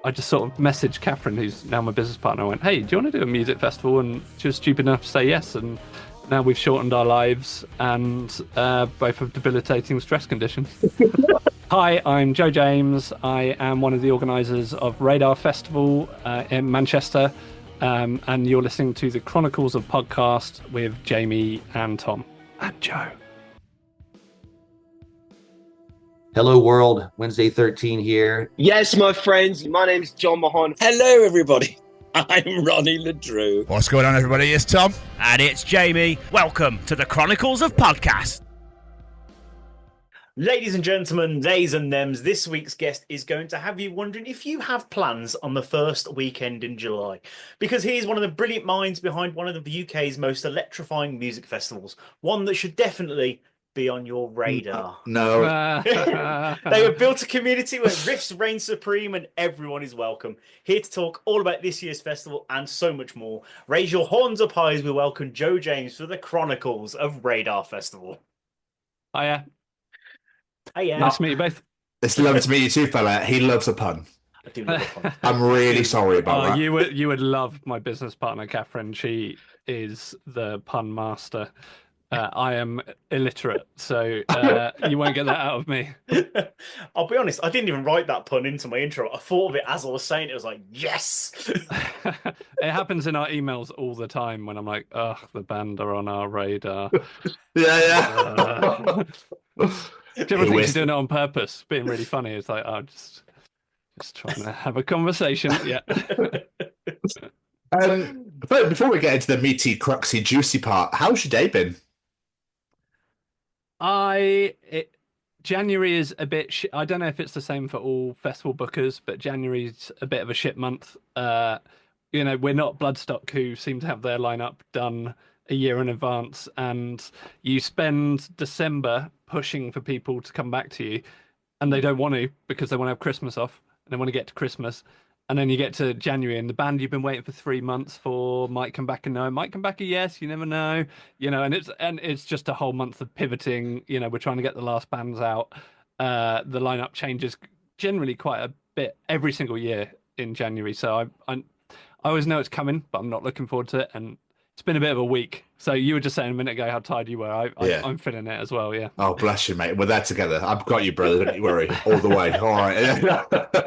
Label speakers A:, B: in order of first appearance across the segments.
A: I just sort of messaged Catherine, who's now my business partner. I went, "Hey, do you want to do a music festival?" And she was stupid enough to say yes. And now we've shortened our lives and both have debilitating stress conditions. Hi, I'm Joe James. I am one of the organisers of Radar Festival in Manchester. And you're listening to the Chronicles of Podcast with Jamie and Tom and Joe.
B: Hello world, Wednesday 13 here.
C: Yes, my friends, my name's John Mahon.
D: Hello everybody, I'm Ronnie Ledrew.
E: What's going on everybody, it's Tom.
F: And it's Jamie. Welcome to the Chronicles of Podcast.
G: Ladies and gentlemen, theys and thems, this week's guest is going to have you wondering if you have plans on the first weekend in July. Because he's one of the brilliant minds behind one of the UK's most electrifying music festivals. One that should definitely be on your radar.
B: No.
G: They have built a community where riffs reign supreme and everyone is welcome. Here to talk all about this year's festival and so much more. Raise your horns up high as we welcome Joe James for the Chronicles of Radar Festival.
A: Hiya.
G: Hiya.
A: Nice to meet you both.
E: It's lovely to meet you too, fella. He loves a pun.
G: I do love a pun.
E: I'm really sorry about that.
A: You would love my business partner, Catherine. She is the pun master. I am illiterate, so you won't get that out of me.
G: I'll be honest, I didn't even write that pun into my intro. I thought of it as I was saying it. I was like, yes!
A: It happens in our emails all the time when I'm like, oh, the band are on our radar.
E: Yeah.
A: Do you ever think she's doing it on purpose, being really funny? It's like, oh, just trying to have a conversation. Yeah.
E: But before we get into the meaty, cruxy, juicy part, how's your day been?
A: January is a bit I don't know if it's the same for all festival bookers, but January's a bit of a shit month. We're not Bloodstock, who seem to have their lineup done a year in advance, and you spend December pushing for people to come back to you, and they don't want to because they want to have Christmas off and they want to get to Christmas. And then you get to January, and the band you've been waiting for 3 months for might come back a no, might come back a yes. You never know, And it's just a whole month of pivoting. We're trying to get the last bands out. The lineup changes generally quite a bit every single year in January. So I always know it's coming, but I'm not looking forward to it. And it's been a bit of a week. So you were just saying a minute ago how tired you were. I'm feeling it as well. Yeah.
E: Oh, bless you, mate. We're there together. I've got you, brother. Don't you worry. All the way. All right.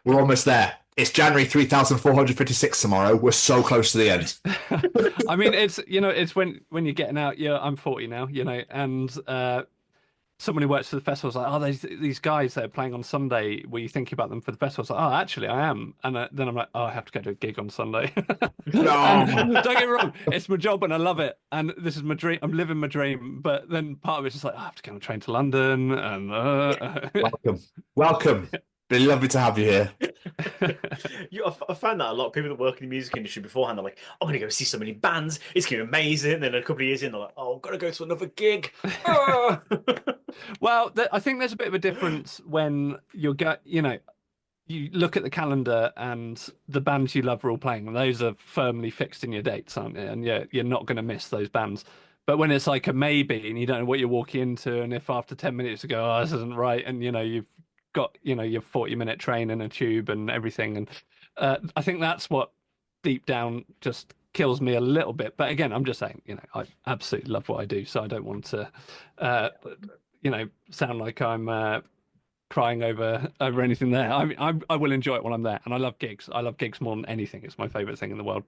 E: We're almost there. It's January 3456 tomorrow. We're so close to the end.
A: I mean, it's when you're getting out. Yeah, I'm 40 now. And someone who works for the festival was like, "Oh, these guys that are playing on Sunday. Were you thinking about them for the festival?" I was like, "Oh, actually, I am." And then I'm like, "Oh, I have to go to a gig on Sunday."
E: No,
A: don't get me wrong, it's my job and I love it, and this is my dream. I'm living my dream, but then part of it's just like, I have to get on a train to London, and
E: welcome. Been lovely to have you here.
G: I found that a lot of people that work in the music industry beforehand, they're like, I'm going to go see so many bands. It's going to be amazing. Then a couple of years in, they're like, oh, I've got to go to another gig.
A: Well, I think there's a bit of a difference when you look at the calendar and the bands you love are all playing, and those are firmly fixed in your dates, aren't you? And you're not going to miss those bands. But when it's like a maybe and you don't know what you're walking into, and if after 10 minutes you go, oh, this isn't right, and you've got your 40-minute train and a tube and everything, and I think that's what deep down just kills me a little bit. But again, I'm just saying, I absolutely love what I do, so I don't want to sound like I'm crying over anything there. I will enjoy it when I'm there, and I love gigs. I love gigs more than anything. It's my favorite thing in the world.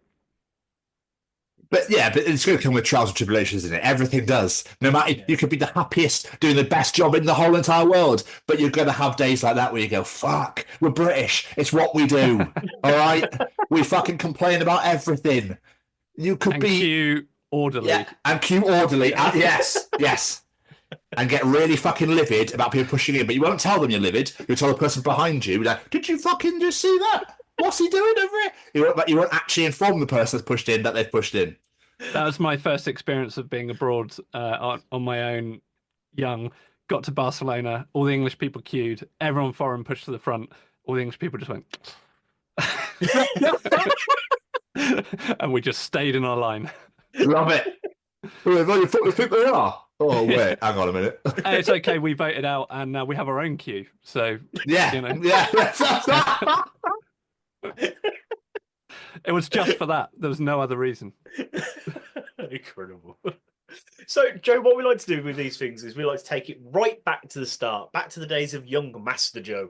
E: But it's going to come with trials and tribulations, isn't it? Everything does. No matter, you could be the happiest, doing the best job in the whole entire world, but you're going to have days like that where you go, fuck, we're British. It's what we do. All right? We fucking complain about everything. You could be...
A: cue orderly.
E: Yeah, and cue orderly. Yes. And get really fucking livid about people pushing in, but you won't tell them you're livid. You'll tell the person behind you, like, did you fucking just see that? What's he doing over here? You won't actually inform the person that's pushed in that they've pushed in.
A: That was my first experience of being abroad on my own, young. Got to Barcelona, all the English people queued, everyone foreign pushed to the front, all the English people just went... and we just stayed in our line.
E: Love it. You think they are? Oh, wait, hang on a minute.
A: It's okay, we voted out and we have our own queue. So,
E: yeah.
A: It was just for that. There was no other reason.
G: Incredible. So, Joe, what we like to do with these things is we like to take it right back to the start, back to the days of young Master Joe.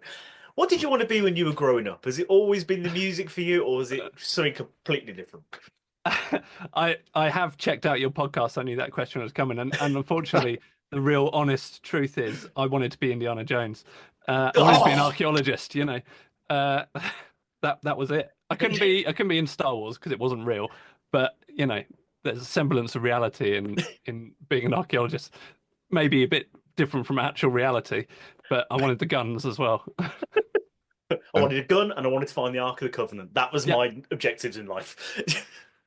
G: What did you want to be when you were growing up? Has it always been the music for you, or was it something completely different?
A: I have checked out your podcast. I knew that question was coming, and unfortunately, the real honest truth is I wanted to be Indiana Jones. I wanted to be an archaeologist. That was it. I couldn't be in Star Wars because it wasn't real, but there's a semblance of reality in being an archaeologist. Maybe a bit different from actual reality, but I wanted the guns as well.
G: I wanted a gun and I wanted to find the Ark of the Covenant. That was my objectives in life.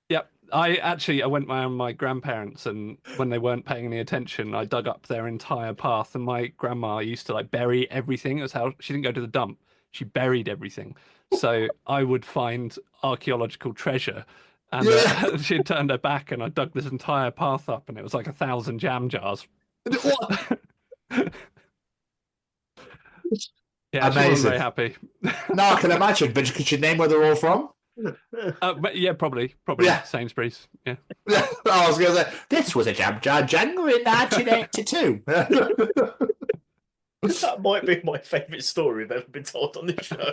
A: Yep. I went around my grandparents, and when they weren't paying any attention, I dug up their entire path. And my grandma used to bury everything. It was how she didn't go to the dump. She buried everything. So I would find archaeological treasure. And she turned her back, and I dug this entire path up, and it was like 1,000 jam jars. Yeah, she wasn't very happy.
E: No, I can imagine. But could you name where they're all from?
A: But yeah, probably Sainsbury's. Yeah.
E: I was going to say, this was a jam jar January 1982.
G: That might be my favourite story I've ever been told on this show.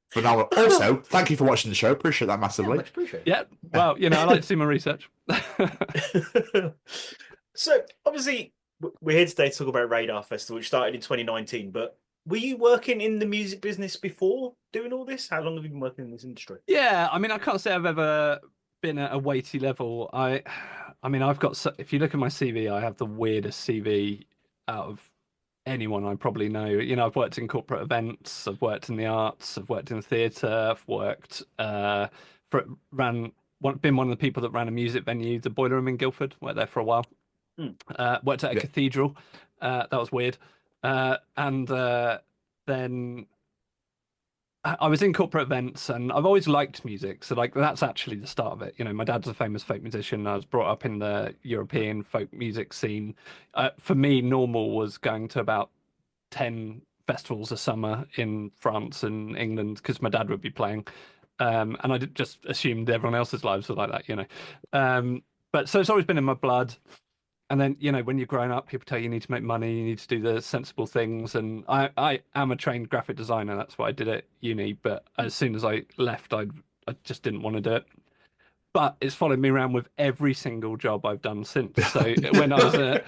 E: Phenomenal. Also, thank you for watching the show. Appreciate that massively.
G: Much appreciated.
A: Yeah. Well, I like to see my research.
G: So, obviously, we're here today to talk about Radar Festival, which started in 2019. But were you working in the music business before doing all this? How long have you been working in this industry?
A: Yeah, I mean, I can't say I've ever been at a weighty level. I mean, I've got. If you look at my CV, I have the weirdest CV out of anyone I probably know. I've worked in corporate events, I've worked in the arts, I've worked in theatre, I've worked been one of the people that ran a music venue, the Boiler Room in Guildford. Worked there for a while. Worked at a cathedral. That was weird. And then I was in corporate events, and I've always liked music. So that's actually the start of it. My dad's a famous folk musician. I was brought up in the European folk music scene. For me, normal was going to about 10 festivals a summer in France and England because my dad would be playing. And I just assumed everyone else's lives were like that. But so it's always been in my blood. And then, when you're growing up, people tell you need to make money, you need to do the sensible things. And I am a trained graphic designer. That's what I did at uni. But as soon as I left, I just didn't want to do it. But it's followed me around with every single job I've done since. So when I was an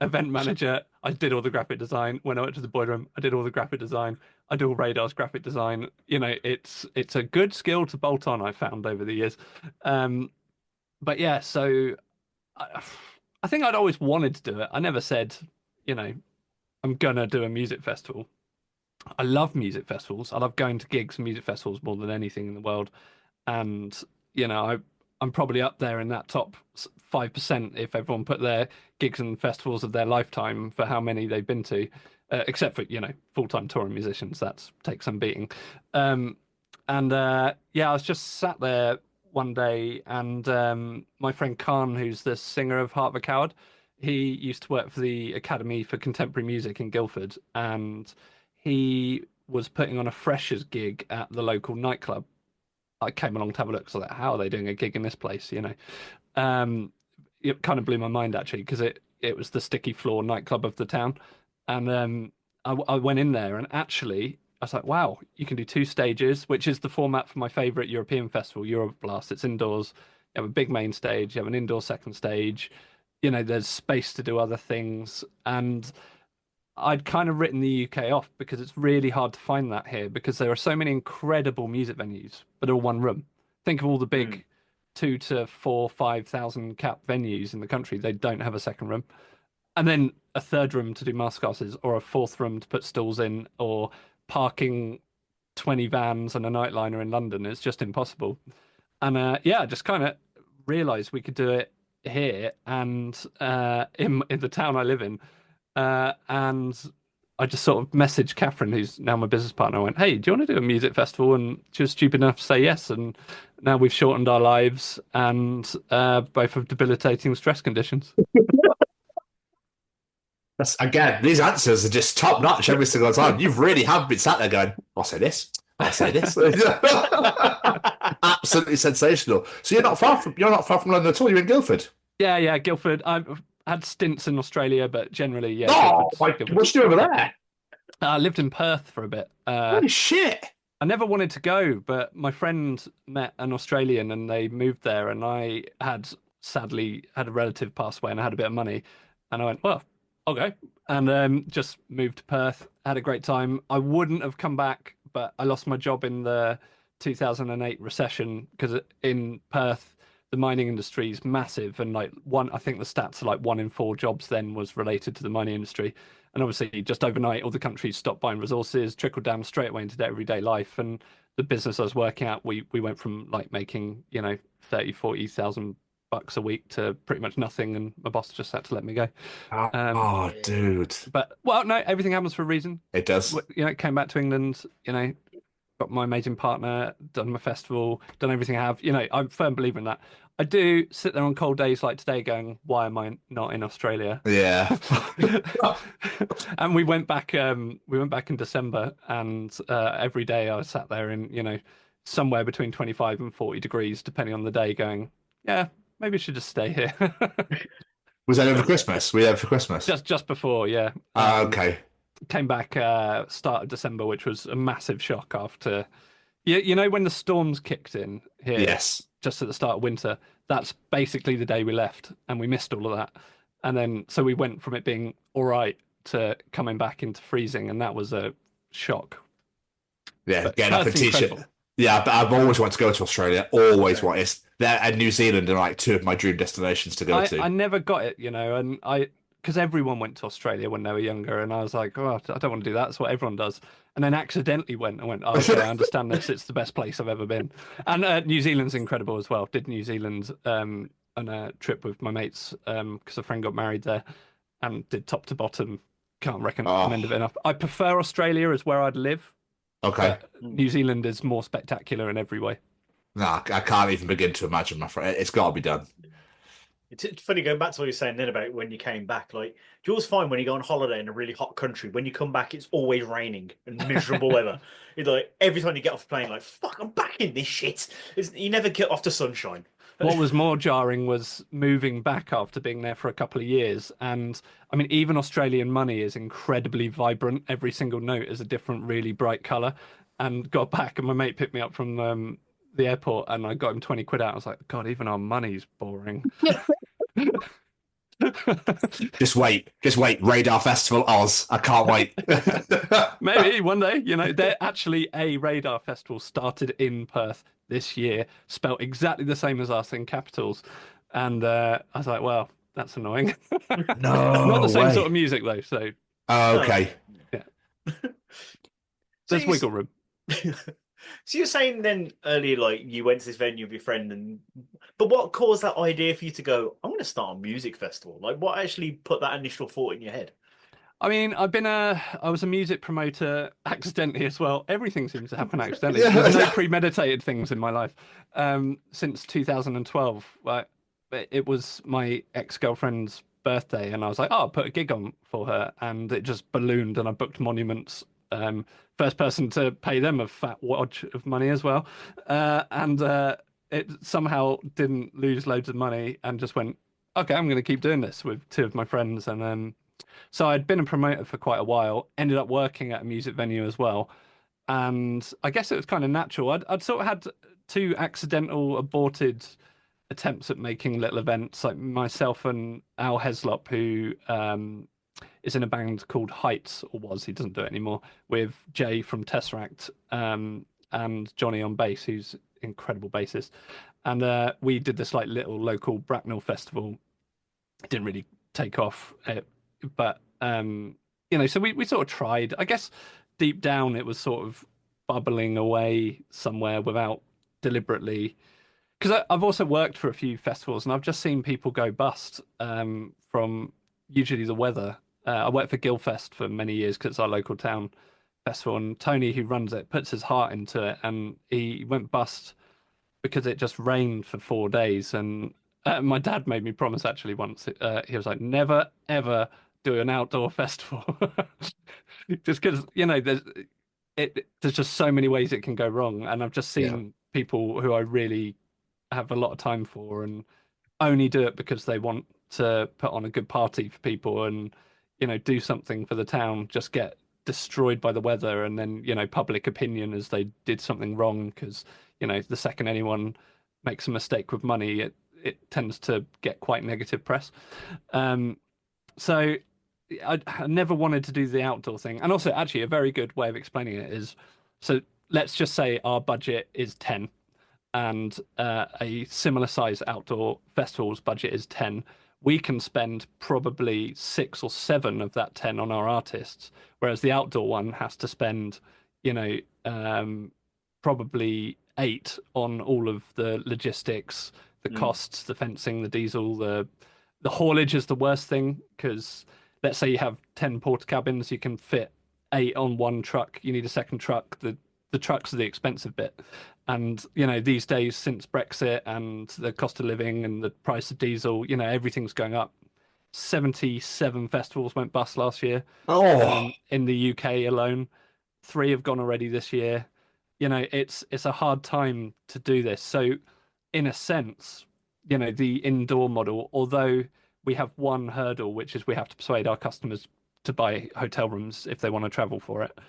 A: event manager, I did all the graphic design. When I went to the Boiler Room, I did all the graphic design. I do all Radar's graphic design. It's a good skill to bolt on, I found over the years. But yeah, so I think I'd always wanted to do it. I never said, I'm gonna do a music festival. I love music festivals. I love going to gigs and music festivals more than anything in the world. And I'm probably up there in that top 5% if everyone put their gigs and festivals of their lifetime for how many they've been to, except for full-time touring musicians. That takes some beating. I was just sat there one day, and my friend Khan, who's the singer of Heart of a Coward, he used to work for the Academy for Contemporary Music in Guildford, and he was putting on a freshers gig at the local nightclub. I came along to have a look, so like, how are they doing a gig in this place? It kind of blew my mind actually, because it was the Sticky Floor nightclub of the town, and I went in there, and actually I was like, wow, you can do 2 stages, which is the format for my favorite European festival, Euroblast. It's indoors. You have a big main stage, you have an indoor second stage. There's space to do other things. And I'd kind of written the UK off because it's really hard to find that here, because there are so many incredible music venues, but all one room. Think of all the big 2 to 4, 5,000 cap venues in the country. They don't have a second room. And then a third room to do masterclasses, or a fourth room to put stalls in, or parking 20 vans and a nightliner in London. It's just impossible. And I just kind of realized we could do it here and in the town I live in. And I just sort of messaged Catherine, who's now my business partner. I went, hey, do you want to do a music festival? And she was stupid enough to say yes. And now we've shortened our lives, and both have debilitating stress conditions.
E: Again, these answers are just top notch every single time. You really have been sat there going, I'll say this, I'll say this. Absolutely sensational. So you're not far from London at all. You're in Guildford.
A: Yeah, Guildford. I've had stints in Australia, but generally, yeah,
E: Oh,
A: Guildford's.
E: what you do over there?
A: I lived in Perth for a bit.
E: Holy shit!
A: I never wanted to go, but my friend met an Australian and they moved there, and I had sadly had a relative pass away and I had a bit of money, and I went, well, I'll go, and just moved to Perth. Had a great time. I wouldn't have come back, but I lost my job in the 2008 recession because in Perth the mining industry is massive, and like I think the stats are like 1 in 4 jobs then was related to the mining industry. And obviously, just overnight, all the countries stopped buying resources, trickled down straight away into their everyday life. And the business I was working at, we went from like making, 30, 40,000 bucks a week to pretty much nothing. And my boss just had to let me go.
E: Dude.
A: But, well, no, everything happens for a reason.
E: It does.
A: Came back to England, got my amazing partner, done my festival, done everything I have. I'm a firm believer in that. I do sit there on cold days like today going, why am I not in Australia?
E: Yeah.
A: And we went back in December, and every day I sat there in, somewhere between 25 and 40 degrees, depending on the day, going, yeah, maybe I should just stay here.
E: Was that over Christmas? Were you there for Christmas?
A: Just before, yeah.
E: Okay.
A: Came back start of December, which was a massive shock after, when the storms kicked in here.
E: Yes.
A: Just at the start of winter. That's basically the day we left, and we missed all of that. And then, so we went from it being all right to coming back into freezing, and that was a shock.
E: Yeah,
A: But
E: getting up a
A: Perth's
E: t-shirt.
A: incredible.
E: Yeah, but I've always wanted to go to Australia. Always wanted. There and New Zealand are like 2 of my dream destinations to go to.
A: I never got it, and because everyone went to Australia when they were younger, and I was like, oh, I don't want to do that. That's what everyone does. And then accidentally went. I went, oh, okay, I understand this. It's the best place I've ever been. And New Zealand's incredible as well. Did New Zealand on a trip with my mates because a friend got married there, and did top to bottom. Can't recommend it enough. I prefer Australia as where I'd live.
E: Okay.
A: New Zealand is more spectacular in every way.
E: Nah, I can't even begin to imagine, my friend. It's got to be done.
G: It's funny going back to what you were saying then about when you came back. Like, do you always find when you go on holiday in a really hot country, when you come back, it's always raining and miserable weather? It's like every time you get off the plane, like, fuck, I'm back in this shit. You never get off to sunshine.
A: What was more jarring was moving back after being there for a couple of years. And I mean, even Australian money is incredibly vibrant. Every single note is a different, really bright colour. And got back, and my mate picked me up from the airport, and I got him 20 quid out. I was like, God, even our money's boring.
E: Just wait. Radar Festival Oz. I can't wait.
A: Maybe one day, they're actually a radar festival started in Perth this year, spelt exactly the same as us in capitals. And I was like, well, that's annoying.
E: No,
A: not the same
E: way.
A: sort of music though. So
E: okay.
A: yeah,
G: So
A: there's wiggle room.
G: So you're saying then earlier, like you went to this venue with your friend, but what caused that idea for you to go, I'm going to start a music festival? Like, what actually put that initial thought in your head?
A: I mean, I was a music promoter accidentally as well. Everything seems to happen accidentally. There's no premeditated things in my life. Since 2012, it was my ex-girlfriend's birthday, and I was like, oh, I'll put a gig on for her, and it just ballooned, and I booked Monuments. First person to pay them a fat wad of money as well. And it somehow didn't lose loads of money and just went, okay, I'm going to keep doing this with 2 of my friends. And so I'd been a promoter for quite a while, ended up working at a music venue as well. And I guess it was kind of natural. I'd sort of had 2 accidental aborted attempts at making little events, like myself and Al Heslop, who is in a band called Heights, or was, he doesn't do it anymore, with Jay from Tesseract and Johnny on bass, who's incredible bassist. And we did this like little local Bracknell festival. It didn't really take off, but so we sort of tried. I guess deep down it was sort of bubbling away somewhere without deliberately. Because I've also worked for a few festivals, and I've just seen people go bust from usually the weather. I worked for Guildfest for many years because it's our local town festival, and Tony, who runs it, puts his heart into it, and he went bust because it just rained for 4 days. And my dad made me promise actually once. He was like, never ever do an outdoor festival, just because there's just so many ways it can go wrong, and I've just
E: Yeah.
A: seen people who I really have a lot of time for and only do it because they want to put on a good party for people and do something for the town, just get destroyed by the weather, and then public opinion as they did something wrong, because the second anyone makes a mistake with money, it tends to get quite negative press. So I never wanted to do the outdoor thing. And also, actually, a very good way of explaining it is, so let's just say our budget is 10, and a similar size outdoor festival's budget is 10. We can spend probably 6 or 7 of that 10 on our artists, whereas the outdoor one has to spend, you know, probably 8 on all of the logistics, the costs, the fencing, the diesel, the haulage is the worst thing, because let's say you have 10 porta cabins, you can fit 8 on one truck. You need a second truck. The trucks are the expensive bit. And, these days, since Brexit and the cost of living and the price of diesel, everything's going up. 77 festivals went bust last year in the UK alone. 3 have gone already this year. It's a hard time to do this. So, in a sense, the indoor model, although we have one hurdle, which is we have to persuade our customers to buy hotel rooms if they want to travel for it.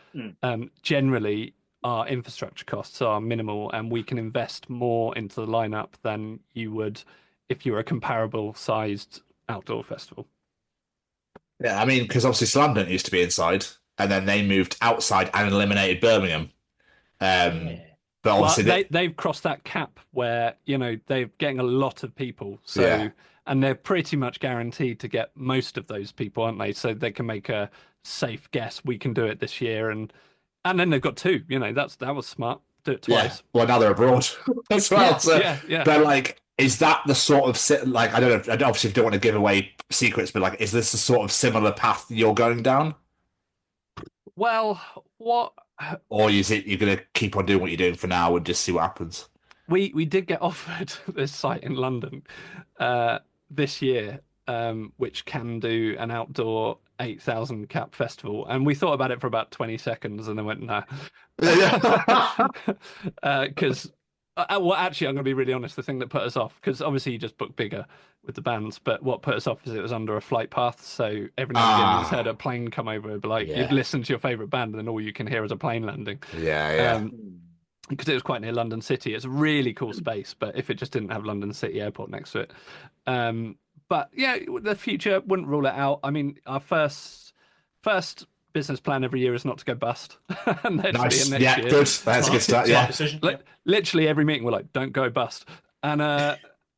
A: Generally, our infrastructure costs are minimal, and we can invest more into the lineup than you would if you were a comparable sized outdoor festival.
E: Yeah, I mean, because obviously London used to be inside, and then they moved outside and eliminated Birmingham. But obviously,
A: they've crossed that cap where they're getting a lot of people, so
E: Yeah.
A: and they're pretty much guaranteed to get most of those people, aren't they? So they can make a safe guess. We can do it this year, and then they've got 2. That was smart. Do it twice.
E: Well, now they're abroad as well.
A: Yeah,
E: So,
A: yeah.
E: But is that the sort of I don't know. I obviously don't want to give away secrets, but is this the sort of similar path you're going down,
A: Well, what
E: or is it you're going to keep on doing what you're doing for now and just see what happens?
A: we did get offered this site in London this year, which can do an outdoor 8,000 cap festival, and we thought about it for about 20 seconds and then went no. Because well, actually, I'm going to be really honest. The thing that put us off, because obviously you just book bigger with the bands, but what put us off is it was under a flight path. So every now and again you just heard a plane come over, but you'd listen to your favorite band, and then all you can hear is a plane landing. Because it was quite near London City. It's a really cool space, but if it just didn't have London City Airport next to it. But yeah, the future wouldn't rule it out. I mean, our first business plan every year is not to go bust. And
E: Nice.
A: Year.
E: Good. That's a good start. Yeah.
G: Decision.
A: Literally every meeting we're like, don't go bust. And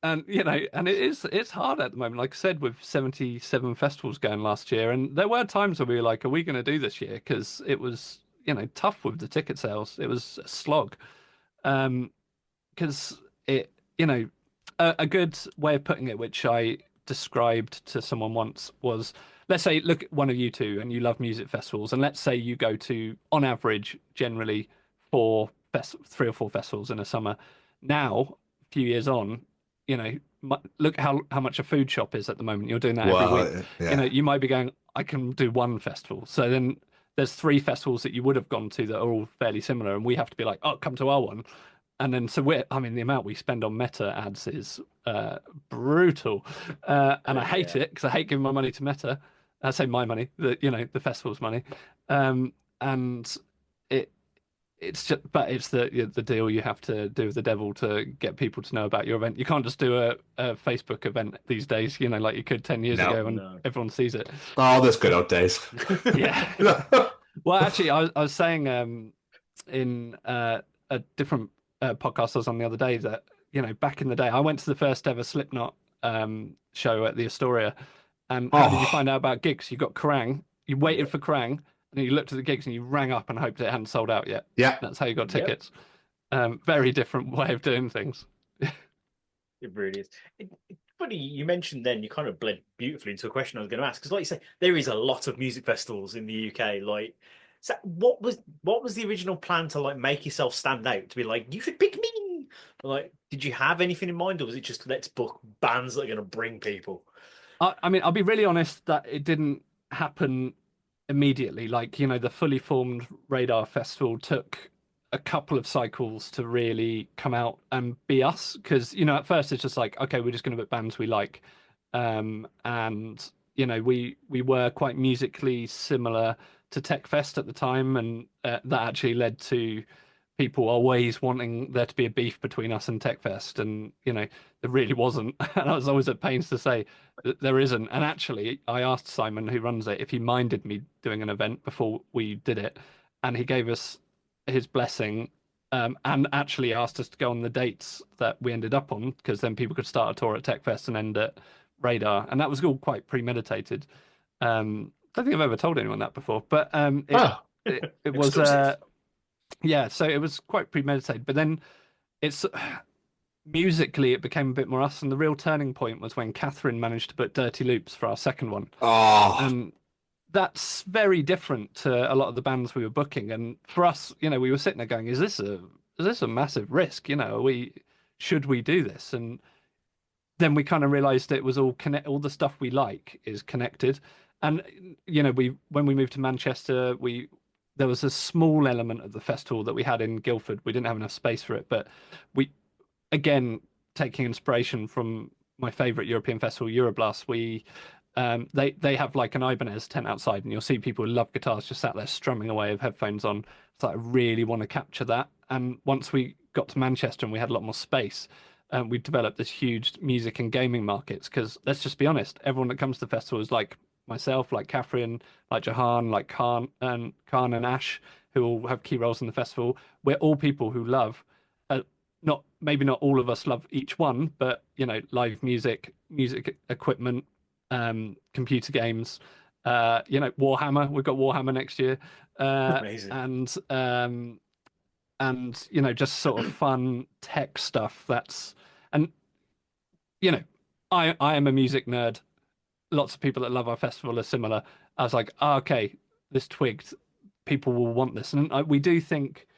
A: and it's hard at the moment. Like I said, with 77 festivals going last year, and there were times where we were like, are we going to do this year? Because it was tough with the ticket sales. It was a slog. Because a good way of putting it, which I described to someone once, was, let's say, look at one of you two and you love music festivals, and let's say you go to, on average, generally 3 or 4 festivals in a summer. Now, a few years on, look how much a food shop is at the moment. You're doing that every week.
E: Yeah.
A: You might be going, I can do one festival. So then there's 3 festivals that you would have gone to that are all fairly similar, and we have to be like, oh, come to our one. And then the amount we spend on Meta ads is brutal, and I hate it because I hate giving my money to Meta. I say my money, the festival's money, and it's just, but it's the deal you have to do with the devil to get people to know about your event. You can't just do a Facebook event these days, like you could 10 years ago, and everyone sees it.
E: Oh, those good old days.
A: Yeah. Well, actually, I was saying in a different podcast I was on the other day that back in the day I went to the first ever Slipknot show at the Astoria, and how did you find out about gigs? You got Kerrang, you waited for Kerrang, and then you looked at the gigs and you rang up and hoped it hadn't sold out yet.
E: Yeah,
A: that's how you got tickets. Very different way of doing things.
G: It really is. It's funny you mentioned then, you kind of bled beautifully into a question I was going to ask, because like you say, there is a lot of music festivals in the UK. So what was the original plan to make yourself stand out, to be like, you should pick me? Did you have anything in mind, or was it just, let's book bands that are going to bring people?
A: I mean, I'll be really honest that it didn't happen immediately. Like, the fully formed Radar Festival took a couple of cycles to really come out and be us. Because, at first it's just like, okay, we're just going to book bands we like. And, we were quite musically similar to Tech Fest at the time. And that actually led to people always wanting there to be a beef between us and Tech Fest. And, there really wasn't. And I was always at pains to say that there isn't. And actually, I asked Simon, who runs it, if he minded me doing an event before we did it. And he gave us his blessing, and actually asked us to go on the dates that we ended up on, because then people could start a tour at Tech Fest and end at Radar. And that was all quite premeditated. I don't think I've ever told anyone that before, but it was yeah, so it was quite premeditated. But then it's musically it became a bit more us, and the real turning point was when Catherine managed to put Dirty Loops for our second one.
E: Oh,
A: And that's very different to a lot of the bands we were booking. And for us, we were sitting there going, is this a massive risk? Should we do this? And then we kind of realized it was all the stuff we like is connected. And when we moved to Manchester, there was a small element of the festival that we had in Guildford. We didn't have enough space for it, but we, again, taking inspiration from my favorite European festival, Euroblast, they have like an Ibanez tent outside, and you'll see people who love guitars just sat there strumming away with headphones on. So I really want to capture that. And once we got to Manchester and we had a lot more space, we developed this huge music and gaming markets. Because let's just be honest, everyone that comes to the festival is like myself, like Catherine, like Jahan, like Khan and Ash, who all have key roles in the festival. We're all people who love, maybe not all of us love each one, but live music equipment, computer games, Warhammer. We've got Warhammer next year,
G: Amazing.
A: and just sort of fun tech stuff. I am a music nerd. Lots of people that love our festival are similar. I was like, okay, this twigged. People will want this, and we do think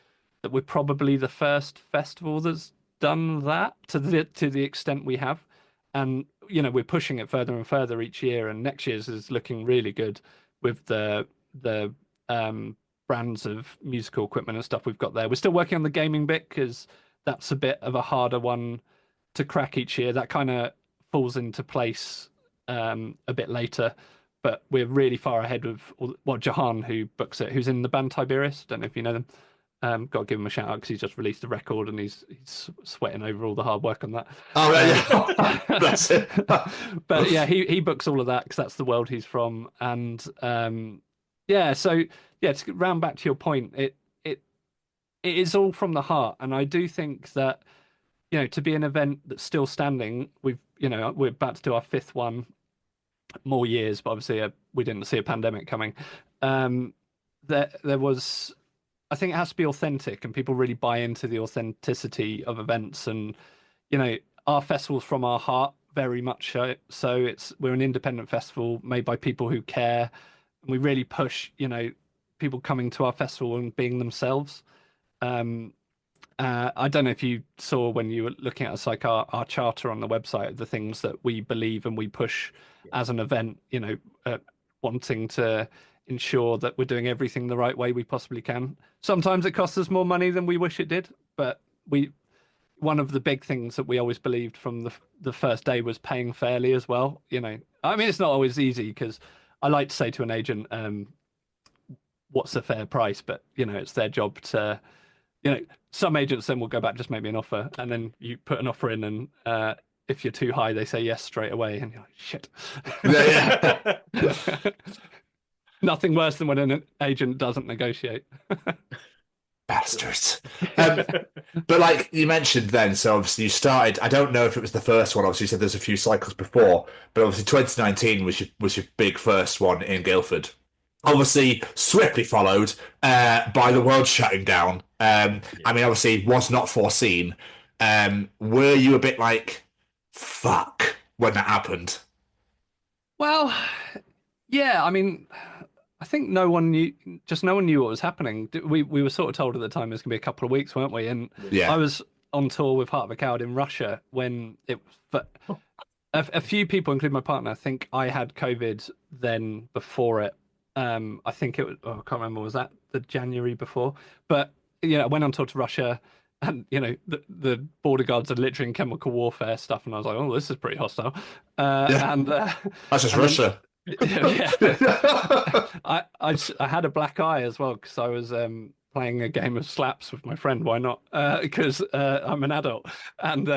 A: that we're probably the first festival that's done that to the extent we have. And we're pushing it further and further each year, and next year's is looking really good with the brands of musical equipment and stuff we've got there. We're still working on the gaming bit, because that's a bit of a harder one to crack each year. That kind of falls into place a bit later, but we're really far ahead of Jahan, who books it, who's in the band Tiberius. Don't know if you know them. Got to give him a shout out because he's just released a record and he's sweating over all the hard work on that.
E: oh, yeah. Bless it.
A: But yeah, he books all of that because that's the world he's from. And yeah, so yeah, to round back to your point, it is all from the heart, and I do think that to be an event that's still standing, we're about to do our fifth one, more years, but obviously we didn't see a pandemic coming. There was. I think it has to be authentic, and people really buy into the authenticity of events. And our festival's from our heart, very much so. We're an independent festival made by people who care, and we really push people coming to our festival and being themselves. I don't know if you saw when you were looking at us, like our charter on the website, the things that we believe and we push as an event. Wanting to ensure that we're doing everything the right way we possibly can. Sometimes it costs us more money than we wish it did, but one of the big things that we always believed from the first day was paying fairly as well. I mean, it's not always easy, because I like to say to an agent, what's a fair price? But it's their job to, some agents then will go back, just make me an offer, and then you put an offer in, and if you're too high, they say yes straight away, and you're like, shit.
E: Yeah.
A: Nothing worse than when an agent doesn't negotiate.
E: Bastards. But like you mentioned then, so obviously you started, I don't know if it was the first one, obviously you said there's a few cycles before, but obviously 2019 was your big first one in Guildford. Obviously swiftly followed by the world shutting down. I mean, obviously was not foreseen. Were you a bit like, fuck, when that happened?
A: Well, yeah, I mean, I think no one knew what was happening. We were sort of told at the time it was going to be a couple of weeks, weren't we? And
E: Yeah.
A: I was on tour with Heart of a Coward in Russia when but a few people, including my partner, think I had COVID then before it. I think it was, I can't remember, was that the January before? But I went on tour to Russia, and the border guards are literally in chemical warfare stuff, and I was like, oh, this is pretty hostile.
E: Yeah.
A: And
E: That's just
A: and then
E: Russia.
A: yeah, I had a black eye as well because I was playing a game of slaps with my friend. Why not? Because I'm an adult, and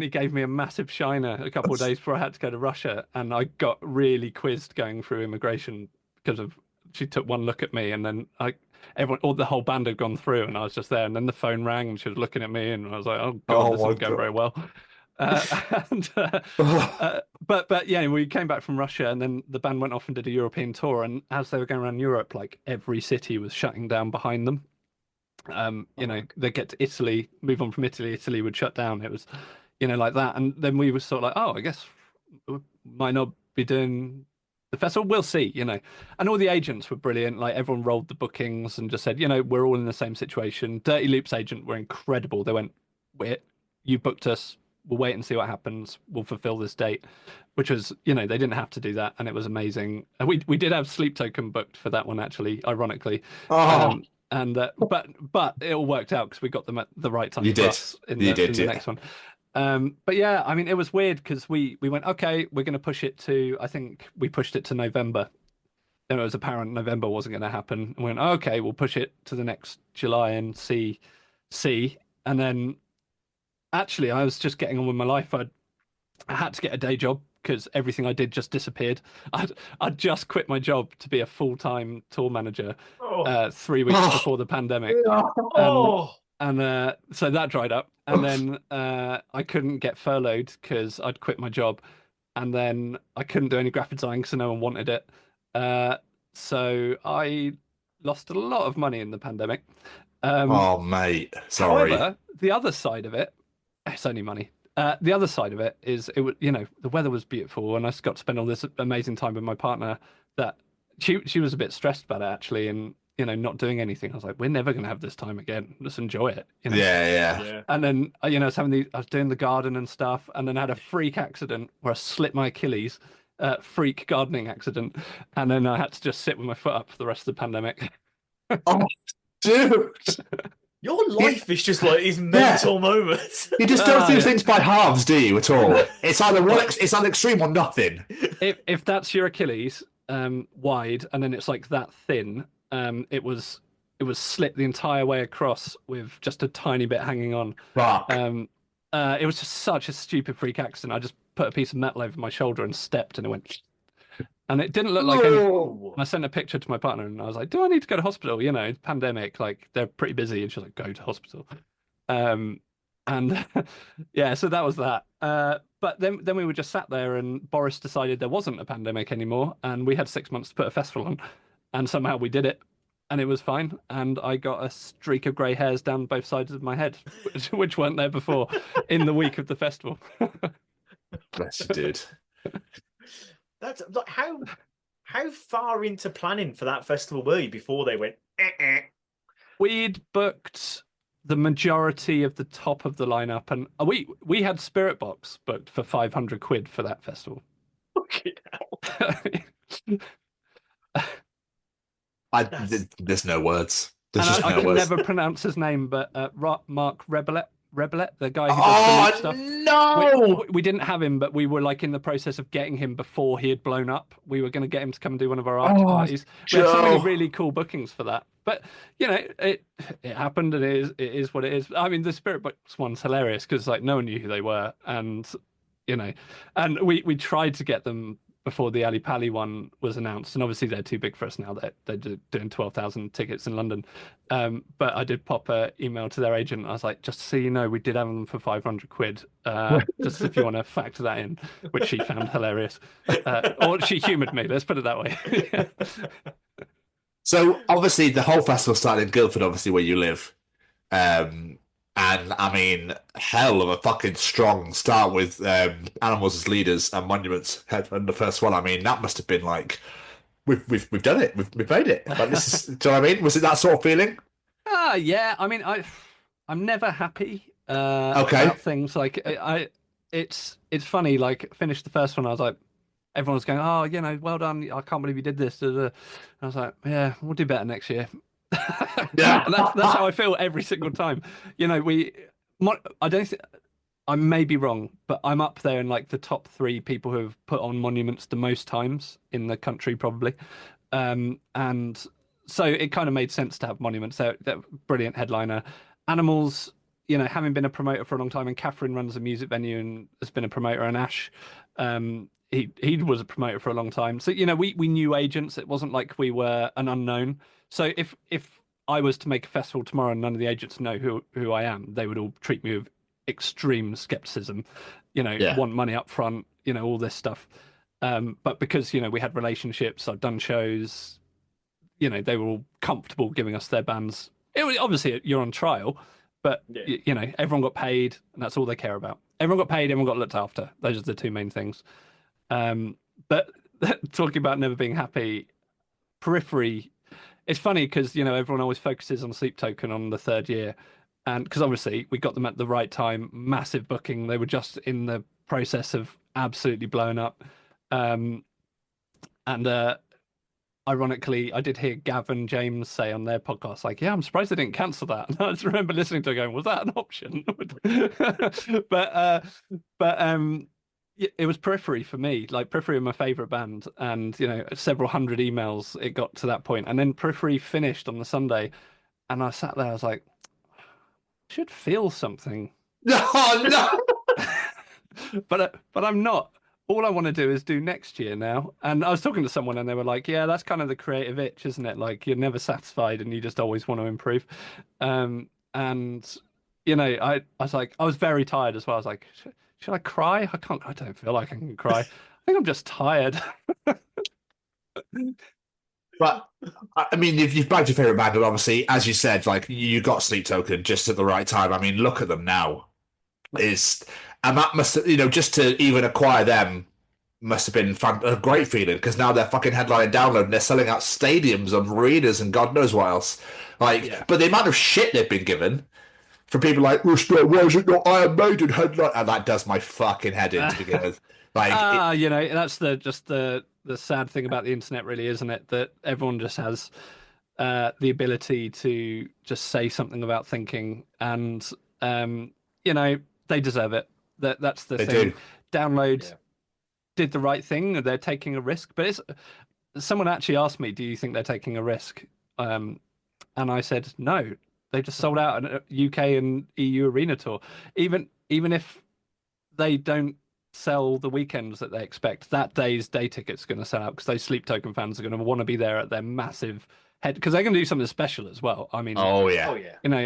A: he gave me a massive shiner a couple of days before I had to go to Russia, and I got really quizzed going through immigration because of she took one look at me, and then the whole band had gone through, and I was just there, and then the phone rang, and she was looking at me, and I was like, oh God,
E: Oh
A: this
E: my
A: isn't going
E: God.
A: very well. And but yeah, we came back from Russia, and then the band went off and did a European tour. And as they were going around Europe, like every city was shutting down behind them. They get to Italy, move on from Italy, Italy would shut down. It was, like that. And then we were sort of like, oh, I guess we might not be doing the festival. We'll see, And all the agents were brilliant. Like everyone rolled the bookings and just said, we're all in the same situation. Dirty Loop's agent were incredible. They went, you booked us. We'll wait and see what happens. We'll fulfill this date, which was, they didn't have to do that, and it was amazing. And we did have Sleep Token booked for that one, actually, ironically.
E: Oh,
A: But it all worked out because we got them at the right time
E: you
A: for
E: did.
A: us in
E: You
A: the
E: did, yeah.
A: next one. But yeah, I mean, it was weird because we went, okay, we're going to push it to, I think we pushed it to November. Then it was apparent November wasn't going to happen. And we went, okay, we'll push it to the next July and see. And then actually, I was just getting on with my life. I had to get a day job because everything I did just disappeared. I'd just quit my job to be a full-time tour manager
G: Oh,
A: 3 weeks before the pandemic.
G: oh,
A: And so that dried up. And then I couldn't get furloughed because I'd quit my job. And then I couldn't do any graphic design because no one wanted it. So I lost a lot of money in the pandemic.
E: Oh, mate. Sorry.
A: However, the other side of it, it's only money. The other side of it is it was, the weather was beautiful, and I got to spend all this amazing time with my partner. That she was a bit stressed about it actually, and not doing anything. I was like, we're never going to have this time again. Let's enjoy it.
E: Yeah.
G: yeah.
A: And then I was I was doing the garden and stuff, and then I had a freak accident where I slit my Achilles. Freak gardening accident, and then I had to just sit with my foot up for the rest of the pandemic.
E: Oh, dude.
G: Your life is just like these mental moments.
E: You just don't do
A: yeah.
E: things by halves, do you, at all? It's either it's either extreme or nothing.
A: If that's your Achilles, wide, and then it's like that thin, it was slit the entire way across with just a tiny bit hanging on.
E: Fuck.
A: It was just such a stupid freak accident. I just put a piece of metal over my shoulder and stepped, and it went. And it didn't look like any.
G: Oh.
A: I sent a picture to my partner, and I was like, "Do I need to go to hospital? Pandemic, like they're pretty busy." And she's like, "Go to hospital." And yeah, so that was that. But then we were just sat there, and Boris decided there wasn't a pandemic anymore, and we had 6 months to put a festival on, and somehow we did it, and it was fine. And I got a streak of grey hairs down both sides of my head, which weren't there before, in the week of the festival.
E: Bless you, dude.
G: That's like how far into planning for that festival were you before they went?
A: We'd booked the majority of the top of the lineup, and we had Spirit Box booked for 500 quid for that festival.
G: Fucking hell.
E: There's no words. There's
A: And
E: just
A: I
E: no
A: can
E: words.
A: never pronounce his name, but Mark Rebelet, the guy who does the loop stuff.
E: No!
A: We didn't have him, but we were like in the process of getting him before he had blown up. We were going to get him to come and do one of our after parties. We had so many
E: Joe.
A: really cool bookings for that. But it happened, and it is what it is. I mean, the Spirit Box one's hilarious because like no one knew who they were, and and we tried to get them before the Ali Pali one was announced, and obviously they're too big for us now. They're doing 12,000 tickets in London. But I did pop an email to their agent. I was like, just so you know, we did have them for 500 quid. Just if you want to factor that in, which she found hilarious. Or she humoured me, let's put it that way.
E: So obviously the whole festival started in Guildford, obviously where you live. And I mean, hell of a fucking strong start with animals as leaders and monuments on the first one. I mean, that must have been like we've done it. We've made it. Like this is, do you know what I mean? Was it that sort of feeling?
A: Yeah. I mean, I'm never happy
E: Okay.
A: about things. Like it's funny. Like finished the first one, I was like, everyone was going, "Oh, well done! I can't believe you did this." Da, da. I was like, "Yeah, we'll do better next year."
E: Yeah.
A: And that's how I feel every single time. I don't think I may be wrong, but I'm up there in like the top three people who have put on monuments the most times in the country, probably. And so it kind of made sense to have monuments. They're brilliant headliner. Animals, having been a promoter for a long time, and Catherine runs a music venue and has been a promoter, and Ash, he was a promoter for a long time. So we knew agents. It wasn't like we were an unknown. So if I was to make a festival tomorrow and none of the agents know who I am, they would all treat me with extreme skepticism.
E: Yeah.
A: Want money up front, all this stuff. But because we had relationships, I've done shows, they were all comfortable giving us their bands. It was obviously you're on trial, but everyone got paid, and that's all they care about. Everyone got paid, everyone got looked after. Those are the two main things. But talking about never being happy, Periphery. It's funny because everyone always focuses on Sleep Token on the third year, and because obviously we got them at the right time, massive booking. They were just in the process of absolutely blowing up. And ironically, I did hear Gavin James say on their podcast, like, "Yeah, I'm surprised they didn't cancel that." And I just remember listening to it going, "Was that an option?" but it was Periphery for me. Like Periphery are my favorite band, and several hundred emails it got to that point, and then Periphery finished on the Sunday, and I sat there, I was like, I should feel something.
E: Oh no.
A: But I'm not. All I want to do is do next year now. And I was talking to someone and they were like, "Yeah, that's kind of the creative itch, isn't it? Like you're never satisfied and you just always want to improve." And I was like, I was very tired as well. I was like, should I cry? I don't feel like I can cry. I think I'm just tired.
E: But I mean, you've bagged your favorite band, and obviously, as you said, like you got Sleep Token just at the right time. I mean, look at them now. And that must just to even acquire them must have been a great feeling because now they're fucking headlining Download and they're selling out stadiums and arenas and God knows what else. But the amount of shit they've been given for people like, why is it not Iron Maiden headline? And that does my fucking head in to begin with.
A: That's the sad thing about the internet, really, isn't it? That everyone just has the ability to just say something without thinking, and they deserve it. That's the
E: they
A: thing.
E: do.
A: Download did the right thing. They're taking a risk, but someone actually asked me, "Do you think they're taking a risk?" And I said, "No. They just sold out a UK and EU arena tour. Even if they don't sell the weekends that they expect, that day's day ticket's going to sell out because those Sleep Token fans are going to want to be there at their massive head because they're going to do something special as well. I mean,
E: oh yeah,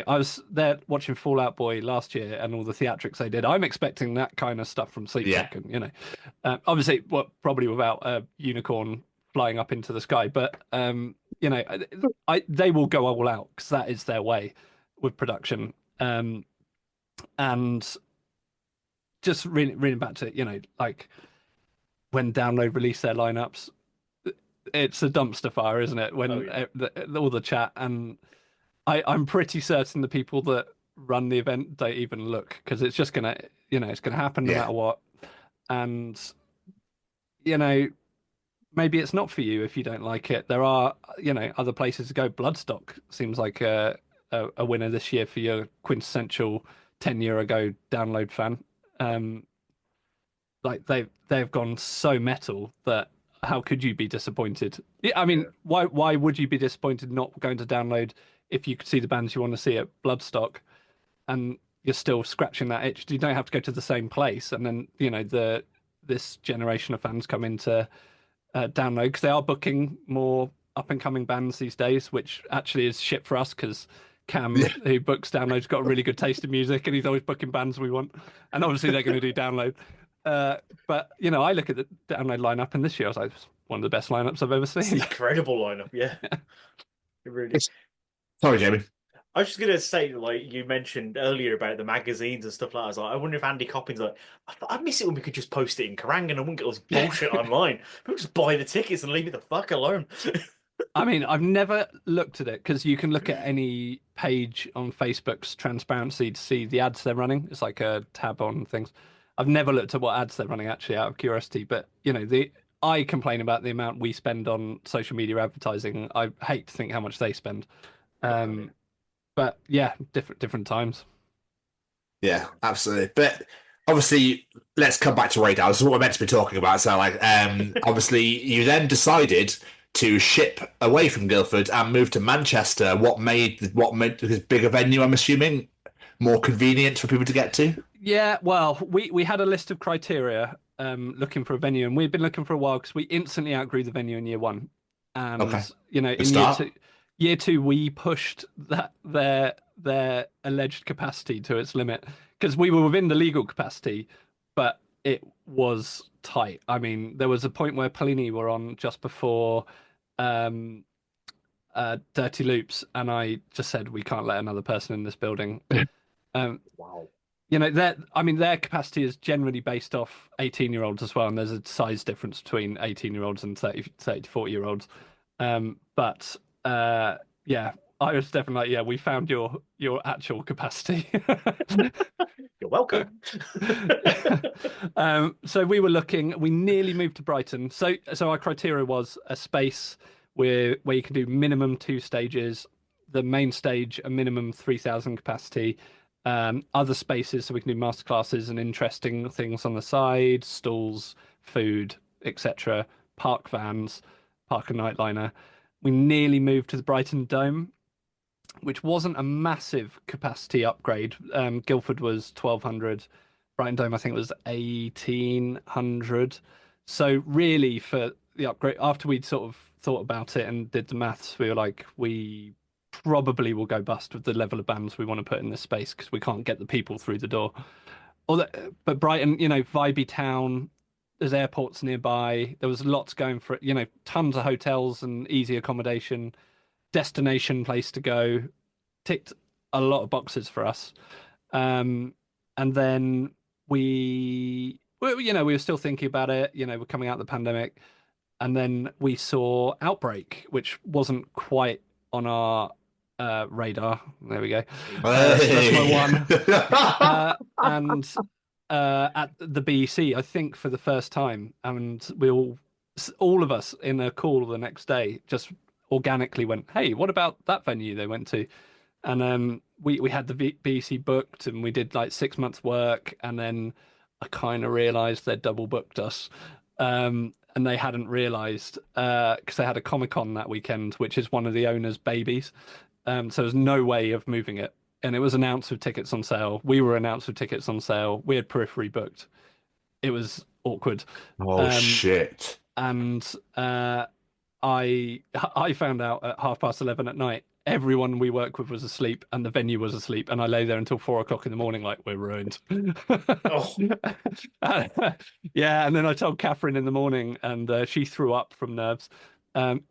A: I was there watching Fall Out Boy last year and all the theatrics they did. I'm expecting that kind of stuff from Sleep Token. Obviously, probably without a unicorn flying up into the sky, but they will go all out because that is their way with production. And just reading back to like when Download released their lineups, it's a dumpster fire, isn't it? When all the chat, and I'm pretty certain the people that run the event don't even look because it's just gonna it's gonna happen no matter what. And maybe it's not for you if you don't like it. There are other places to go. Bloodstock seems like a winner this year for your quintessential 10-year ago Download fan. Like they've gone so metal that how could you be disappointed? Yeah, I mean, why would you be disappointed not going to Download if you could see the bands you want to see at Bloodstock, and you're still scratching that itch? You don't have to go to the same place, and then this generation of fans come into Download because they are booking more up and coming bands these days, which actually is shit for us because Cam, who books Download, has got a really good taste in music, and he's always booking bands we want, and obviously they're going to do Download. But I look at the Download lineup, and this year I was like, it's one of the best lineups I've ever seen.
G: It's an incredible lineup, yeah. It really is.
E: Sorry, Jamie.
G: I was just gonna say, like you mentioned earlier about the magazines and stuff like that. I was like, I wonder if Andy Coppins I miss it when we could just post it in Kerrang and I wouldn't get all this bullshit online. People just buy the tickets and leave me the fuck alone.
A: I mean, I've never looked at it because you can look at any page on Facebook's transparency to see the ads they're running. It's like a tab on things. I've never looked at what ads they're running actually out of curiosity, but I complain about the amount we spend on social media advertising. I hate to think how much they spend. But yeah, different times.
E: Yeah, absolutely. But obviously, let's come back to radar. This is what we're meant to be talking about. So, like, obviously, you then decided to ship away from Guildford and move to Manchester. What made this bigger venue? I'm assuming more convenient for people to get to.
A: Yeah, well, we had a list of criteria looking for a venue, and we'd been looking for a while because we instantly outgrew the venue in year one.
E: Okay,
A: And
E: good
A: in
E: start.
A: year two, we pushed their alleged capacity to its limit because we were within the legal capacity, but it was tight. I mean, there was a point where Pelini were on just before um, Dirty Loops, and I just said we can't let another person in this building. Um,
G: Wow.
A: their capacity is generally based off 18-year-olds as well, and there's a size difference between 18-year-olds and 30 to 40-year-olds. But yeah, I was definitely like, yeah, we found your actual capacity.
G: You're welcome.
A: So we were looking, we nearly moved to Brighton. So our criteria was a space where you can do minimum 2 stages, the main stage a minimum 3,000 capacity, other spaces so we can do masterclasses and interesting things on the side, stalls, food, etc. Park vans, park a nightliner. We nearly moved to the Brighton Dome, which wasn't a massive capacity upgrade. Guildford was 1,200. Brighton Dome, I think, was 1,800. So really, for the upgrade, after we'd sort of thought about it and did the maths, we were like, we probably will go bust with the level of bands we want to put in this space because we can't get the people through the door. But Brighton, vibey town. There's airports nearby. There was lots going for it. Tons of hotels and easy accommodation. Destination place to go. Ticked a lot of boxes for us. And then we were still thinking about it. We're coming out of the pandemic, and then we saw Outbreak, which wasn't quite on our radar. There we go. So that's my one. And at the BEC, I think for the first time, and all of us in a call the next day just organically went, "Hey, what about that venue they went to?" And we had the BEC booked, and we did like 6 months work, and then I kind of realized they'd double booked us. And they hadn't realized because they had a Comic Con that weekend, which is one of the owner's babies. So there's no way of moving it. And it was announced with tickets on sale. We were announced with tickets on sale. We had periphery booked. It was awkward.
E: Oh shit!
A: And I found out at 11:30 at night. Everyone we work with was asleep, and the venue was asleep. And I lay there until 4 o'clock in the morning, like we're ruined.
G: Oh.
A: Yeah, and then I told Catherine in the morning, and she threw up from nerves. And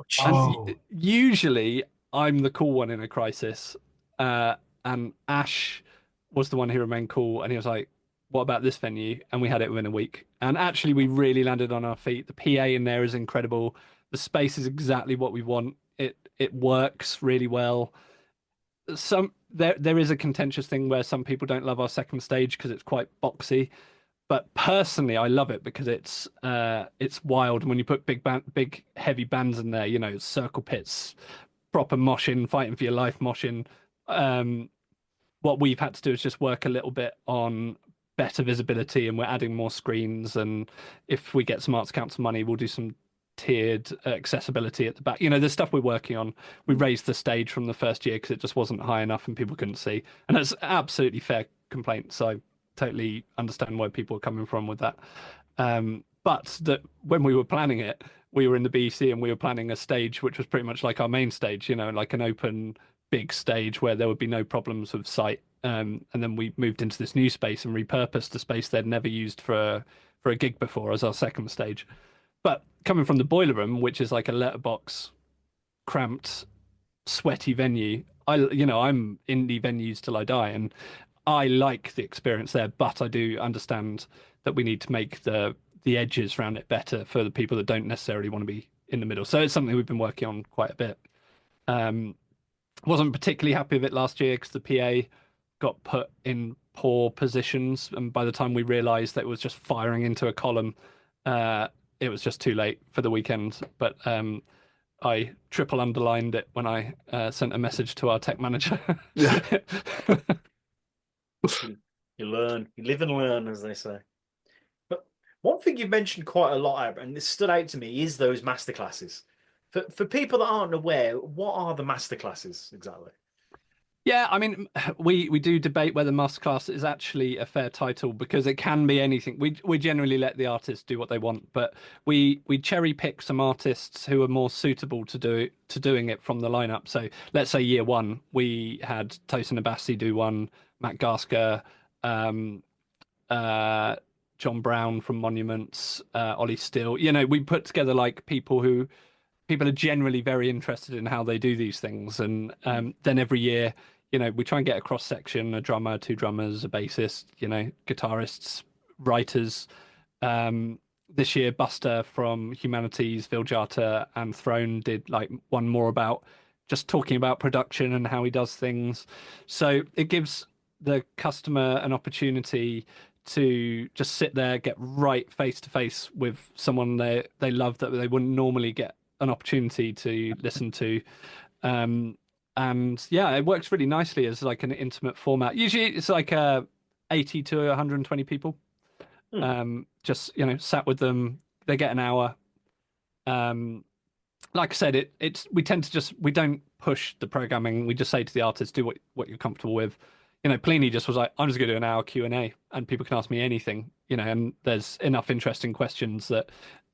A: usually I'm the cool one in a crisis, and Ash was the one who remained cool, and he was like, "What about this venue?" And we had it within a week. And actually, we really landed on our feet. The PA in there is incredible. The space is exactly what we want. It works really well. There is a contentious thing where some people don't love our second stage because it's quite boxy. But personally, I love it because it's wild. And when you put big heavy bands in there, circle pits, proper moshing, fighting for your life moshing. What we've had to do is just work a little bit on better visibility, and we're adding more screens. And if we get some Arts Council money, we'll do some tiered accessibility at the back. There's stuff we're working on. We raised the stage from the first year because it just wasn't high enough and people couldn't see. And that's absolutely fair complaint. So I totally understand where people are coming from with that. But when we were planning it, we were in the BEC and we were planning a stage which was pretty much like our main stage, like an open big stage where there would be no problems with sight. And then we moved into this new space and repurposed the space they'd never used for a gig before as our second stage. But coming from the Boiler Room, which is like a letterbox, cramped, sweaty venue, I'm indie venues till I die, and I like the experience there. But I do understand that we need to make the edges around it better for the people that don't necessarily want to be in the middle. So it's something we've been working on quite a bit. Wasn't particularly happy with it last year because the PA got put in poor positions, and by the time we realised that it was just firing into a column, it was just too late for the weekend. But I triple underlined it when I sent a message to our tech manager.
E: Yeah.
G: You learn, you live and learn, as they say. But one thing you've mentioned quite a lot, Ab, and this stood out to me, is those masterclasses. For people that aren't aware, what are the masterclasses exactly?
A: Yeah, I mean, we do debate whether masterclass is actually a fair title because it can be anything. We generally let the artists do what they want, but we cherry pick some artists who are more suitable to doing it from the lineup. So let's say year one, we had Tosin Abassi do one, Matt Gasker, um, John Brown from Monuments, Ollie Steele. You know, we put together like people are generally very interested in how they do these things, and then every year, you know, we try and get a cross section: a drummer, two drummers, a bassist, you know, guitarists, writers. This year, Buster from Humanities, Phil Jarter, and Throne did like one more about just talking about production and how he does things. So it gives the customer an opportunity to just sit there, get right face to face with someone they love that they wouldn't normally get an opportunity to listen to. And yeah, it works really nicely as like an intimate format. Usually it's like 80 to 120 people. Just, you know, sat with them, they get an hour. Like I said, it's we tend to just we don't push the programming. We just say to the artist, do what you're comfortable with. You know, Pliny just was like, I'm just going to do an hour Q&A and people can ask me anything, you know, and there's enough interesting questions that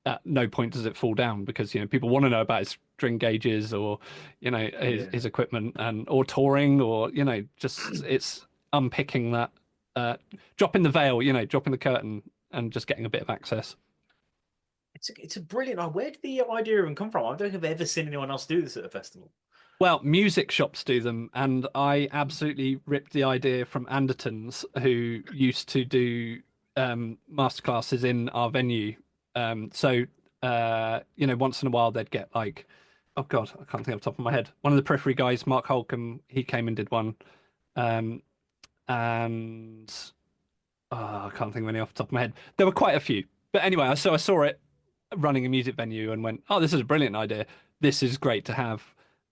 A: at no point does it fall down because, you know, people want to know about his string gauges or, you know, his equipment or touring or, you know, just it's unpicking that, dropping the veil, you know, dropping the curtain and just getting a bit of access.
G: It's a brilliant idea. Where did the idea even come from? I don't think I've ever seen anyone else do this at a festival.
A: Well, music shops do them, and I absolutely ripped the idea from Andertons, who used to do masterclasses in our venue. So, you know, once in a while they'd get like, oh God, I can't think off the top of my head. One of the Periphery guys, Mark Holcomb, he came and did one. And I can't think of any off the top of my head. There were quite a few. But anyway, so I saw it running a music venue and went, oh, this is a brilliant idea. This is great to have.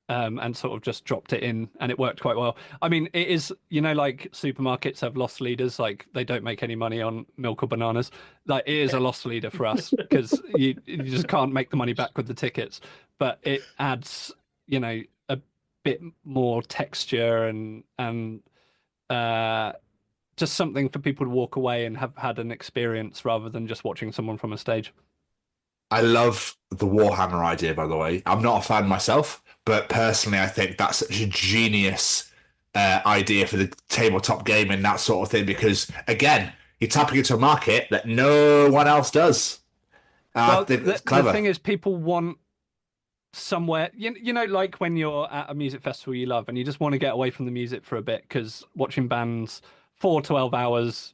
A: And sort of just dropped it in and it worked quite well. I mean, it is, you know, like supermarkets have loss leaders, like they don't make any money on milk or bananas. Like it is a loss leader for us because you just can't make the money back with the tickets, but it adds, you know, a bit more texture and just something for people to walk away and have had an experience rather than just watching someone from a stage.
E: I love the Warhammer idea, by the way. I'm not a fan myself, but personally, I think that's such a genius idea for the tabletop game and that sort of thing because, again, you're tapping into a market that no one else does.
A: Well,
E: I think that's clever.
A: The thing is, people want somewhere, you know, like when you're at a music festival you love and you just want to get away from the music for a bit because watching bands for 12 hours,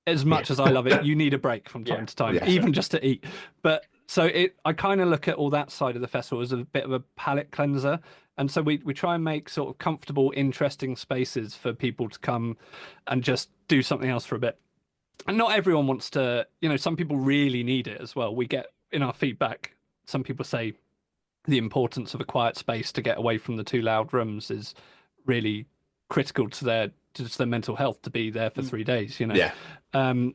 A: as much as I love it, you need a break from time to time, even just to eat. But so I kind of look at all that side of the festival as a bit of a palate cleanser. And so we try and make sort of comfortable, interesting spaces for people to come and just do something else for a bit. And not everyone wants to, you know, some people really need it as well. We get in our feedback, some people say the importance of a quiet space to get away from the too loud rooms is really critical to their mental health to be there for 3 days, you know.
E: Yeah.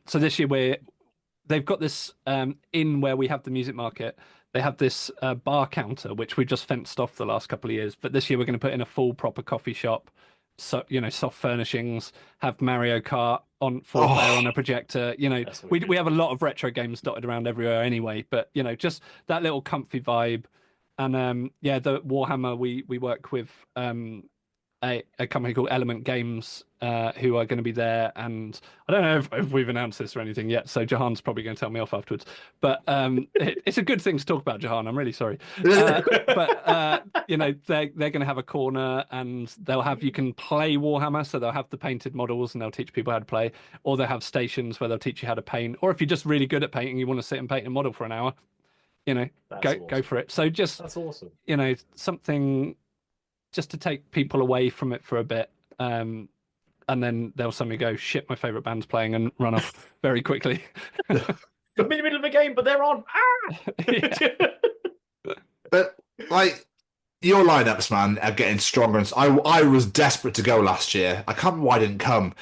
A: So this year they've got this in where we have the music market. They have this bar counter which we just fenced off the last couple of years. But this year we're going to put in a full proper coffee shop. So, you know, soft furnishings, have Mario Kart on player on a projector. You know, we have a lot of retro games dotted around everywhere anyway. But you know, just that little comfy vibe. And yeah, the Warhammer we work with a company called Element Games, who are going to be there. And I don't know if we've announced this or anything yet, so Jahan's probably going to tell me off afterwards. But it's a good thing to talk about, Jahan. I'm really sorry. But you know, they're going to have a corner, and you can play Warhammer, so they'll have the painted models, and they'll teach people how to play, or they'll have stations where they'll teach you how to paint. Or if you're just really good at painting, you want to sit and paint a model for an hour, you know, go for it. So just
G: that's awesome.
A: You know, something just to take people away from it for a bit, and then they'll suddenly go, shit, my favorite band's playing, and run off very quickly.
G: I'm in the middle of again, but they're on.
E: But like your lineups, man, are getting stronger. And I was desperate to go last year. I can't remember why I didn't come.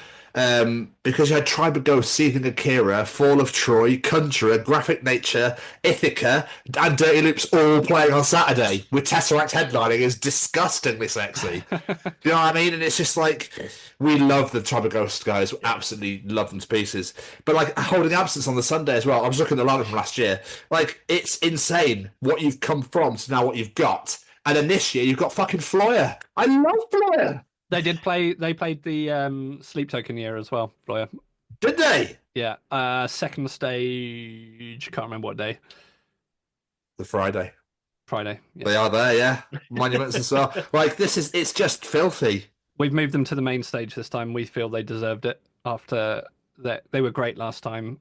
E: Because you had Tribe of Ghosts, Seething Akira, Fall of Troy, Conjurer, Graphic Nature, Ithaca, and Dirty Loops all playing on Saturday with Tesseract headlining is disgustingly sexy. Do you know what I mean? And it's just like, we love the Tribe of Ghosts guys. We absolutely love them to pieces. But like holding absence on the Sunday as well. I was looking at the lineup from last year. Like, it's insane what you've come from to now what you've got. And then this year you've got fucking Floyer. I love Floyer.
A: They did play. They played the Sleep Token year as well, Floyer.
E: Did they?
A: Yeah. Second stage. Can't remember what day.
E: The Friday.
A: Friday. Yeah.
E: They are there, yeah. Monuments and so. Like, it's just filthy.
A: We've moved them to the main stage this time. We feel they deserved it after that. They were great last time.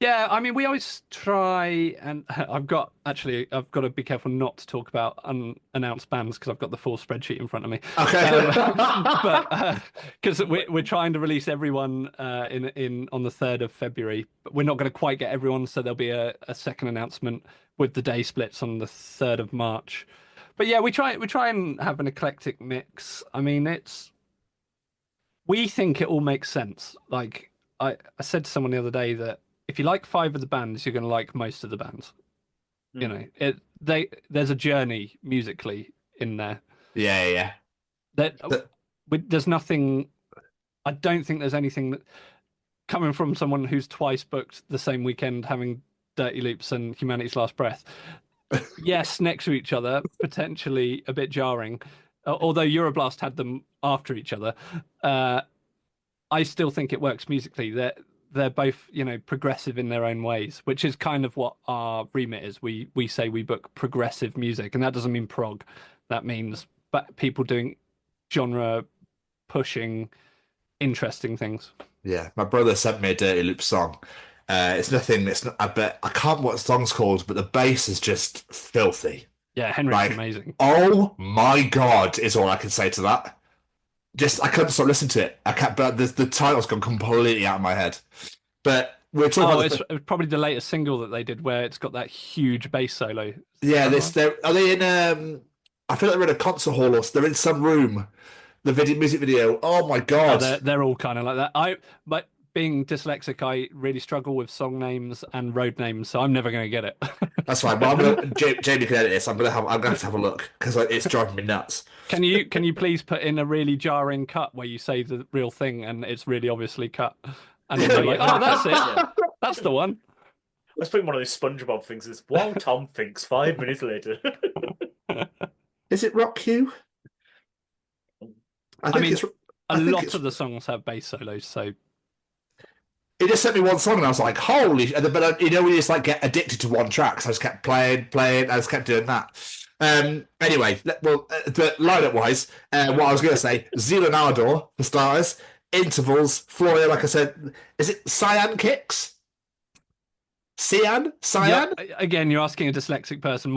A: Yeah, I mean, we always try, and I've got to be careful not to talk about unannounced bands because I've got the full spreadsheet in front of me.
E: Okay.
A: But because we're trying to release everyone in on the 3rd of February, but we're not going to quite get everyone, so there'll be a second announcement with the day splits on the 3rd of March. But yeah, we try and have an eclectic mix. I mean, we think it all makes sense. Like I said to someone the other day that if you like 5 of the bands, you're going to like most of the bands. You know, there's a journey musically in there.
E: Yeah.
A: There's nothing. I don't think there's anything that coming from someone who's twice booked the same weekend, having Dirty Loops and Humanity's Last Breath. Yes, next to each other, potentially a bit jarring. Although Euroblast had them after each other, I still think it works musically. They're both, progressive in their own ways, which is kind of what our remit is. We say we book progressive music, and that doesn't mean prog. That means people doing genre pushing, interesting things.
E: Yeah, my brother sent me a Dirty Loop song. It's nothing. It's not. I can't remember what the song's called, but the bass is just filthy.
A: Yeah, Henrik's amazing.
E: Oh my god, is all I can say to that. I couldn't stop listening to it. But the title's gone completely out of my head. But we're talking.
A: It's probably the latest single that they did, where it's got that huge bass solo.
E: Yeah, are they in? I feel like they're in a concert hall, or they're in some room. The music video. Oh my god,
A: they're all kind of like that. But being dyslexic, I really struggle with song names and road names, so I'm never going to get it.
E: That's fine. But Jamie can edit this. I'm gonna have to have a look because it's driving me nuts.
A: Can you please put in a really jarring cut where you say the real thing and it's really obviously cut, and then you're like, oh, that's it, that's the one.
G: Let's put in one of those SpongeBob things. It's while Tom thinks 5 minutes later.
E: Is it Rock Hugh?
A: I mean, a lot of the songs have bass solos, so.
E: He just sent me one song and I was like, holy... But when you just get addicted to one track, so I just kept playing, I just kept doing that. Anyway, lineup-wise, what I was going to say, Zealand for starters, Intervals, Floria, like I said, is it Cyan Kicks? Cyan?
A: Yeah, again, you're asking a dyslexic person.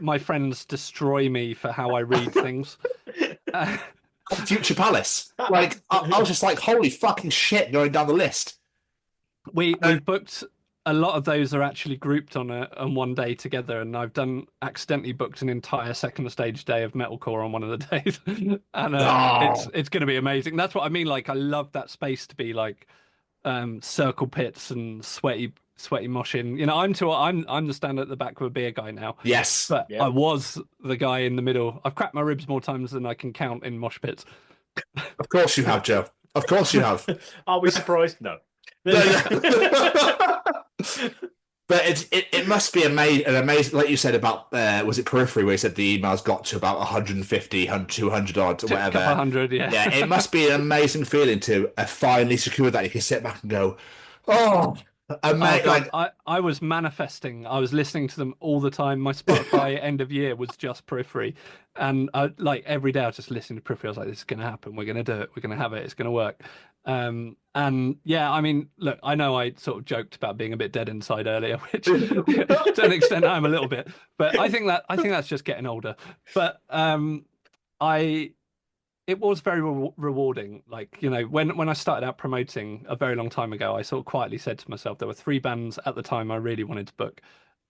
A: My friends destroy me for how I read things.
E: Future Palace. I was just like, holy fucking shit, going down the list.
A: We've booked a lot of those are actually grouped on one day together, and I've accidentally booked an entire second stage day of metalcore on one of the days, and it's going to be amazing. That's what I mean. Like, I love that space to be like circle pits and sweaty moshing. I'm the stand at the back with a beer guy now.
E: Yes,
A: but I was the guy in the middle. I've cracked my ribs more times than I can count in mosh pits.
E: Of course you have, Joe. Of course you have.
G: Are we surprised? No.
E: But it must be amazing, like you said about was it Periphery, where you said the emails got to about 150, 200 odd or whatever.
A: 100, yeah.
E: Yeah, it must be an amazing feeling to finally secure that. You can sit back and go, oh, amazing.
A: I was manifesting. I was listening to them all the time. My Spotify end of year was just Periphery, and every day I was just listening to Periphery. I was like, this is going to happen. We're going to do it. We're going to have it. It's going to work. And yeah, I mean, look, I know I sort of joked about being a bit dead inside earlier, which to an extent I am a little bit, but I think that's just getting older. But it was very rewarding. Like, when I started out promoting a very long time ago, I sort of quietly said to myself there were three bands at the time I really wanted to book,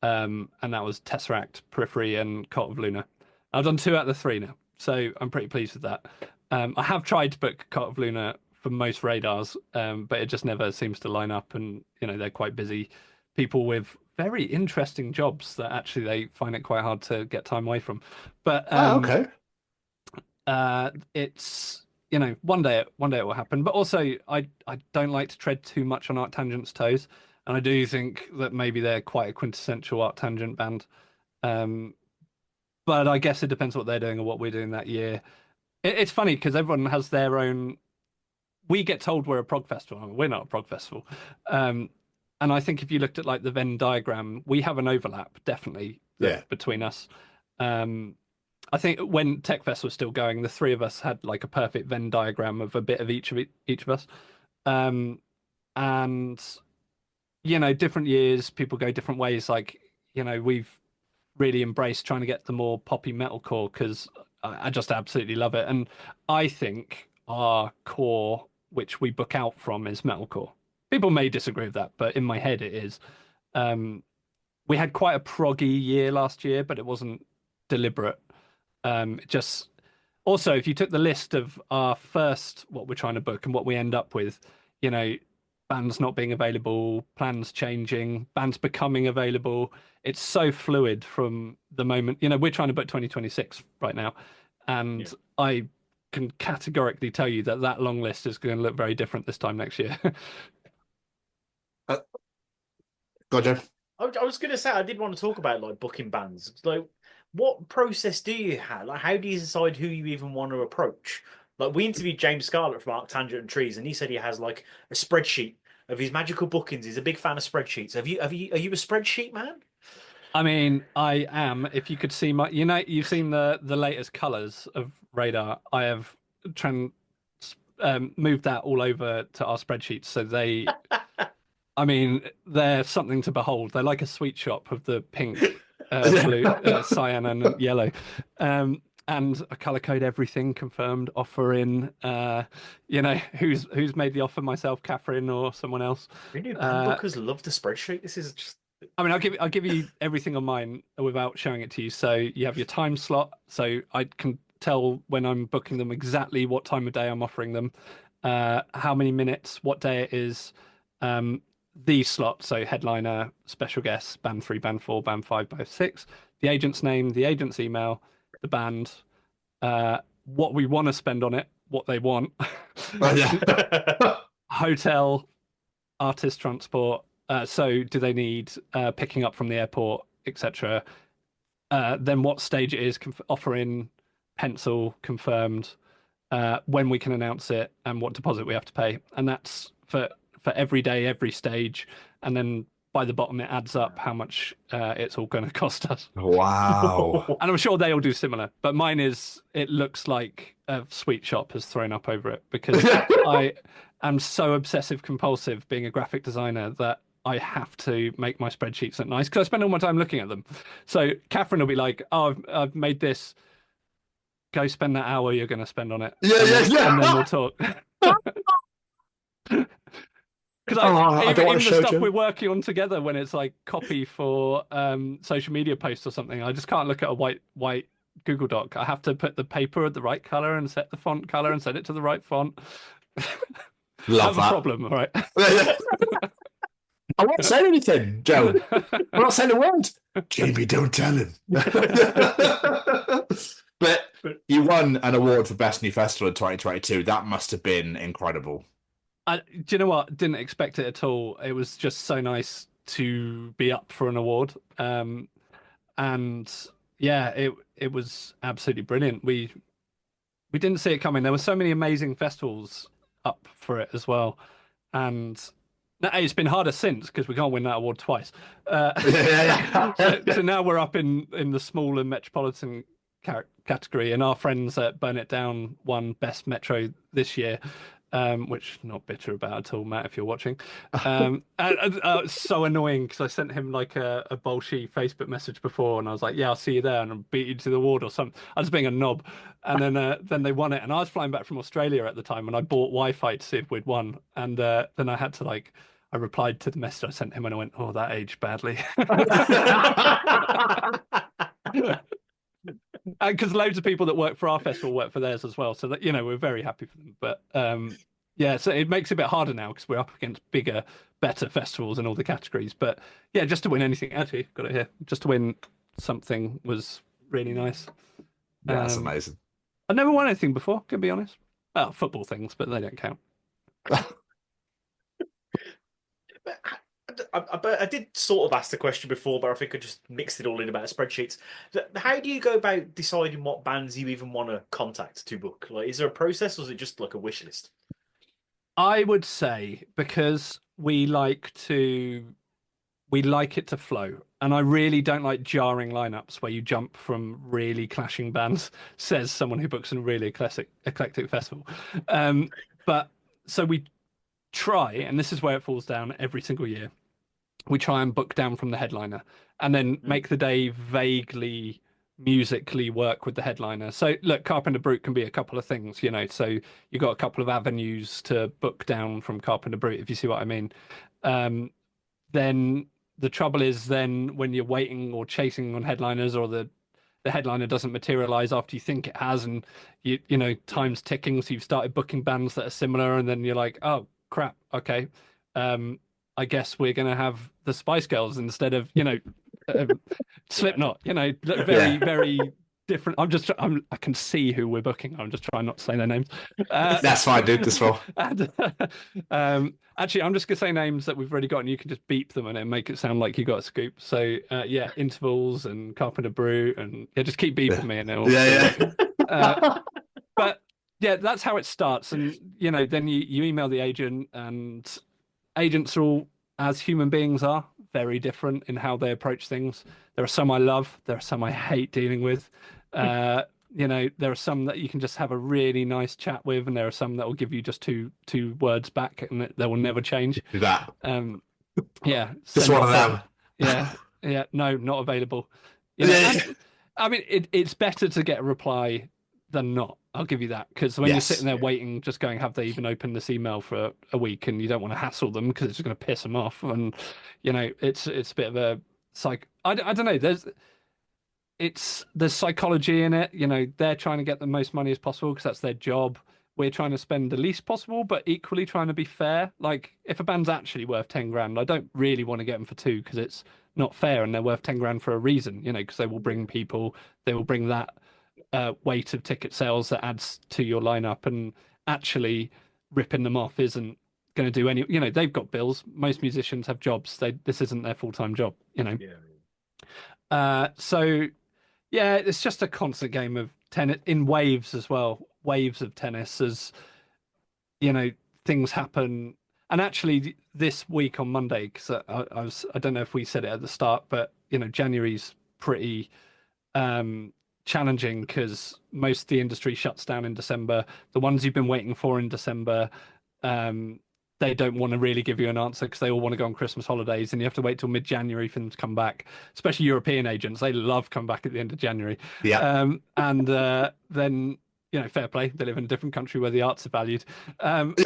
A: and that was Tesseract, Periphery, and Cult of Luna. I've done two out of the three now, so I'm pretty pleased with that. I have tried to book Cult of Luna for most radars, but it just never seems to line up, and they're quite busy people with very interesting jobs that actually they find it quite hard to get time away from. But
E: Okay.
A: it's one day it will happen. But also I don't like to tread too much on Arctangent's toes, and I do think that maybe they're quite a quintessential Arctangent band. But I guess it depends what they're doing or what we're doing that year. It's funny because everyone has their own. We get told we're a prog festival. I mean, we're not a prog festival. And I think if you looked at like the Venn diagram, we have an overlap definitely between us. I think when TechFest was still going, the three of us had like a perfect Venn diagram of a bit of each of us. And different years, people go different ways. Like, we've really embraced trying to get the more poppy metalcore because I just absolutely love it. And I think our core, which we book out from, is metalcore. People may disagree with that, but in my head it is. We had quite a proggy year last year, but it wasn't deliberate. Just also, if you took the list of our first, what we're trying to book and what we end up with, bands not being available, plans changing, bands becoming available. It's so fluid from the moment, we're trying to book 2026 right now. And I can categorically tell you that long list is going to look very different this time next year.
E: Go on, Jeff.
G: I was going to say, I did want to talk about like booking bands. Like, what process do you have? Like, how do you decide who you even want to approach? Like, we interviewed James Scarlett from Arctangent and Trees, and he said he has like a spreadsheet of his magical bookings. He's a big fan of spreadsheets. Are you a spreadsheet man?
A: I mean, I am. If you could see you've seen the latest colors of Radar. I have moved that all over to our spreadsheets, so they. I mean, they're something to behold. They're like a sweet shop of the pink, blue, cyan, and yellow. And I color code everything, confirmed, offer in. Who's made the offer, myself, Catherine, or someone else.
G: Really, band bookers love the spreadsheet. This is just.
A: I mean, I'll give you everything on mine without showing it to you. So you have your time slot, so I can tell when I'm booking them exactly what time of day I'm offering them, how many minutes, what day it is. The slot, so headliner, special guests, band 3, band 4, band 5, band 6, the agent's name, the agent's email, the band, what we want to spend on it, what they want, hotel, artist transport, so do they need picking up from the airport, etc. Then what stage it is, offer in, pencil, confirmed, when we can announce it, and what deposit we have to pay. And that's for every day, every stage, and then by the bottom it adds up how much it's all going to cost us.
E: Wow.
A: And I'm sure they all do similar, but mine it looks like a sweet shop has thrown up over it because I am so obsessive compulsive being a graphic designer that I have to make my spreadsheets look nice because I spend all my time looking at them. So Catherine will be like, "Oh, I've made this. Go spend that hour you're going to spend on it." And then we'll talk. Because even the stuff we're working on together, when it's like copy for social media posts or something, I just can't look at a white Google Doc. I have to put the paper at the right color and set the font color and set it to the right font.
E: Love
A: That's a problem, all right?
E: I won't say anything, Joe. I'm not saying a word. Jamie, don't tell him. But you won an award for Best New Festival in 2022. That must have been incredible.
A: Do you know what? Didn't expect it at all. It was just so nice to be up for an award. And yeah, it was absolutely brilliant. We didn't see it coming. There were so many amazing festivals up for it as well. And it's been harder since because we can't win that award twice. So now we're up in the small and metropolitan category, and our friends at Burn It Down won Best Metro this year. which not bitter about at all, Matt, if you're watching. It's so annoying because I sent him like a bolshy Facebook message before, and I was like, "Yeah, I'll see you there," and I'll beat you to the ward or something. I was being a knob, and then they won it, and I was flying back from Australia at the time, and I bought Wi-Fi to see if we'd won, and then I had to like. I replied to the message I sent him and I went, "Oh, that aged badly." Because loads of people that work for our festival work for theirs as well, so that we're very happy for them. But yeah, so it makes it a bit harder now because we're up against bigger, better festivals in all the categories. But yeah, just to win anything, actually, got it here. Just to win something was really nice.
E: Yeah, that's amazing.
A: I've never won anything before, to be honest. Well, football things, but they don't count.
G: I did sort of ask the question before, but I think I just mixed it all in about spreadsheets. How do you go about deciding what bands you even want to contact to book? Like, is there a process, or is it just like a wish list?
A: I would say because we like it to flow, and I really don't like jarring lineups where you jump from really clashing bands. Says someone who books a really eclectic festival. But so we try, and this is where it falls down every single year. We try and book down from the headliner and then make the day vaguely musically work with the headliner. So look, Carpenter Brute can be a couple of things, so you've got a couple of avenues to book down from Carpenter Brute, if you see what I mean. Then the trouble is then when you're waiting or chasing on headliners, or the headliner doesn't materialize after you think it has, and time's ticking, so you've started booking bands that are similar, and then you're like, oh crap, okay. I guess we're going to have the Spice Girls instead of, Slipknot, very, very different. I can see who we're booking. I'm just trying not to say their names.
E: That's fine, dude. That's fine.
A: Actually, I'm just going to say names that we've already got, and you can just beep them and then make it sound like you got a scoop. So, yeah, Intervals and Carpenter Brew, and yeah, just keep beeping me and it'll. Yeah. But yeah, that's how it starts. And, then you email the agent, and agents are all, as human beings are, very different in how they approach things. There are some I love, there are some I hate dealing with. There are some that you can just have a really nice chat with, and there are some that will give you just two words back, and they will never change.
E: That.
A: Yeah.
E: Just one of them.
A: Yeah. No, not available. And, I mean, it's better to get a reply than not. I'll give you that, because when you're sitting there waiting, just going, have they even opened this email for a week, and you don't want to hassle them because it's just going to piss them off, and it's a bit of a I don't know. There's psychology in it. They're trying to get the most money as possible because that's their job. We're trying to spend the least possible, but equally trying to be fair. Like, if a band's actually worth 10 grand, I don't really want to get them for 2 because it's not fair, and they're worth 10 grand for a reason. Because they will bring people, they will bring that weight of ticket sales that adds to your lineup, and actually ripping them off isn't going to do any. They've got bills. Most musicians have jobs. This isn't their full-time job. So yeah, it's just a constant game of tennis in waves as well. Waves of tennis, as things happen. And actually, this week on Monday, because I don't know if we said it at the start, but January's pretty challenging because most of the industry shuts down in December. The ones you've been waiting for in December, they don't want to really give you an answer because they all want to go on Christmas holidays, and you have to wait till mid-January for them to come back. Especially European agents, they love coming back at the end of January.
E: Yeah.
A: And then fair play, they live in a different country where the arts are valued. But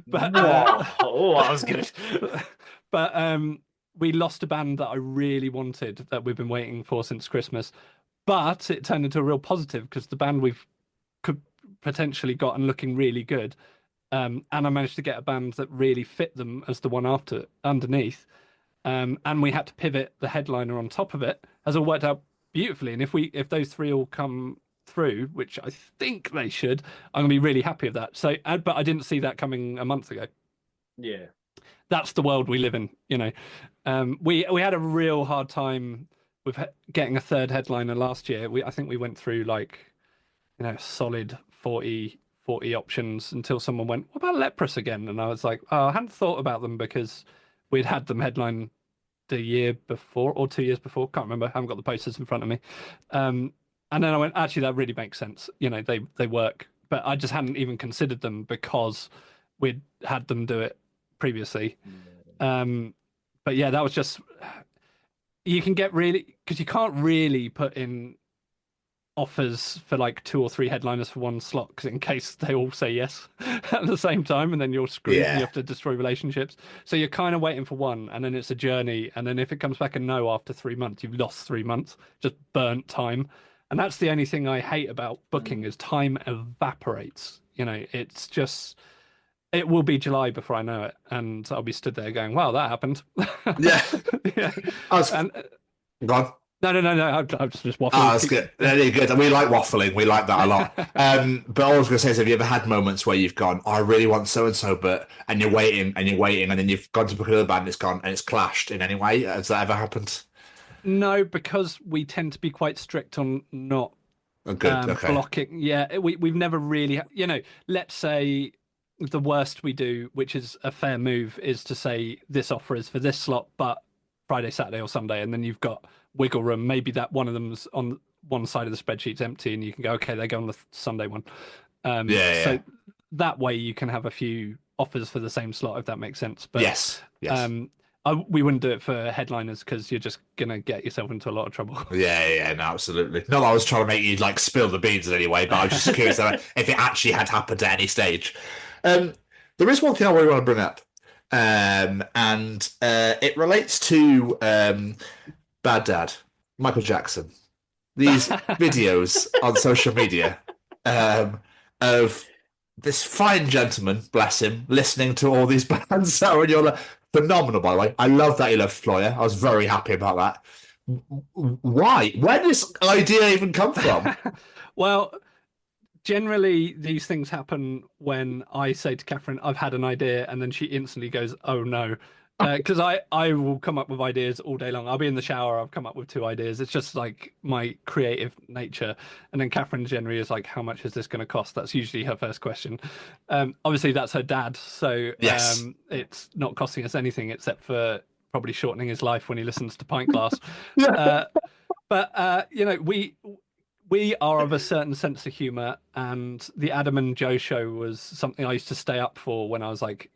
G: that was good.
A: But we lost a band that I really wanted, that we've been waiting for since Christmas. But it turned into a real positive because the band we've could potentially gotten looking really good. And I managed to get a band that really fit them as the one underneath. And we had to pivot the headliner on top of it. Has all worked out beautifully. And if those three all come through, which I think they should, I'm gonna be really happy with that. So, but I didn't see that coming a month ago.
G: Yeah.
A: That's the world we live in, We had a real hard time with getting a third headliner last year. I think we went through solid 40 options until someone went, "What about Leprous again?" And I was like, "Oh, I hadn't thought about them because we'd had them headline the year before or 2 years before. Can't remember. I haven't got the posters in front of me." And then I went, "Actually, that really makes sense. They work but I just hadn't even considered them because we'd had them do it previously. But yeah, that was just, you can get really, because you can't really put in offers for like 2 or 3 headliners for one slot, because in case they all say yes at the same time, and then you're screwed and you
E: Yeah.
A: have to destroy relationships. So you're kind of waiting for one, and then it's a journey, and then if it comes back a no after 3 months, you've lost 3 months, just burnt time. And that's the only thing I hate about booking is time evaporates. It's just, it will be July before I know it, and I'll be stood there going, "Wow, that happened."
E: Yeah.
A: Yeah.
E: I was
A: And
E: gone.
A: no. I'm just waffling.
E: Oh, that's good. Really good. We like waffling. We like that a lot. But all I was going to say is, have you ever had moments where you've gone, "Oh, I really want so and so," and you're waiting and you're waiting, and then you've gone to book another band, and it's gone, and it's clashed in any way? Has that ever happened?
A: No, because we tend to be quite strict on not
E: Oh, good. Okay.
A: blocking. Yeah, we've never really, let's say the worst we do, which is a fair move, is to say this offer is for this slot, but Friday, Saturday, or Sunday, and then you've got wiggle room. Maybe that one of them's on one side of the spreadsheet's empty, and you can go, okay, they go on the Sunday one.
E: Yeah.
A: So that way you can have a few offers for the same slot, if that makes sense. But
E: Yes.
A: we wouldn't do it for headliners because you're just gonna get yourself into a lot of trouble.
E: Yeah, no, absolutely. Not that I was trying to make you like spill the beans in any way, but I was just curious if it actually had happened at any stage. There is one thing I really want to bring up, and it relates to Bad Dad, Michael Jackson. These videos on social media of this fine gentleman, bless him, listening to all these bands that are on your phenomenal, by the way. I love that he loved Floyer. I was very happy about that. Why? Where did this idea even come from?
A: Well, generally these things happen when I say to Catherine, I've had an idea, and then she instantly goes, oh no. Because I will come up with ideas all day long. I'll be in the shower, I've come up with 2 ideas. It's just like my creative nature. And then Catherine generally is like, how much is this going to cost? That's usually her first question. Obviously, that's her dad. So
E: Yes.
A: it's not costing us anything except for probably shortening his life when he listens to Pint Glass. But we are of a certain sense of humor, and the Adam and Joe show was something I used to stay up for when I was like,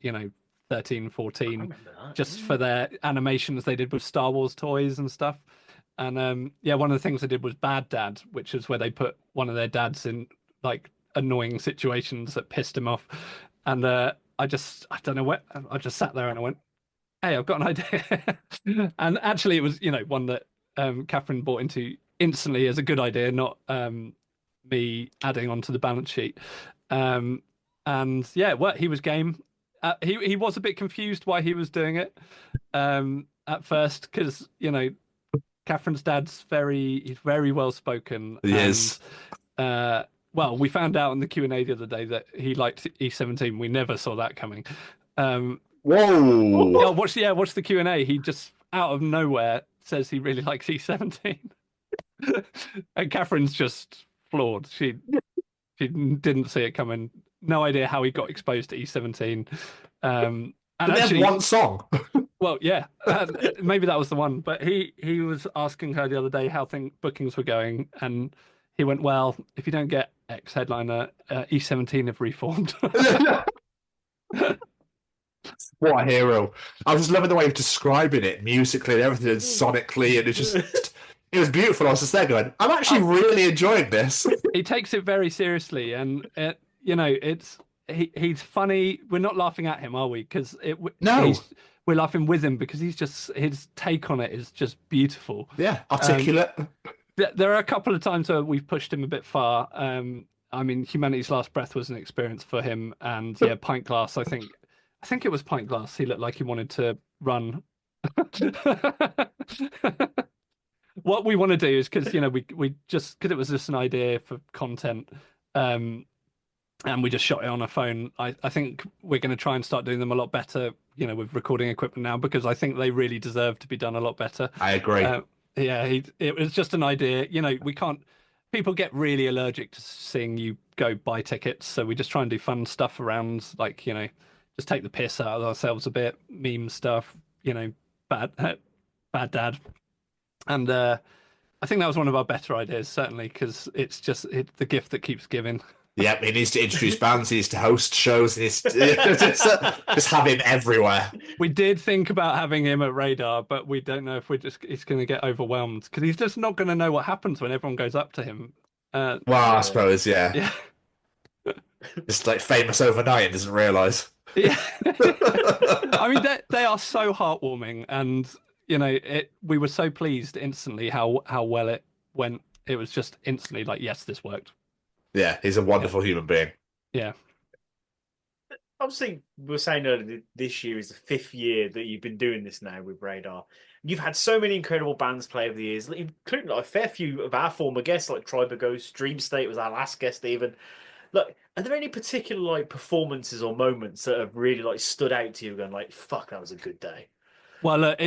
A: 13, 14, just for their animations they did with Star Wars toys and stuff. And one of the things they did was Bad Dad, which is where they put one of their dads in like annoying situations that pissed him off. And I don't know what, I just sat there and I went, hey, I've got an idea. And actually it was, one that Catherine bought into instantly as a good idea, not me adding onto the balance sheet. And yeah, well, he was game. He was a bit confused why he was doing it at first, because Catherine's dad's he's very well spoken.
E: He is.
A: Well, we found out in the Q&A the other day that he liked E17. We never saw that coming.
E: Whoa!
A: Yeah, watch the Q&A. He just out of nowhere says he really likes E17, and Catherine's just floored. She didn't see it coming. No idea how he got exposed to E17. And
E: Did they have one song?
A: Well, yeah, maybe that was the one. But he was asking her the other day how bookings were going, and he went, "Well, if you don't get X headliner, E17 have reformed."
E: What a hero! I was just loving the way of describing it musically and everything, and sonically, and it was beautiful. I was just there going, "I'm actually really enjoying this."
A: He takes it very seriously, and he's funny. We're not laughing at him, are we? Because
E: No.
A: We're laughing with him because his take on it is just beautiful.
E: Yeah, articulate.
A: There are a couple of times where we've pushed him a bit far. I mean, Humanity's Last Breath was an experience for him, and yeah, Pint Glass. I think it was Pint Glass. He looked like he wanted to run. What we want to do is, because we just, because it was just an idea for content, and we just shot it on a phone. I think we're going to try and start doing them a lot better, with recording equipment now, because I think they really deserve to be done a lot better.
E: I agree.
A: It was just an idea. We can't. People get really allergic to seeing you go buy tickets, so we just try and do fun stuff around, like just take the piss out of ourselves a bit, meme stuff. Bad Dad, and I think that was one of our better ideas, certainly, because it's just the gift that keeps giving.
E: Yep, he needs to introduce bands, he needs to host shows, he needs to just have him everywhere.
A: We did think about having him at Radar, but we don't know if he's going to get overwhelmed because he's just not going to know what happens when everyone goes up to him.
E: Well, I suppose, yeah.
A: Yeah.
E: Just like famous overnight and doesn't realise.
A: Yeah. I mean, they are so heartwarming, and we were so pleased instantly how well it went. It was just instantly like, yes, this worked.
E: Yeah, he's a wonderful human being.
A: Yeah.
G: Obviously, we were saying earlier this year is the 5th year that you've been doing this now with Radar. You've had so many incredible bands play over the years, including like a fair few of our former guests, like Tribe of Ghosts, Dream State was our last guest even. Look, are there any particular like performances or moments that have really like stood out to you, going like, "Fuck, that was a good day"?
A: Well,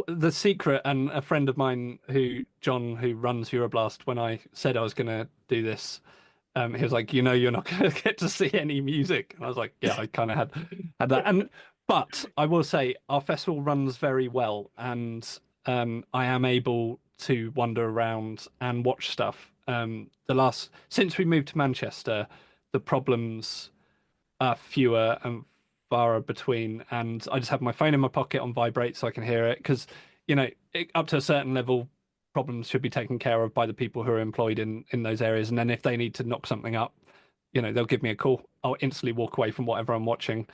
A: the secret, and a friend of mine John, who runs Euroblast, when I said I was going to do this, he was like, you're not going to get to see any music. And I was like, yeah, I kind of had that. But I will say our festival runs very well, and I am able to wander around and watch stuff. Since we moved to Manchester, the problems are fewer and far between, and I just have my phone in my pocket on vibrate so I can hear it because up to a certain level problems should be taken care of by the people who are employed in those areas, and then if they need to knock something up, they'll give me a call. I'll instantly walk away from whatever I'm watching.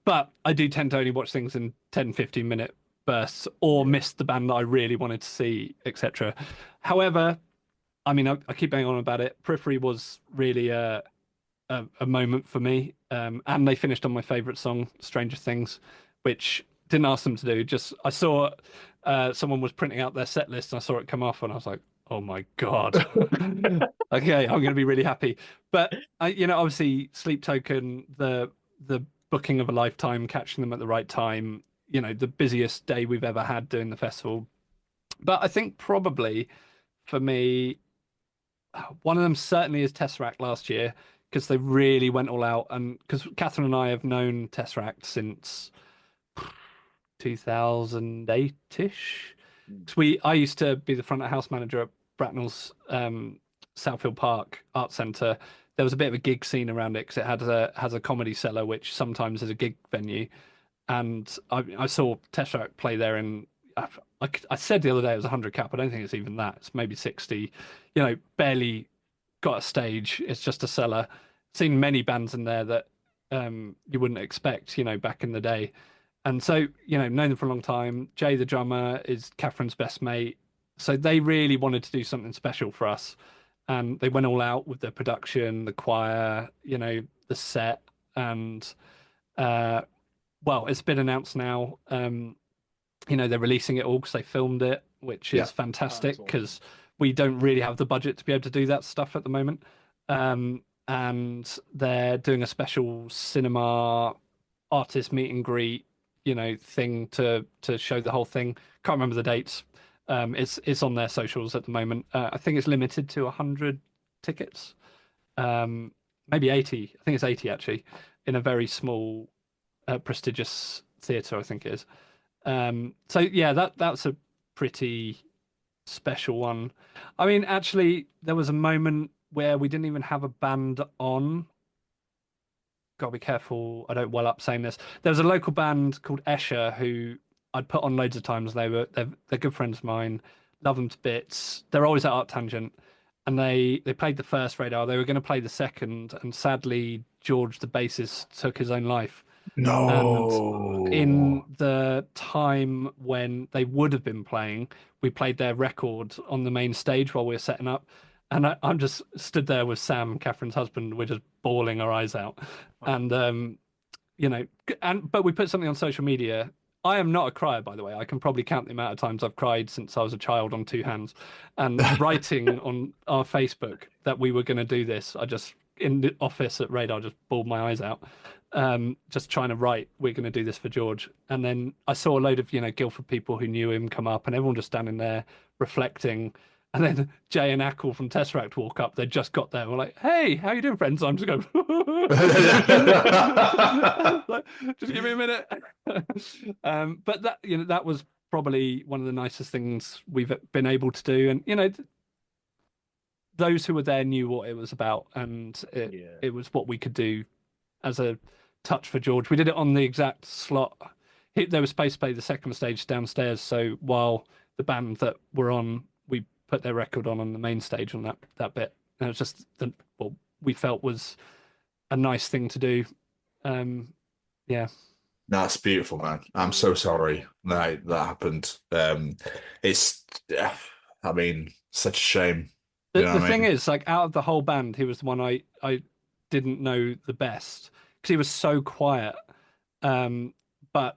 A: But I do tend to only watch things in 10-15 minute bursts or miss the band that I really wanted to see, etc. However, I mean, I keep going on about it. Periphery was really a moment for me, and they finished on my favorite song, Stranger Things, which didn't ask them to do. Just I saw someone was printing out their set list, and I saw it come off, and I was like, oh my god. Okay, I'm going to be really happy. But obviously, Sleep Token, the booking of a lifetime, catching them at the right time, the busiest day we've ever had doing the festival. But I think probably for me, one of them certainly is Tesseract last year, because they really went all out, and because Catherine and I have known Tesseract since 2008-ish. I used to be the front of house manager at Bracknell's Southfield Park Art Centre. There was a bit of a gig scene around it because it has a comedy cellar, which sometimes is a gig venue. And I saw Tesseract play there in. I said the other day it was 100 cap. I don't think it's even that. It's maybe 60. Barely got a stage. It's just a cellar. Seen many bands in there that you wouldn't expect, back in the day. And so, known them for a long time. Jay, the drummer, is Catherine's best mate. So they really wanted to do something special for us. And they went all out with the production, the choir, the set. And, well, it's been announced now. They're releasing it all because they filmed it, which is fantastic because we don't really have the budget to be able to do that stuff at the moment. And they're doing a special cinema artist meet and greet, thing to show the whole thing. Can't remember the dates. It's on their socials at the moment. I think it's limited to 100 tickets, maybe 80. I think it's 80 actually, in a very small, prestigious theatre. I think it is. So yeah, that's a pretty special one. I mean, actually, there was a moment where we didn't even have a band on. Gotta be careful I don't well up saying this. There was a local band called Escher who I'd put on loads of times. They're good friends of mine. Love them to bits. They're always at Art Tangent, and they played the first Radar. They were going to play the second, and sadly George, the bassist, took his own life.
E: No.
A: And in the time when they would have been playing, we played their record on the main stage while we were setting up. And I'm just stood there with Sam, Catherine's husband. We're just bawling our eyes out. And, but we put something on social media. I am not a crier, by the way. I can probably count the amount of times I've cried since I was a child on two hands. And writing on our Facebook that we were going to do this, I just, in the office at Radar, just bawled my eyes out. Just trying to write, we're going to do this for George. And then I saw a load of, Guildford people who knew him come up, and everyone just standing there reflecting. And then Jay and Ackle from Tesseract walk up. They just got there. We're like, hey, how you doing, friends? I'm just going, like, just give me a minute. But that, that was probably one of the nicest things we've been able to do. And, those who were there knew what it was about, and it was what we could do as a touch for George. We did it on the exact slot. They were supposed to play the second stage downstairs, so while the band that were on, we put their record on the main stage on that bit. And it was just what we felt was a nice thing to do. Yeah.
E: That's beautiful, man. I'm so sorry that happened. It's, I mean, such a shame.
A: The thing is, like, out of the whole band, he was the one I didn't know the best because he was so quiet. But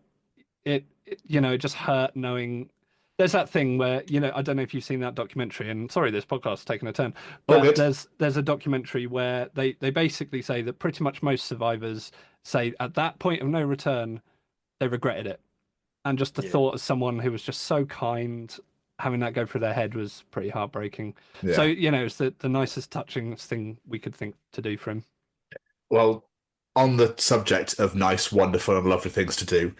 A: it it just hurt knowing. There's that thing where, I don't know if you've seen that documentary, and sorry, this podcast's taken a turn, but there's a documentary where they basically say that pretty much most survivors say at that point of no return, they regretted it. And just the thought of someone who was just so kind, having that go through their head was pretty heartbreaking.
E: Yeah.
A: So, it's the nicest, touching thing we could think to do for him.
E: Well, on the subject of nice, wonderful, and lovely things to do,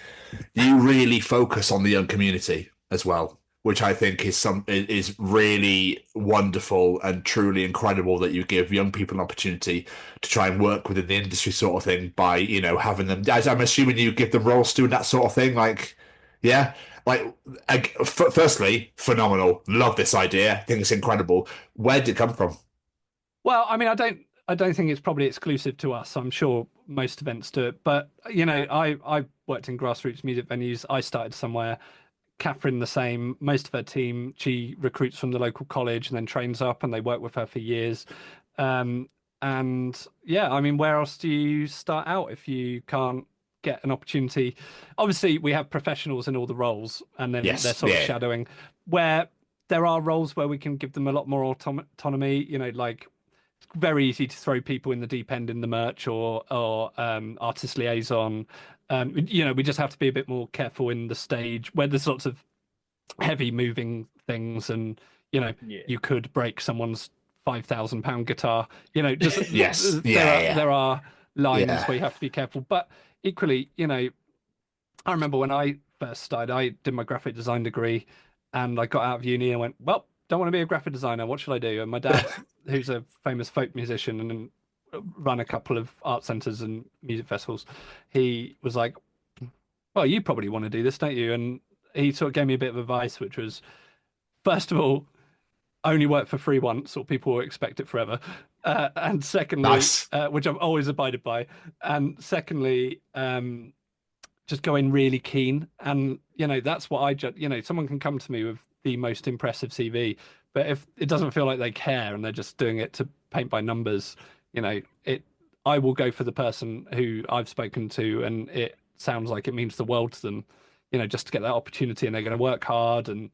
E: you really focus on the young community as well, which I think is really wonderful and truly incredible that you give young people an opportunity to try and work within the industry sort of thing by, having them, as I'm assuming you give them roles to and that sort of thing. Like, yeah, like, firstly, phenomenal. Love this idea. I think it's incredible. Where did it come from?
A: Well, I mean, I don't think it's probably exclusive to us. I'm sure most events do it, but I worked in grassroots music venues. I started somewhere. Catherine the same. Most of her team, she recruits from the local college and then trains up, and they work with her for years. And yeah, I mean, where else do you start out if you can't get an opportunity? Obviously, we have professionals in all the roles, and then they're sort of shadowing. Where there are roles where we can give them a lot more autonomy. Like, it's very easy to throw people in the deep end in the merch or artist liaison. We just have to be a bit more careful in the stage where there's lots of heavy moving things, and you could break someone's £5,000 guitar. Just there are lines where you have to be careful. But equally, I remember when I first started, I did my graphic design degree, and I got out of uni and went, well, don't want to be a graphic designer. What should I do? And my dad, who's a famous folk musician and run a couple of art centers and music festivals, he was like, well, you probably want to do this, don't you? And he sort of gave me a bit of advice, which was, first of all, only work for free once or people will expect it forever. And secondly, which I've always abided by. And secondly, just go in really keen. And, that's what I judge. Someone can come to me with the most impressive CV, but if it doesn't feel like they care and they're just doing it to paint by numbers, I will go for the person who I've spoken to and it sounds like it means the world to them, just to get that opportunity, and they're going to work hard. And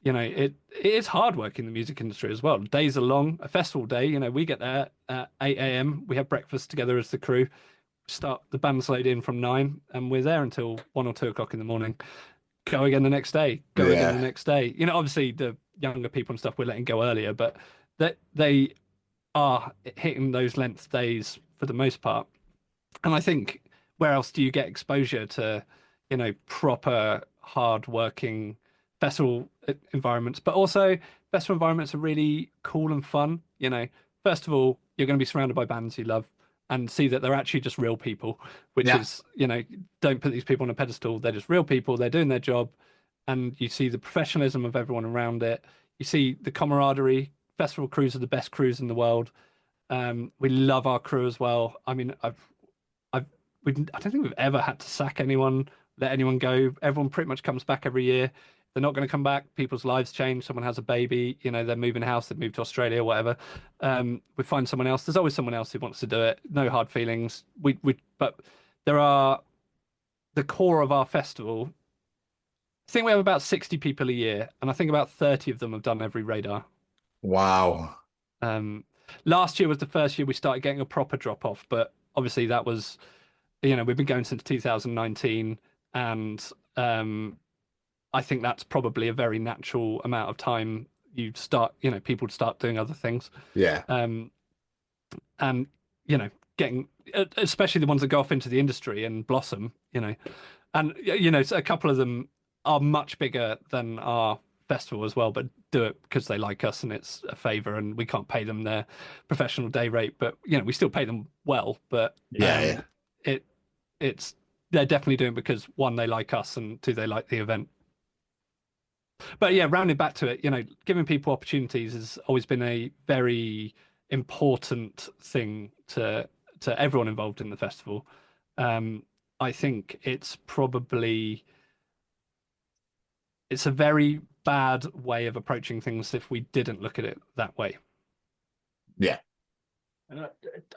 A: it is hard work in the music industry as well. Days are long. A festival day, we get there at 8 a.m. We have breakfast together as the crew. Start the band's load in from 9, and we're there until 1 or 2 o'clock in the morning. Go again the next day. Go again the next day. Obviously the younger people and stuff we're letting go earlier, but that they are hitting those length days for the most part. And I think, where else do you get exposure to, proper hard working festival environments? But also festival environments are really cool and fun. First of all, you're going to be surrounded by bands you love and see that they're actually just real people, which is, don't put these people on a pedestal. They're just real people. They're doing their job. And you see the professionalism of everyone around it. You see the camaraderie. Festival crews are the best crews in the world. We love our crew as well. I mean, I don't think we've ever had to sack anyone, let anyone go. Everyone pretty much comes back every year. They're not going to come back. People's lives change. Someone has a baby, they're moving house, they've moved to Australia, whatever. We find someone else. There's always someone else who wants to do it. No hard feelings. But there are the core of our festival. I think we have about 60 people a year, and I think about 30 of them have done every radar.
E: Wow.
A: Last year was the first year we started getting a proper drop off, but obviously that was, we've been going since 2019, and I think that's probably a very natural amount of time you start, people start doing other things.
E: Yeah.
A: And, getting, especially the ones that go off into the industry and blossom, and, so a couple of them are much bigger than our festival as well, but do it because they like us and it's a favor, and we can't pay them their professional day rate, but we still pay them well. But
E: Yeah.
A: it's they're definitely doing it because one, they like us, and two, they like the event. But yeah, rounding back to it, giving people opportunities has always been a very important thing to everyone involved in the festival. I think it's a very bad way of approaching things if we didn't look at it that way.
E: Yeah.
G: And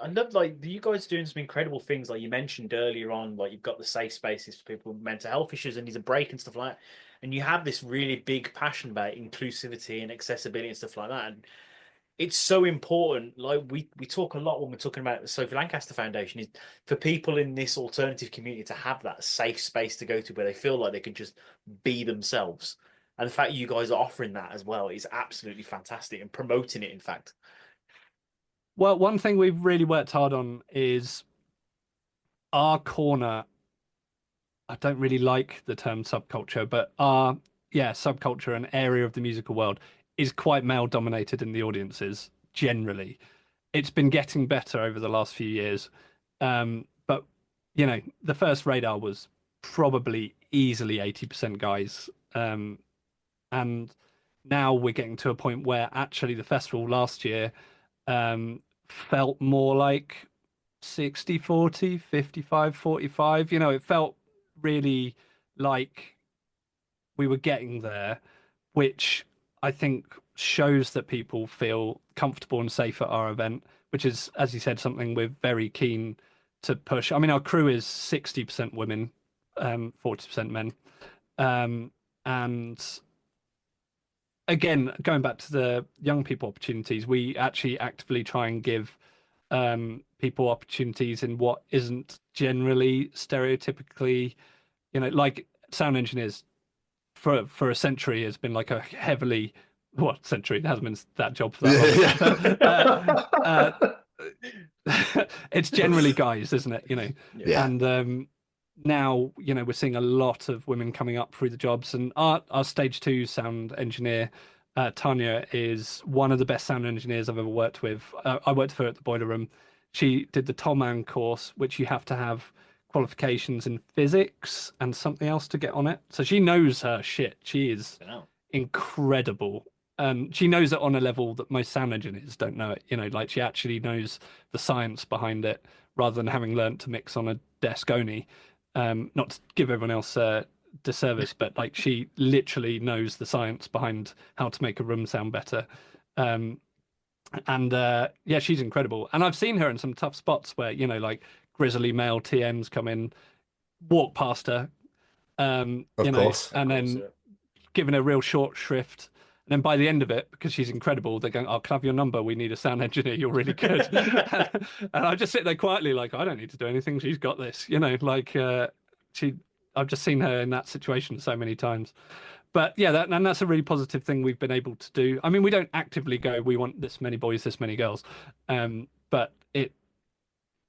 G: I love, like, you guys doing some incredible things. Like you mentioned earlier on, like you've got the safe spaces for people with mental health issues and needs a break and stuff like that. And you have this really big passion about inclusivity and accessibility and stuff like that. And it's so important. Like we talk a lot when we're talking about the Sophie Lancaster Foundation, is for people in this alternative community to have that safe space to go to where they feel like they can just be themselves. And the fact you guys are offering that as well is absolutely fantastic, and promoting it, in fact.
A: Well, one thing we've really worked hard on is our corner. I don't really like the term subculture, but our subculture, an area of the musical world, is quite male dominated in the audiences generally. It's been getting better over the last few years. But the first radar was probably easily 80% guys. And now we're getting to a point where actually the festival last year felt more like 60-40, 55-45. It felt really like we were getting there, which I think shows that people feel comfortable and safe at our event, which is, as you said, something we're very keen to push. I mean, our crew is 60% women, 40% men. And again, going back to the young people opportunities, we actually actively try and give people opportunities in what isn't generally stereotypically, like sound engineers for a century has been like a heavily, what century? It hasn't been that job for that long. But, it's generally guys, isn't it?
E: Yeah.
A: And now we're seeing a lot of women coming up through the jobs, and our stage 2 sound engineer, Tanya, is one of the best sound engineers I've ever worked with. I worked with her at the Boiler Room. She did the Tolman course, which you have to have qualifications in physics and something else to get on it. So she knows her shit. She is incredible. She knows it on a level that most sound engineers don't know it. Like she actually knows the science behind it rather than having learnt to mix on a desk only. Not to give everyone else a disservice, but like she literally knows the science behind how to make a room sound better. She's incredible. And I've seen her in some tough spots where, like grizzly male TMs come in, walk past her,
E: Of course.
A: and then given a real short shrift. And then by the end of it, because she's incredible, they're going, "Oh, can I have your number? We need a sound engineer. You're really good." And I just sit there quietly, like, I don't need to do anything. She's got this, I've just seen her in that situation so many times. But yeah, that's a really positive thing we've been able to do. I mean, we don't actively go, we want this many boys, this many girls. But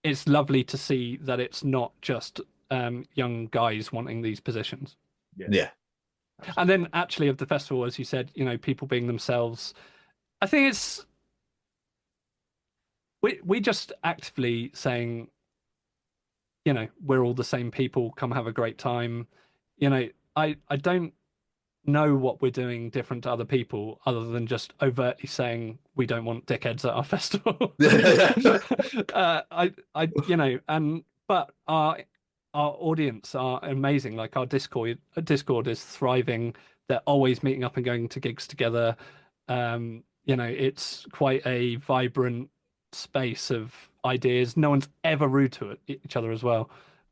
A: it's lovely to see that it's not just young guys wanting these positions.
E: Yeah.
A: And then actually of the festival, as you said, people being themselves. I think it's we just actively saying, we're all the same people, come have a great time. I don't know what we're doing different to other people other than just overtly saying we don't want dickheads at our festival. But our audience are amazing. Like our Discord is thriving. They're always meeting up and going to gigs together. It's quite a vibrant space of ideas. No one's ever rude to each other as well.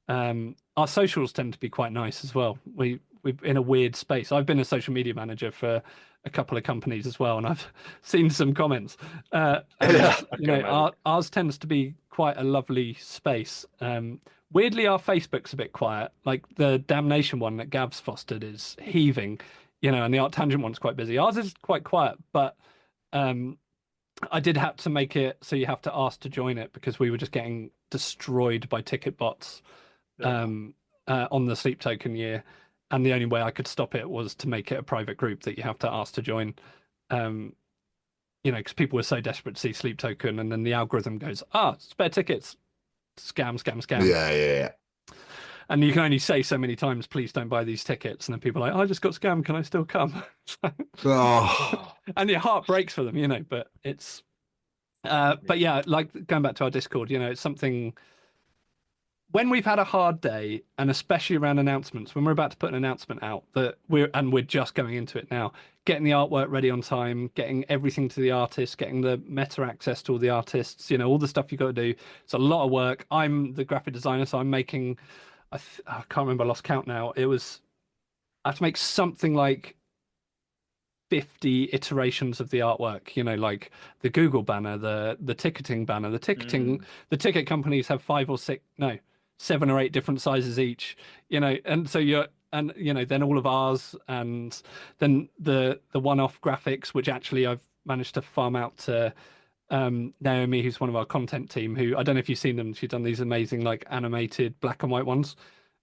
A: Our socials tend to be quite nice as well. We're in a weird space. I've been a social media manager for a couple of companies as well, and I've seen some comments. Ours tends to be quite a lovely space. Weirdly, our Facebook's a bit quiet. Like the Damnation one that Gav's fostered is heaving, and the Art Tangent one's quite busy. Ours is quite quiet, but I did have to make it so you have to ask to join it because we were just getting destroyed by ticket bots on the Sleep Token year. And the only way I could stop it was to make it a private group that you have to ask to join. Because people were so desperate to see Sleep Token, and then the algorithm goes, spare tickets, scam, scam, scam.
E: Yeah.
A: And you can only say so many times, please don't buy these tickets. And then people are like, I just got scammed. Can I still come?
E: Oh,
A: And your heart breaks for them, but it's, but yeah, like going back to our Discord, it's something when we've had a hard day, and especially around announcements, when we're about to put an announcement out that we're just going into it now, getting the artwork ready on time, getting everything to the artists, getting the meta access to all the artists, all the stuff you got to do. It's a lot of work. I'm the graphic designer, so I'm making, I can't remember, I lost count now. I have to make something like 50 iterations of the artwork, like the Google banner, the ticketing banner, the ticket companies have 7 or 8 different sizes each, and so then all of ours, and then the one-off graphics, which actually I've managed to farm out to Naomi, who's one of our content team, who, I don't know if you've seen them, she's done these amazing like animated black and white ones,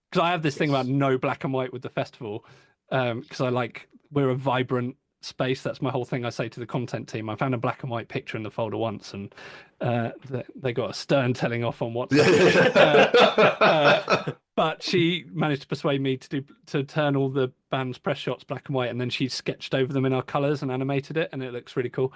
A: because I have this thing about no black and white with the festival, because we're a vibrant space. That's my whole thing. I say to the content team, I found a black and white picture in the folder once, and they got a stern telling off on WhatsApp. But she managed to persuade me to turn all the band's press shots black and white, and then she sketched over them in our colors and animated it, and it looks really cool.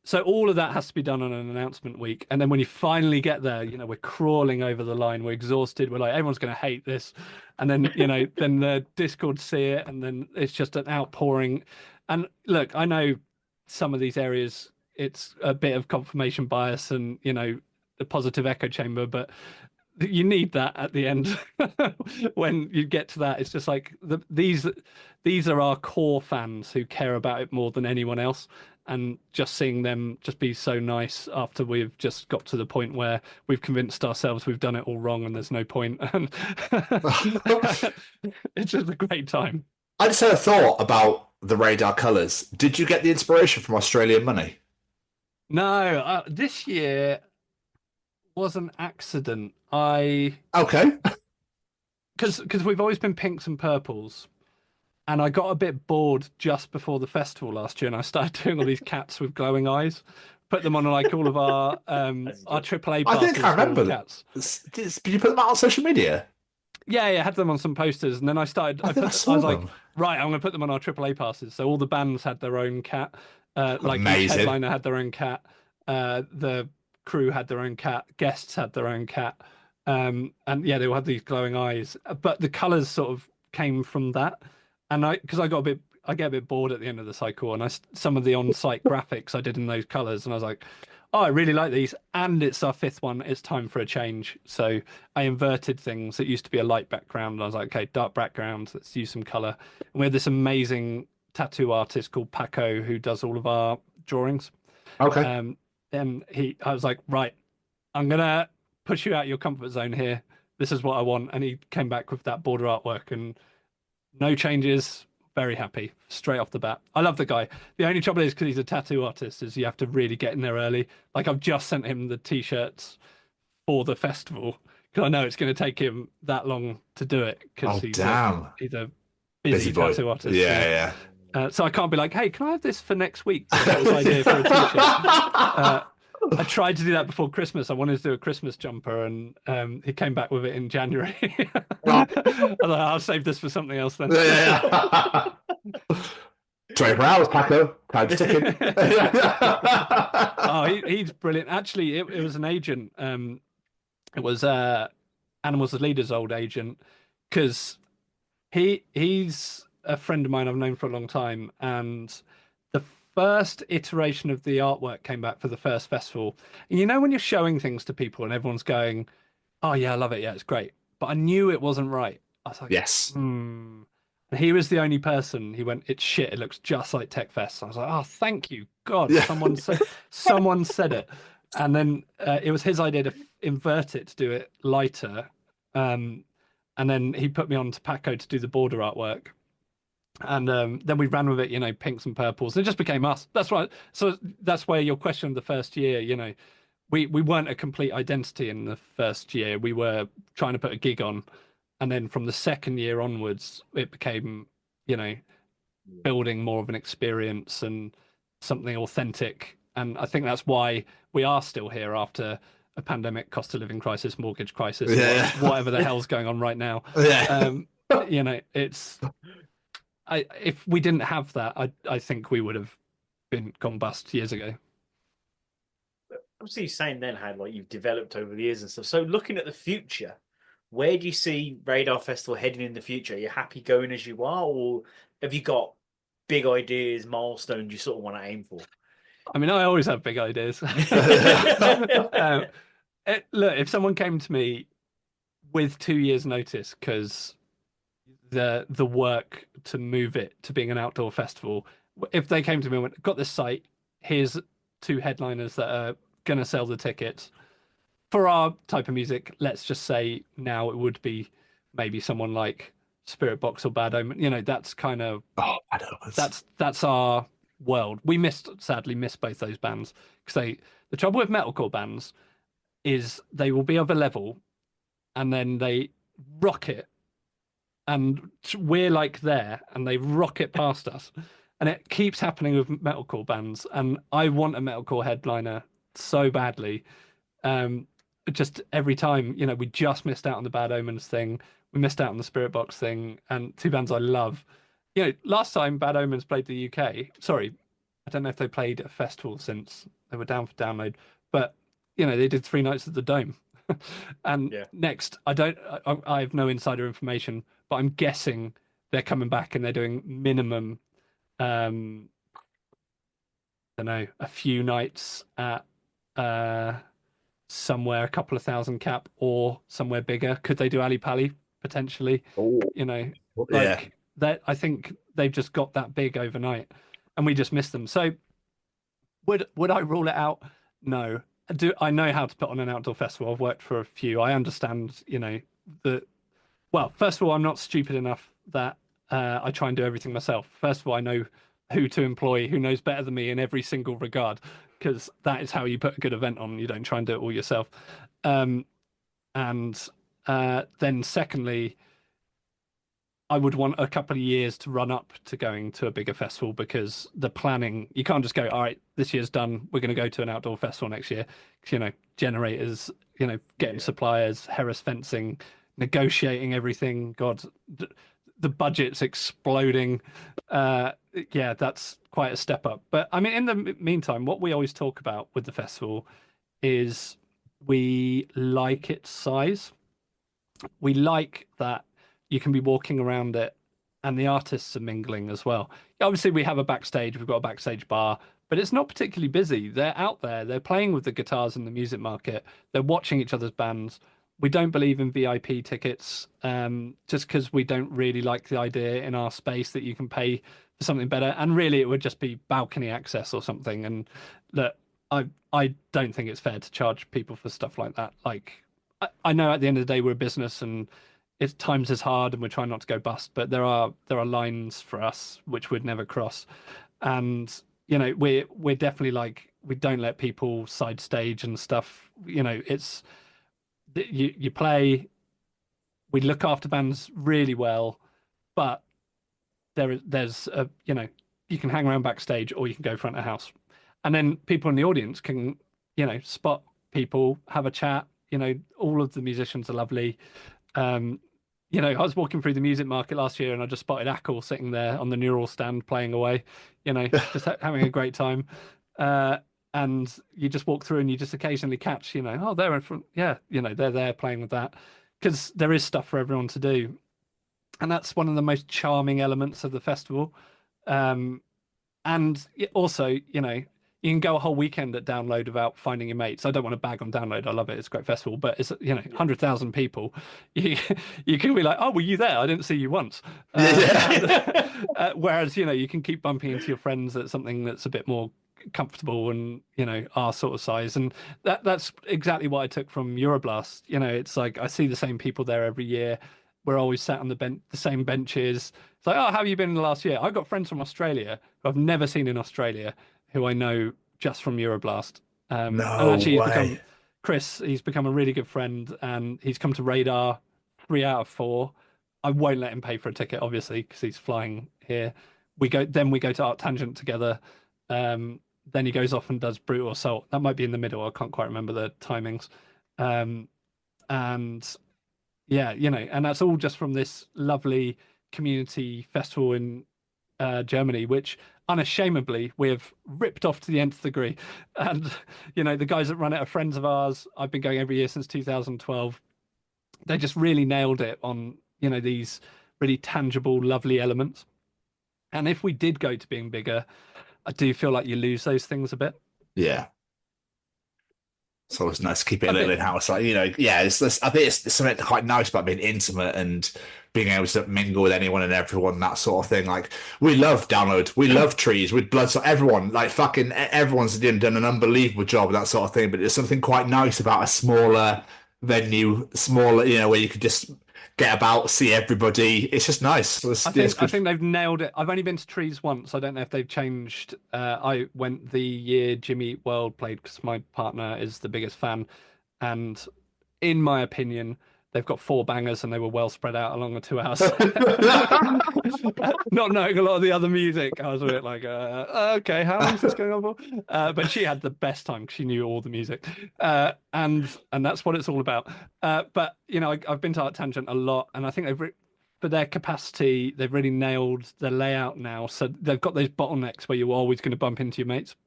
A: So all of that has to be done on an announcement week, and then when you finally get there, we're crawling over the line, we're exhausted, we're like, everyone's going to hate this, and then then the Discord see it, and then it's just an outpouring. And look, I know some of these areas, it's a bit of confirmation bias and the positive echo chamber, but you need that at the end. When you get to that, it's just like these are our core fans who care about it more than anyone else, and just seeing them just be so nice after we've just got to the point where we've convinced ourselves we've done it all wrong and there's no point, and it's just a great time.
E: I just had a thought about the radar colours. Did you get the inspiration from Australian money?
A: No, this year was an accident.
E: Okay.
A: Because we've always been pinks and purples, and I got a bit bored just before the festival last year, and I started doing all these cats with glowing eyes. Put them on like all of our AAA
E: I
A: passes.
E: think I remember
A: cats.
E: Did you put them out on social media?
A: Yeah, I had them on some posters, and then I started. I was like, right, I'm going to put them on our AAA passes. So all the bands had their own cat. Like each headliner had their own cat. The crew had their own cat. Guests had their own cat. And yeah, they all had these glowing eyes. But the colours sort of came from that. And because I get a bit bored at the end of the cycle, and some of the on-site graphics I did in those colours, and I was like, oh, I really like these, and it's our 5th one. It's time for a change. So I inverted things. It used to be a light background. I was like, okay, dark background. Let's use some color. And we had this amazing tattoo artist called Paco who does all of our drawings.
E: Okay.
A: And I was like, right, I'm gonna push you out your comfort zone here. This is what I want. And he came back with that border artwork, and no changes. Very happy straight off the bat. I love the guy. The only trouble is because he's a tattoo artist, is you have to really get in there early. Like I've just sent him the t-shirts for the festival because I know it's going to take him that long to do it because he's a busy tattoo artist.
E: Yeah.
A: So I can't be like, hey, can I have this for next week? So that was the idea for a t-shirt. I tried to do that before Christmas. I wanted to do a Christmas jumper, and he came back with it in January. I was like, I'll save this for something else then.
E: 24 hours, Paco. Time's ticking.
A: Oh, he's brilliant. Actually, it was an agent. It was Animals as Leaders' old agent, because he's a friend of mine I've known for a long time, and the first iteration of the artwork came back for the first festival. And when you're showing things to people and everyone's going, oh yeah, I love it, yeah, it's great, but I knew it wasn't right. I was like,
E: yes.
A: And he was the only person. He went, it's shit, it looks just like TechFest. I was like, oh, thank you God, yeah. someone said it. And then it was his idea to invert it, to do it lighter, and then he put me on to Paco to do the border artwork. And then we ran with it, pinks and purples. It just became us. That's right. So that's where your question of the first year, we weren't a complete identity in the first year. We were trying to put a gig on. And then from the second year onwards, it became, building more of an experience and something authentic. And I think that's why we are still here after a pandemic, cost of living crisis, mortgage crisis,
E: Yeah.
A: whatever the hell's going on right now.
E: Yeah.
A: It's if we didn't have that, I think we would have been gone bust years ago.
G: Obviously, you're saying then how like you've developed over the years and stuff. So looking at the future, where do you see Radar Festival heading in the future? Are you happy going as you are, or have you got big ideas, milestones you sort of want to aim for?
A: I mean, I always have big ideas. Look, if someone came to me with 2 years' notice, because the work to move it to being an outdoor festival, if they came to me and went, got this site, here's two headliners that are going to sell the tickets for our type of music, let's just say now it would be maybe someone like Spirit Box or Bad Omen. That's kind of
E: I don't know.
A: that's our world. We sadly missed both those bands because the trouble with metalcore bands is they will be of a level and then they rock it, and we're like there and they rock it past us, and it keeps happening with metalcore bands. And I want a metalcore headliner so badly. Just every time, we just missed out on the Bad Omens thing. We missed out on the Spirit Box thing, and two bands I love. Last time Bad Omens played the UK, sorry, I don't know if they played a festival since they were down for download, but they did 3 nights at the Dome. And next, I have no insider information, but I'm guessing they're coming back and they're doing minimum, I don't know, a few nights at somewhere a couple of thousand cap or somewhere bigger. Could they do Ali Pali potentially?
E: Oh,
A: Like that. I think they've just got that big overnight, and we just missed them. So would I rule it out? No. I know how to put on an outdoor festival? I've worked for a few. I understand. Well, first of all, I'm not stupid enough that I try and do everything myself. First of all, I know who to employ, who knows better than me in every single regard, because that is how you put a good event on. You don't try and do it all yourself. And then secondly, I would want a couple of years to run up to going to a bigger festival, because the planning, you can't just go, all right, this year's done, we're going to go to an outdoor festival next year. Generators, getting suppliers, Harris fencing, negotiating everything. God, the budget's exploding. That's quite a step up. But I mean, in the meantime, what we always talk about with the festival is we like its size. We like that you can be walking around it and the artists are mingling as well. Obviously, we've got a backstage bar, but it's not particularly busy. They're out there, they're playing with the guitars in the music market, they're watching each other's bands. We don't believe in VIP tickets, just because we don't really like the idea in our space that you can pay for something better. And really, it would just be balcony access or something. And that I don't think it's fair to charge people for stuff like that. Like, I know at the end of the day we're a business and it's times is hard and we're trying not to go bust, but there are lines for us which we'd never cross. And we're definitely like, we don't let people side stage and stuff. It's you play, we look after bands really well, but there's a you can hang around backstage or you can go front of house, and then people in the audience can spot people, have a chat. All of the musicians are lovely. I was walking through the music market last year and I just spotted Ackle sitting there on the Neural stand playing away, just having a great time. And you just walk through and you just occasionally catch, oh, they're in front. Yeah, they're there playing with that, because there is stuff for everyone to do. And that's one of the most charming elements of the festival. And also, you can go a whole weekend at Download without finding your mates. I don't want to bag on Download. I love it. It's a great festival, but it's 100,000 people. You can be like, oh, were you there? I didn't see you once. Whereas you can keep bumping into your friends at something that's a bit more comfortable and our sort of size. And that's exactly what I took from Euroblast. It's like I see the same people there every year. We're always sat on the same benches. It's like, oh, how have you been in the last year? I've got friends from Australia who I've never seen in Australia, who I know just from Euroblast. And actually, he's become a really good friend, and he's come to Radar 3 out of 4. I won't let him pay for a ticket, obviously, because he's flying here. we go to Art Tangent together. Then he goes off and does Brutal Assault. That might be in the middle. I can't quite remember the timings. And yeah, and that's all just from this lovely community festival in Germany, which unashamedly we've ripped off to the nth degree. And the guys that run it are friends of ours. I've been going every year since 2012. They just really nailed it on these really tangible, lovely elements. And if we did go to being bigger, I do feel like you lose those things a bit.
E: Yeah. It's always nice to keep it a little in-house. Like, I think it's something quite nice about being intimate and being able to mingle with anyone and everyone, that sort of thing. Like, we love Download, we love Trees, with Blood, everyone, like fucking everyone's done an unbelievable job and that sort of thing. But there's something quite nice about a smaller venue, where you could just get about, see everybody. It's just nice.
A: I think they've nailed it. I've only been to Trees once. I don't know if they've changed. I went the year Jimmy Eat World played because my partner is the biggest fan, and in my opinion, they've got 4 bangers and they were well spread out along the 2 hours. Not knowing a lot of the other music, I was a bit like, okay, how long is this going on for? But she had the best time because she knew all the music, and that's what it's all about. But I've been to Art Tangent a lot, and I think for their capacity, they've really nailed the layout now. So they've got those bottlenecks where you're always going to bump into your mates.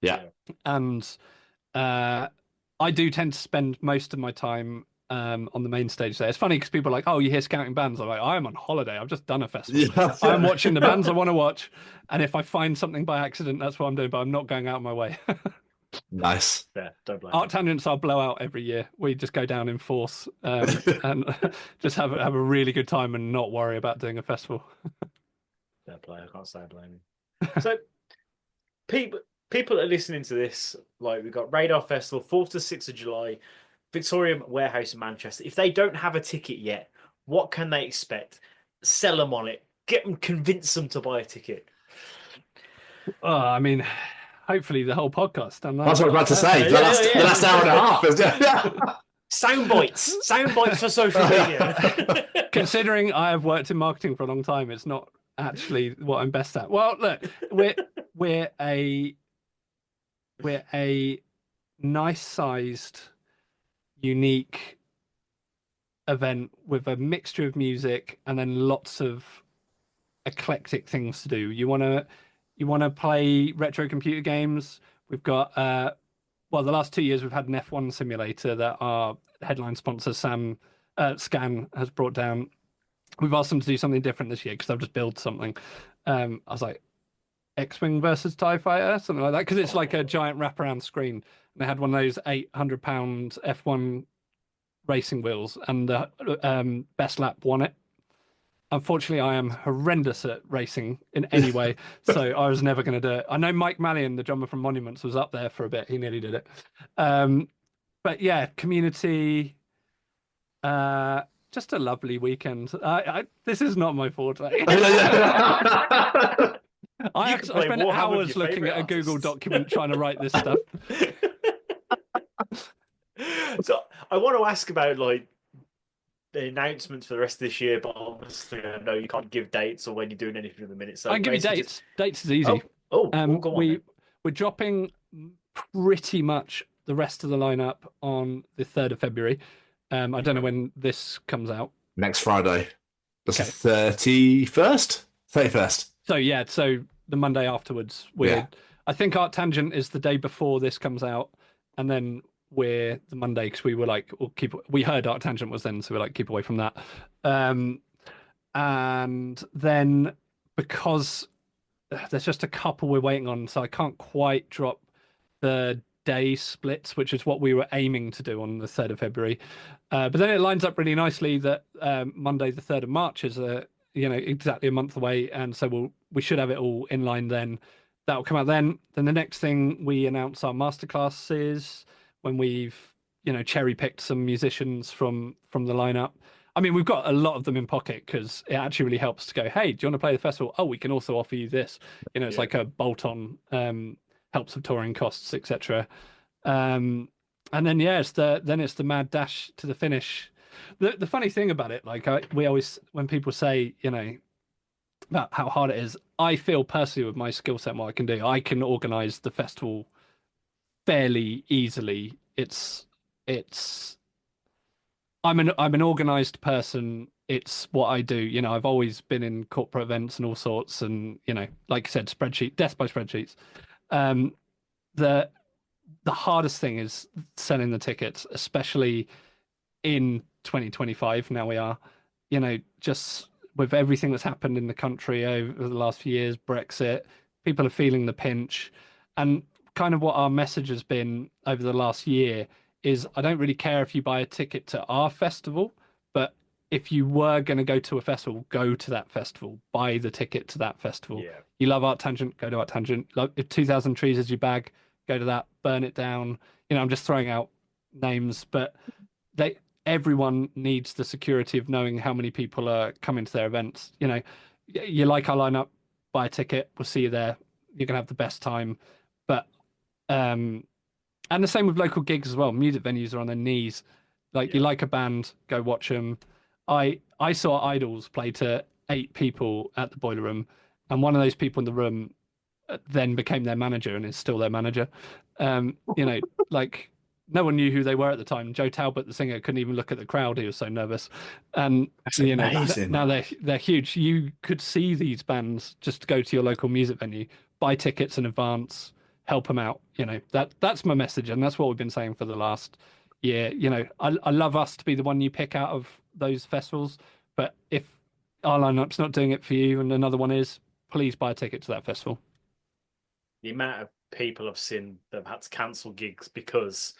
E: Yeah,
A: and I do tend to spend most of my time on the main stage there. It's funny because people are like, oh, you hear scouting bands. I'm like, I'm on holiday. I've just done a festival. Yeah. I'm watching the bands I want to watch. And if I find something by accident, that's what I'm doing, but I'm not going out of my way.
E: Nice.
G: Yeah, don't blame
A: Art Tangents are blowout every year. We just go down in force and just have a really good time and not worry about doing a festival.
G: Fair play. I can't say I blame you. So people are listening to this. Like, we've got Radar Festival, 4th to 6th of July. Victoria Warehouse in Manchester. If they don't have a ticket yet, what can they expect? Sell them on it. Convince them to buy a ticket.
A: I mean, hopefully the whole podcast.
E: That's what I was about to say. The last hour and a half.
G: Sound bites for social media.
A: Considering I have worked in marketing for a long time, it's not actually what I'm best at. Well, look, we're a nice-sized, unique event with a mixture of music and then lots of eclectic things to do. You want to play retro computer games. We've got the last 2 years we've had an F1 simulator that our headline sponsor Scan has brought down. We've asked them to do something different this year because they've just built something. I was like, X-Wing versus TIE Fighter, something like that, because it's like a giant wraparound screen. And they had one of those 800-pound F1 racing wheels, and the best lap won it. Unfortunately, I am horrendous at racing in any way, so I was never going to do it. I know Mike Mallion, the drummer from Monuments, was up there for a bit. He nearly did it. But yeah, community, just a lovely weekend. This is not my forte. I spent hours looking at a Google document trying to write this stuff.
G: So I want to ask about like the announcements for the rest of this year, but obviously I know you can't give dates or when you're doing anything at the minute. So
A: I can give you dates. Dates is easy.
G: Go on,
A: we're dropping pretty much the rest of the lineup on the 3rd of February. I don't know when this comes out.
E: Next Friday. That's the 31st? 31st.
A: So the Monday afterwards. I think Art Tangent is the day before this comes out, and then we're the Monday because we were like, we heard Art Tangent was then, so we're like, keep away from that. And then because there's just a couple we're waiting on, so I can't quite drop the day splits, which is what we were aiming to do on the 3rd of February. But then it lines up really nicely that Monday the 3rd of March is exactly a month away, and so we should have it all in line then. That'll come out then. Then the next thing we announce our masterclasses when we've cherry picked some musicians from the lineup. I mean, we've got a lot of them in pocket because it actually really helps to go, hey, do you want to play the festival? Oh, we can also offer you this. It's like a bolt-on, helps with touring costs, etc. And then it's the mad dash to the finish. The funny thing about it, like we always, when people say, about how hard it is. I feel personally with my skill set and what I can do, I can organize the festival fairly easily. It's I'm an organized person. It's what I do. I've always been in corporate events and all sorts, and like I said, death by spreadsheets. Um, the the hardest thing is selling the tickets, especially in 2025. Now we are, just with everything that's happened in the country over the last few years, Brexit, people are feeling the pinch. And kind of what our message has been over the last year is I don't really care if you buy a ticket to our festival, but if you were going to go to a festival, go to that festival, buy the ticket to that festival.
G: Yeah.
A: You love Art Tangent, go to Art Tangent. If 2000 Trees is your bag, go to that, burn it down. I'm just throwing out names, but they everyone needs the security of knowing how many people are coming to their events. You like our lineup, buy a ticket, we'll see you there. You're gonna have the best time. But and the same with local gigs as well. Music venues are on their knees. Like you like a band, go watch them. I saw Idols play to 8 people at the Boiler Room, and one of those people in the room then became their manager and is still their manager. Like no one knew who they were at the time. Joe Talbot, the singer, couldn't even look at the crowd. He was so nervous. And
E: That's amazing.
A: now they're huge. You could see these bands just go to your local music venue, buy tickets in advance, help them out. That's my message, and that's what we've been saying for the last year. I love us to be the one you pick out of those festivals, but if our lineup's not doing it for you and another one is, please buy a ticket to that festival.
G: The amount of people I've seen that have had to cancel gigs because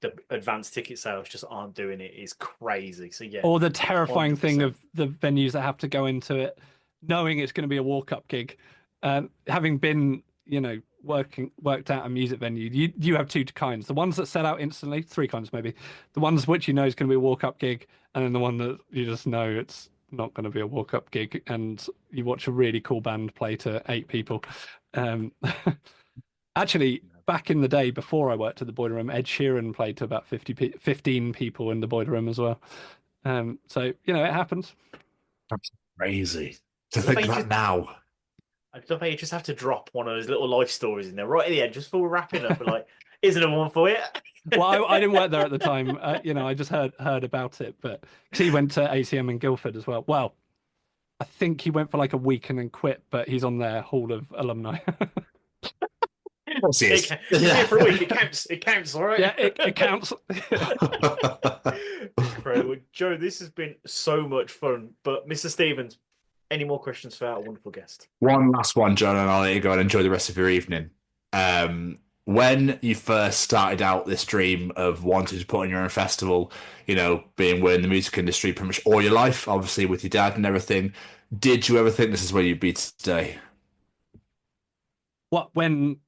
G: the advanced ticket sales just aren't doing it is crazy. So yeah.
A: Or the terrifying
G: 100%.
A: thing of the venues that have to go into it, knowing it's going to be a walk-up gig. Having been, worked out a music venue, you have two kinds. The ones that sell out instantly, 3 kinds maybe. The ones which is going to be a walk-up gig, and then the one that you just know it's not going to be a walk-up gig, and you watch a really cool band play to 8 people. Actually, back in the day before I worked at the Boiler Room, Ed Sheeran played to about 15 people in the Boiler Room as well. So it happens.
E: That's crazy to
G: Well,
E: think about now.
G: I love how you just have to drop one of those little life stories in there right at the end, just before we're wrapping up. But like, isn't there one for you?
A: Well, I didn't work there at the time. I just heard about it, but because he went to ACM in Guildford as well. Well, I think he went for like a week and then quit, but he's on their Hall of Alumni.
E: Of course he is.
G: He's here for a week. It counts. It counts, all right?
A: Yeah, it counts.
G: Well, Joe, this has been so much fun. But Mr. Stevens, any more questions for our wonderful guest?
E: One last one, John, and I'll let you go and enjoy the rest of your evening. When you first started out this dream of wanting to put on your own festival, being in the music industry pretty much all your life, obviously with your dad and everything, did you ever think this is where you'd be today?
A: What when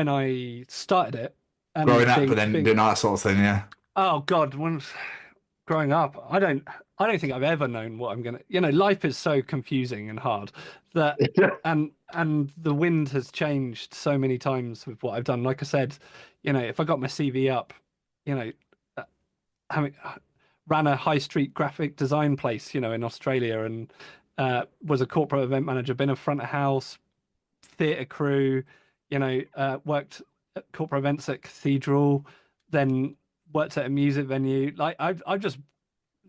A: I started it and
E: Growing up, but then doing that sort of thing, yeah.
A: Oh God, when growing up, I don't think I've ever known what I'm gonna. Life is so confusing and hard that, and the wind has changed so many times with what I've done. Like I said, if I got my CV up, having ran a high street graphic design place, in Australia, and was a corporate event manager, been a front of house, theatre crew, worked at corporate events at Cathedral, then worked at a music venue. Like I've just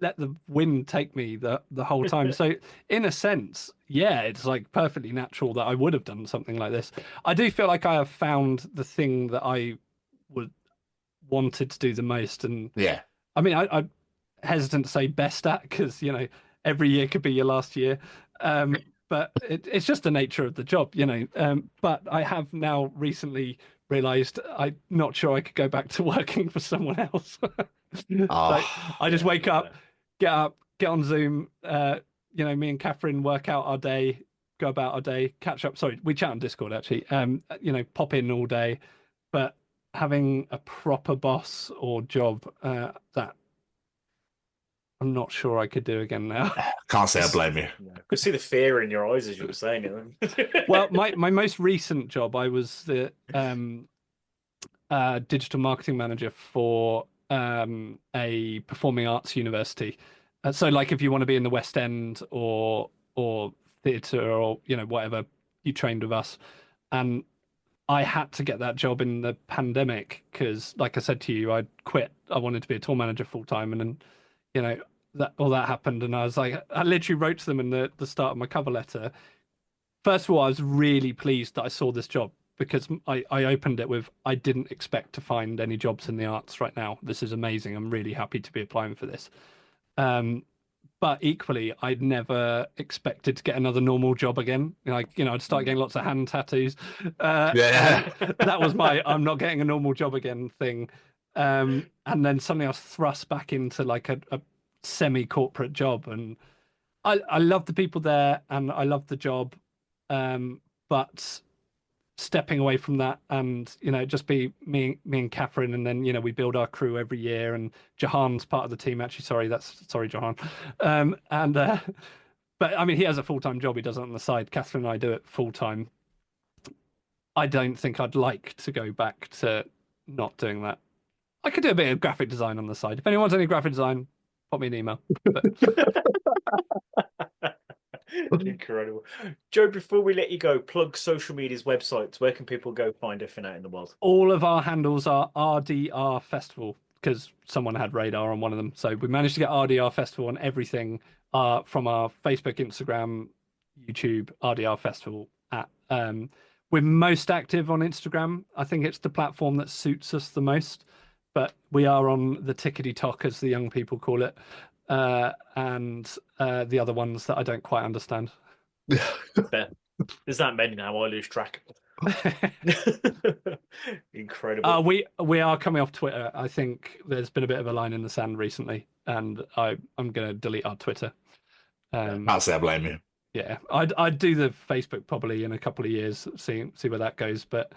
A: let the wind take me the whole time. So in a sense, yeah, it's like perfectly natural that I would have done something like this. I do feel like I have found the thing that I would wanted to do the most. And
E: Yeah.
A: I mean, I'm hesitant to say best at because, every year could be your last year. But it's just the nature of the job, But I have now recently realized I'm not sure I could go back to working for someone else. Like, I just wake up, get on Zoom, me and Catherine work out our day, go about our day, catch up. Sorry, we chat on Discord actually. Pop in all day, but having a proper boss or job that I'm not sure I could do again now.
E: Can't say I blame you.
G: I could see the fear in your eyes as you were saying it.
A: Well, my most recent job, I was the digital marketing manager for a performing arts university. So, like, if you want to be in the West End or theatre or whatever you trained with us, and I had to get that job in the pandemic because, like I said to you, I'd quit. I wanted to be a tour manager full time, and then that happened, and I was like, I literally wrote to them in the start of my cover letter. First of all, I was really pleased that I saw this job because I opened it with, I didn't expect to find any jobs in the arts right now. This is amazing. I'm really happy to be applying for this. But equally, I'd never expected to get another normal job again. I'd start getting lots of hand tattoos. That was my I'm not getting a normal job again thing. And then suddenly I was thrust back into like a semi-corporate job. And I love the people there and I love the job. But stepping away from that and just be me and Catherine, and then we build our crew every year, and Jahan's part of the team actually. Sorry Jahan. But I mean, he has a full-time job, he does it on the side. Catherine and I do it full-time. I don't think I'd like to go back to not doing that. I could do a bit of graphic design on the side. If anyone wants any graphic design, pop me an email.
G: Incredible. Joe, before we let you go, plug social media's websites. Where can people go find everything out in the world?
A: All of our handles are RDR Festival because someone had radar on one of them. So we managed to get RDR Festival on everything from our Facebook, Instagram, YouTube, RDR Festival. We're most active on Instagram. I think it's the platform that suits us the most. But we are on the tickety-tock, as the young people call it. And the other ones that I don't quite understand.
G: There's that many now, I lose track. Incredible.
A: We are coming off Twitter. I think there's been a bit of a line in the sand recently, and I'm going to delete our Twitter.
E: Can't say I blame you.
A: Yeah, I'd do the Facebook probably in a couple of years, see where that goes. But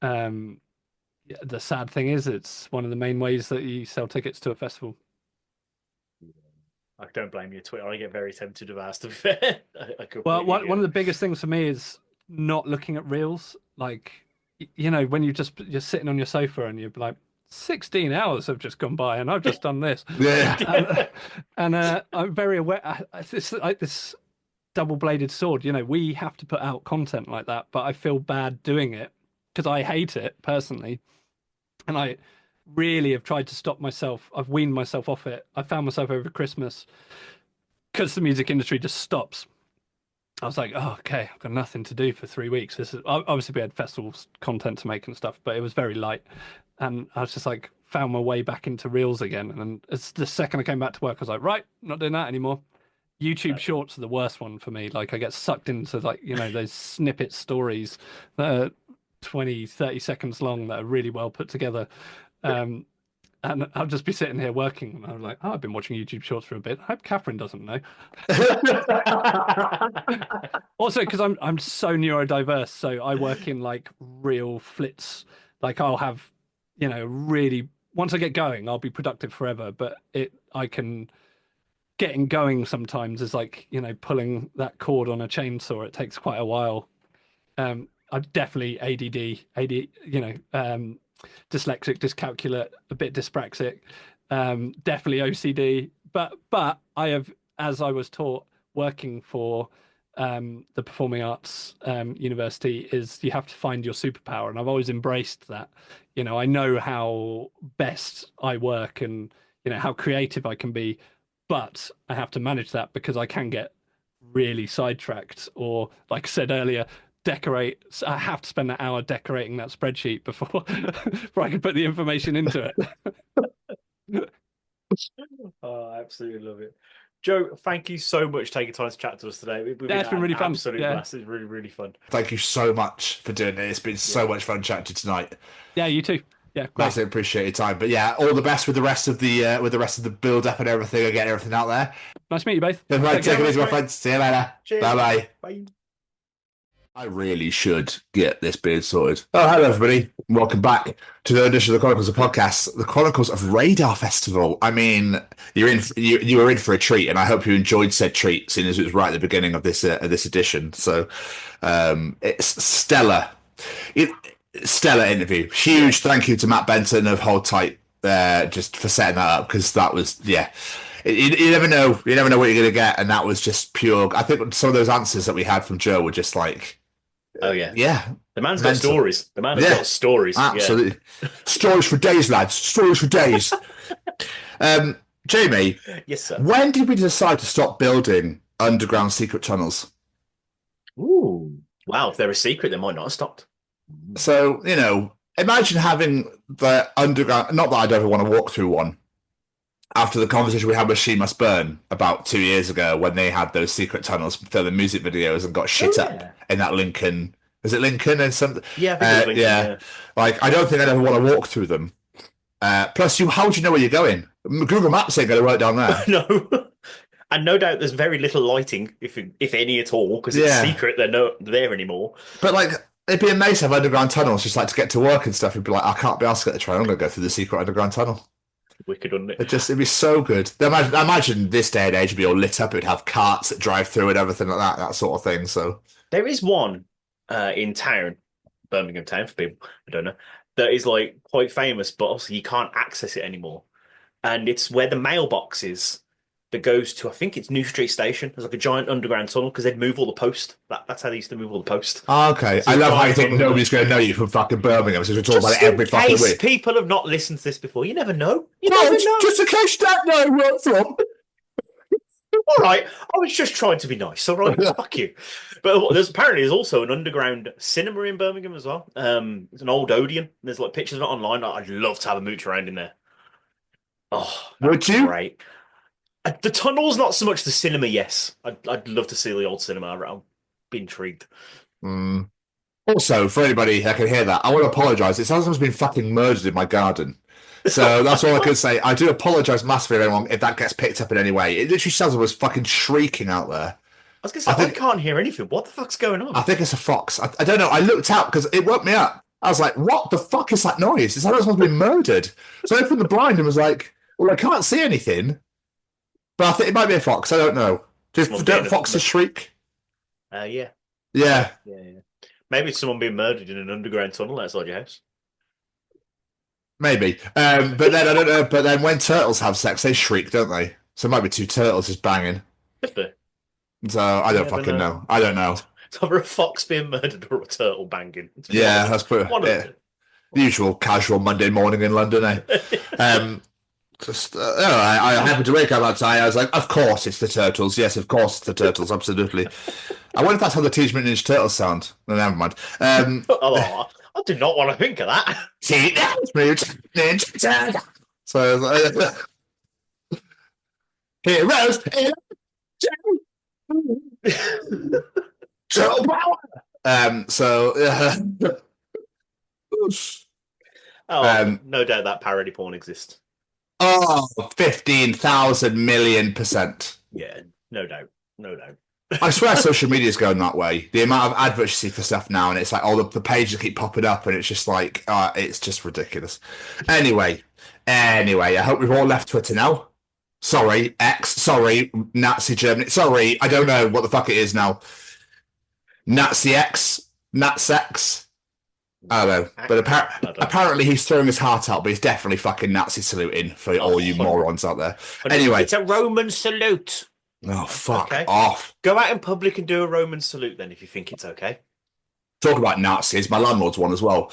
A: the sad thing is, it's one of the main ways that you sell tickets to a festival.
G: I don't blame you, Twitter. I get very tempted to ask, to be fair.
A: Well, one of the biggest things for me is not looking at reels. Like, when you're sitting on your sofa and you're like, 16 hours have just gone by and I've just done this.
E: Yeah.
A: And I'm very aware. It's like this double-bladed sword. We have to put out content like that, but I feel bad doing it because I hate it personally. And I really have tried to stop myself. I've weaned myself off it. I found myself over Christmas, because the music industry just stops. I was like, oh, okay, I've got nothing to do for 3 weeks. This is obviously, we had festivals content to make and stuff, but it was very light. And I was just like, found my way back into reels again. And it's the second I came back to work, I was like, right, not doing that anymore. YouTube shorts are the worst one for me. Like, I get sucked into those snippet stories that are 20, 30 seconds long that are really well put together. And I'll just be sitting here working, and I'm like, I've been watching YouTube Shorts for a bit. I hope Catherine doesn't know. Also, because I'm so neurodiverse, so I work in like real flits. Like, I'll have, really, once I get going, I'll be productive forever. But getting going sometimes is like, pulling that cord on a chainsaw. It takes quite a while. I'm definitely ADD, dyslexic, dyscalculate, a bit dyspraxic, definitely OCD. But I have, as I was taught working for the Performing Arts University, is you have to find your superpower, and I've always embraced that. I know how best I work and how creative I can be, but I have to manage that because I can get really sidetracked, or, like I said earlier, decorate. I have to spend that hour decorating that spreadsheet before I can put the information into it.
G: Oh, I absolutely love it. Joe, thank you so much for taking time to chat to us today.
A: It's been really fun.
G: Absolutely blast. It's really, really fun.
E: Thank you so much for doing it. It's been so much fun chatting to you tonight.
A: Yeah, you too. Yeah, great.
E: Massively appreciate your time. But yeah, all the best with the rest of the build up and everything, and getting everything out there.
A: Nice to meet you both.
E: Right, take it easy, my friends. See you later. Bye.
G: Bye.
E: I really should get this beard sorted. Oh, hello, everybody. Welcome back to the edition of the Chronicles of Podcasts, the Chronicles of Radar Festival. I mean, you were in for a treat, and I hope you enjoyed said treat, seeing as it was right at the beginning of this edition. So, it's stellar. Stellar interview. Huge thank you to Matt Benton of Hold Tight just for setting that up, because that was, You never know. You never know what you're going to get. And that was just pure. I think some of those answers that we had from Joe were just like,
G: Oh yeah,
E: yeah.
G: The man's got
E: Mental.
G: stories. The man has got stories.
E: Absolutely. Stories for days, lads. Stories for days. Jamie.
G: Yes, sir.
E: When did we decide to stop building underground secret tunnels?
G: Ooh. Wow, if they're a secret, they might not have stopped.
E: So, imagine having the underground, not that I'd ever want to walk through one, after the conversation we had with She Must Burn about 2 years ago when they had those secret tunnels filming music videos and got shit up in that Lincoln. Is it Lincoln and something?
G: Yeah, I think it was Lincoln,
E: yeah. Like, I don't think I'd ever want to walk through them. Plus, how do you know where you're going? Google Maps ain't going to work down there.
G: No. And no doubt there's very little lighting, if any at all, because it's secret. They're not there anymore.
E: But, like, it'd be amazing to have underground tunnels just, like, to get to work and stuff. You'd be like, I can't be asked to get the train. I'm going to go through the secret underground tunnel.
G: Wicked, wouldn't it?
E: It'd be so good. I imagine this day and age would be all lit up. It'd have carts that drive through and everything like that sort of thing. So
G: there is one in town, Birmingham town for people I don't know, that is like quite famous, but obviously you can't access it anymore. And it's where the mailbox is that goes to, I think it's New Street Station. There's like a giant underground tunnel because they'd move all the post. That's how they used to move all the post.
E: Oh, okay. So I love how you think nobody's going to know you from fucking Birmingham, since we're talking about it every fucking week.
G: Just in case people have not listened to this before, you never know. You never know.
E: Just in case you don't know where I'm from.
G: All right, I was just trying to be nice. All right, fuck you. But there's also an underground cinema in Birmingham as well. It's an old Odeon. There's like pictures of it online. I'd love to have a mooch around in there. Oh,
E: would you?
G: Great. The tunnel's not so much the cinema. Yes, I'd love to see the old cinema. I'd be intrigued.
E: Also, for anybody that can hear that, I want to apologise. It sounds like someone's been fucking murdered in my garden. So that's all I can say. I do apologise massively, everyone, if that gets picked up in any way. It literally sounds like I was fucking shrieking out there.
G: I was going to say, I can't hear anything. What the fuck's going on?
E: I think it's a fox. I don't know. I looked out because it woke me up. I was like, what the fuck is that noise? It's like someone's been murdered. So I opened the blind and was like, well, I can't see anything. But I think it might be a fox. I don't know. Don't foxes shriek?
G: Yeah.
E: Yeah.
G: Maybe it's someone being murdered in an underground tunnel outside your house.
E: Maybe. But then, I don't know. But then when turtles have sex, they shriek, don't they? So it might be two turtles just banging.
G: Could be.
E: So I don't fucking know. I don't know.
G: It's either a fox being murdered or a turtle banging.
E: That's pretty. The usual casual Monday morning in London, eh? I happened to wake up outside. I was like, of course it's the turtles. Yes, of course it's the turtles. Absolutely. I wonder if that's how the Teenage Mutant Ninja Turtles sound. No, never mind.
G: I do not want to think of that.
E: Teenage Mutant Ninja Turtles. So heroes. Turtle power.
G: No doubt that parody porn exists.
E: 15,000 million %.
G: Yeah, no doubt.
E: I swear social media is going that way. The amount of advocacy for stuff now, and it's like all the pages keep popping up, and it's just like, it's just ridiculous. Anyway, I hope we've all left Twitter now. Sorry, X. Sorry, Nazi Germany. Sorry, I don't know what the fuck it is now. Nazi X, Natsex. I don't know, but apparently he's throwing his heart out, but he's definitely fucking Nazi saluting for all you morons out there. Anyway,
G: it's a Roman salute.
E: Oh, fuck off.
G: Go out in public and do a Roman salute then if you think it's okay.
E: Talk about Nazis, my landlord's one as well.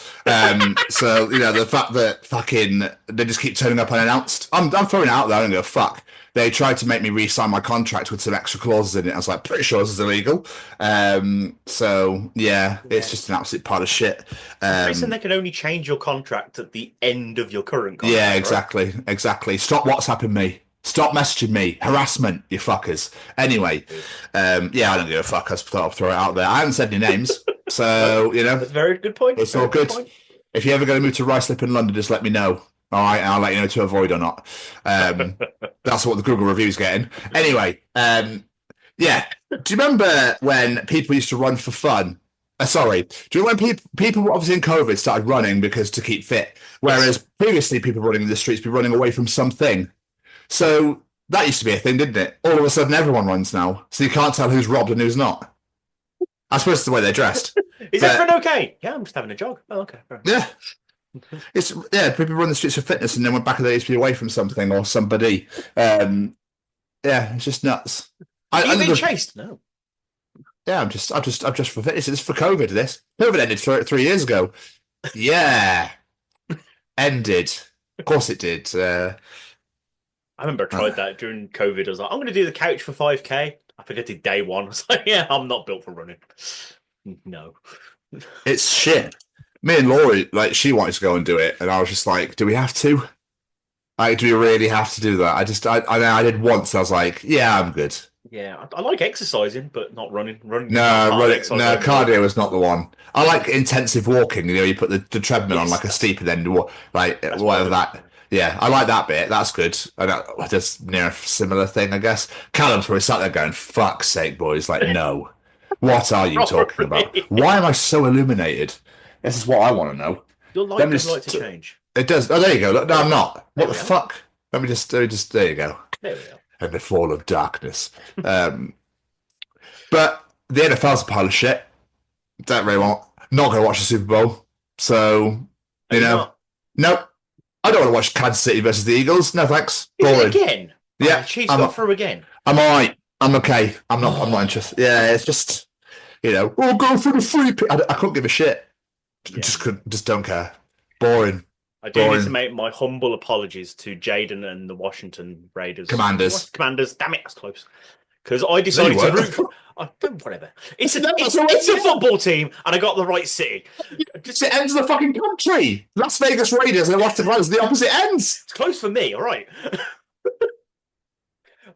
E: So, the fact that fucking they just keep turning up unannounced. I'm throwing it out there, I don't go, fuck. They tried to make me re-sign my contract with some extra clauses in it. I was like, pretty sure this is illegal. So, it's just an absolute pile of shit.
G: Reason they can only change your contract at the end of your current contract.
E: Yeah, exactly.
G: Right?
E: Exactly. Stop WhatsApping me. Stop messaging me. Harassment, you fuckers. Anyway, I don't give a fuck. I thought I'd throw it out there. I haven't said any names. So,
G: That's a very good point.
E: It's all good. If you're ever going to move to Ruislip in London, just let me know. All right, and I'll let you know to avoid or not. That's what the Google review's getting. Anyway, do you remember when people used to run for fun? Do you know when people obviously in COVID started running because to keep fit, whereas previously people running in the streets be running away from something. So that used to be a thing, didn't it? All of a sudden, everyone runs now, so you can't tell who's robbed and who's not. I suppose it's the way they're dressed.
G: Is everyone okay? Yeah, I'm just having a jog. Oh, okay.
E: Yeah. People run the streets for fitness and then went back in the days to be away from something or somebody. Yeah, it's just nuts.
G: Are you being chased? No.
E: Yeah, I'm just for fitness. It's for COVID. COVID ended 3 years ago. Yeah, ended. Of course it did.
G: I remember I tried that during COVID. I was like, I'm going to do the couch for 5K. I think I did day one. I was like, yeah, I'm not built for running. No.
E: It's shit. Me and Laurie, like, she wanted to go and do it, and I was just like, do we have to? Like, do we really have to do that? I did once. And I was like, yeah, I'm good.
G: Yeah, I like exercising, but not running. Running.
E: No, cardio is not the one. I like intensive walking. You know, you put the treadmill on like a steep and then like whatever that. Yeah, I like that bit. That's good. And just near a similar thing, I guess. Callum's probably sat there going, "Fuck's sake, boys! Like, no, what are you talking about? Why am I so illuminated? This is what I want to know."
G: Your light does like to change.
E: It does. Oh, there you go. Look, no, I'm not. What the fuck? Let me just. There you go.
G: There we go.
E: And the fall of darkness. But the NFL's a pile of shit. Don't really want. Not going to watch the Super Bowl. So, you know. Nope. I don't want to watch Kansas City versus the Eagles. No thanks.
G: Boring. Again?
E: Yeah.
G: Chiefs got through again.
E: I'm all right. I'm okay. I'm not interested. Yeah, it's just, we'll go for the free pick. I couldn't give a shit.
G: Yeah.
E: Just don't care. Boring.
G: I do need to make my humble apologies to Jaden and the Washington Raiders.
E: Commanders.
G: Damn it, that's close. Because I decided to root for... whatever. It's a football team, and I got the right city.
E: It's the ends of the fucking country. Las Vegas Raiders and Washington Raiders are the opposite ends.
G: It's close for me, all right.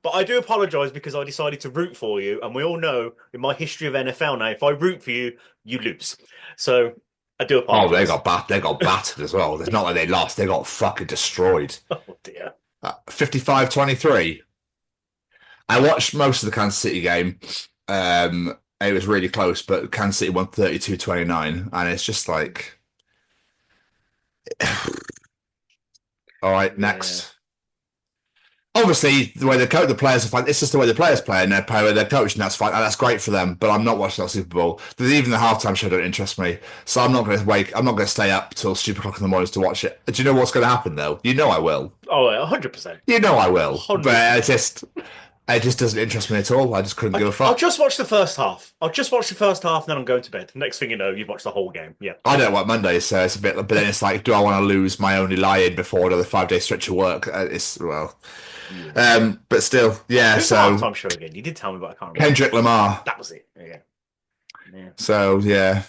G: But I do apologise because I decided to root for you, and we all know in my history of NFL now, if I root for you, you lose. So I do apologise.
E: Oh, they got battered as well. It's not like they lost; they got fucking destroyed.
G: Oh dear.
E: 55-23. I watched most of the Kansas City game. It was really close, but Kansas City won 32-29, and it's just like, all right, next. Obviously, the way the players are fine. It's just the way the players play, and they play with their coach, and that's fine. And that's great for them. But I'm not watching that Super Bowl. Even the halftime show don't interest me. So I'm not going to wake. I'm not going to stay up till stupid o'clock in the mornings to watch it. Do you know what's going to happen though? You know I will.
G: Oh, 100%.
E: You know I will.
G: 100%.
E: But it just doesn't interest me at all. I just couldn't give a fuck.
G: I'll just watch the first half. And then I'm going to bed. Next thing you know, you've watched the whole game. Yeah.
E: I don't want Mondays, so it's a bit. But then it's like, do I want to lose my only lie-in before another 5-day stretch of work? But still, yeah.
G: Who's
E: so
G: the halftime show again? You did tell me, but I can't remember.
E: Kendrick Lamar.
G: That was it. Yeah.
E: So yeah,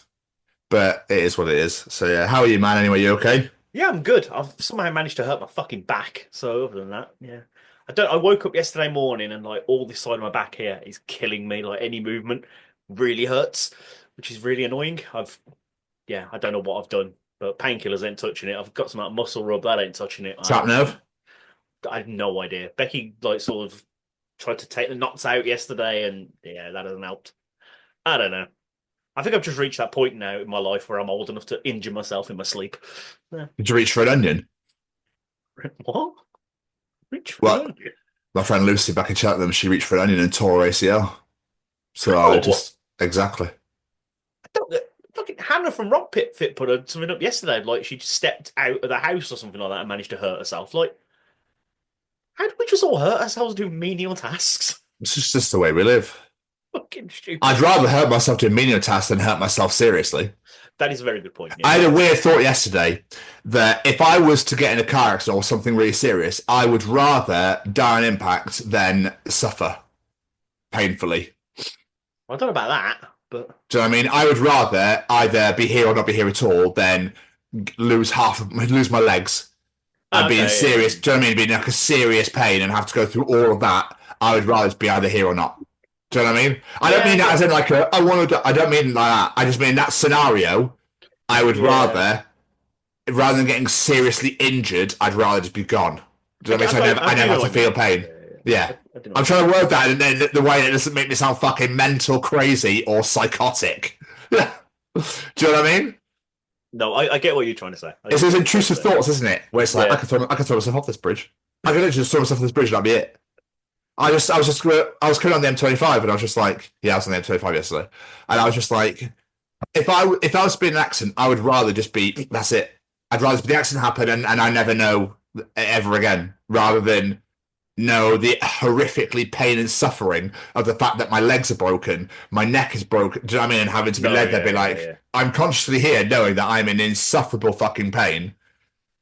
E: but it is what it is. So yeah, how are you, man? Anyway, you okay?
G: Yeah, I'm good. I've somehow managed to hurt my fucking back. So other than that, yeah. I woke up yesterday morning and like all this side of my back here is killing me. Like any movement really hurts, which is really annoying. I don't know what I've done, but painkillers ain't touching it. I've got some like muscle rub that ain't touching it.
E: Trap nerve?
G: I have no idea. Becky like sort of tried to take the knots out yesterday, and yeah, that hasn't helped. I don't know. I think I've just reached that point now in my life where I'm old enough to injure myself in my sleep. Yeah.
E: Did you reach for an onion?
G: What? Reach for an onion?
E: My friend Lucy back in Cheltenham, she reached for an onion and tore her ACL. So exactly.
G: Fucking Hannah from Rock Pit Fit put something up yesterday. Like she stepped out of the house or something like that and managed to hurt herself. Like, how do we just all hurt ourselves doing menial tasks?
E: It's just the way we live.
G: Fucking stupid.
E: I'd rather hurt myself doing menial tasks than hurt myself seriously.
G: That is a very good point. Yeah.
E: I had a weird thought yesterday that if I was to get in a car accident or something really serious, I would rather die on impact than suffer painfully.
G: I don't know about that, but...
E: Do you know what I mean? I would rather either be here or not be here at all than lose my legs and be in serious, do you know what I mean? Be in like a serious pain and have to go through all of that. I would rather be either here or not. Do you know what I mean? I don't mean that as in like I don't mean like that. I just mean in that scenario, I would rather than getting seriously injured, I'd rather just be gone. Do you know what I mean? So I never have to feel pain. Yeah. I'm trying to word that in the way that doesn't make me sound fucking mental crazy or psychotic. Do you know what I mean?
G: No, I get what you're trying to say.
E: It's those intrusive thoughts, isn't it? Where it's like, I can throw myself off this bridge. I can literally just throw myself off this bridge and that'd be it. I was coming on the M25 and I was just like, I was on the M25 yesterday, and I was just like, if I was to be in an accident, I would rather just be, that's it. I'd rather the accident happen and I never know ever again, rather than No, the horrifically pain and suffering of the fact that my legs are broken, my neck is broken. Do you know what I mean? And having to be led there, be like, I'm consciously here knowing that I'm in insufferable fucking pain.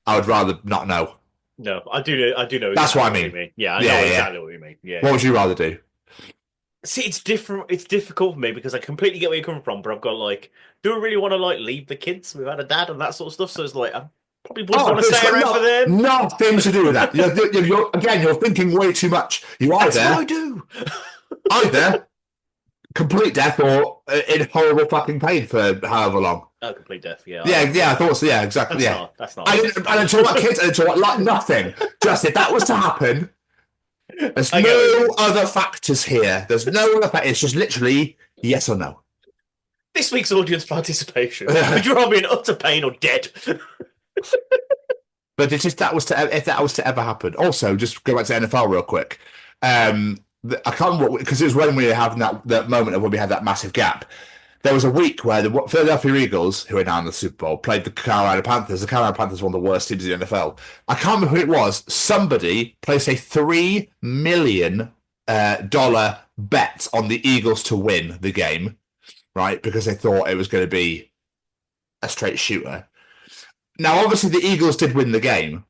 E: I would rather not know.
G: No, I do know. Exactly
E: That's what I mean.
G: you mean. Yeah, I know exactly what you mean. Yeah.
E: What would you rather do?
G: See, it's different. It's difficult for me because I completely get where you're coming from, but I've got like, do I really want to like leave the kids without a dad and that sort of stuff? So it's like, I probably wouldn't want to
E: it's
G: stay
E: got
G: around for them.
E: Nothing to do with that. You're thinking way too much.
G: That's what I do.
E: Either complete death or in horrible fucking pain for however long.
G: Oh, complete death. Yeah.
E: I thought so. Yeah, exactly.
G: That's not.
E: I didn't talk about kids. I didn't talk about like nothing. Just if that was to happen. There's no other factors here. There's no other factors. It's just literally yes or no.
G: This week's audience participation. Would you rather be in utter pain or dead?
E: But it's just if that was to ever happen. Also, just go back to NFL real quick. I can't remember because it was when we were having that moment of when we had that massive gap. There was a week where the Philadelphia Eagles, who are now in the Super Bowl, played the Carolina Panthers. The Carolina Panthers are one of the worst teams in the NFL. I can't remember who it was. Somebody placed a $3 million bet on the Eagles to win the game, right? Because they thought it was going to be a straight shooter. Now, obviously, the Eagles did win the game,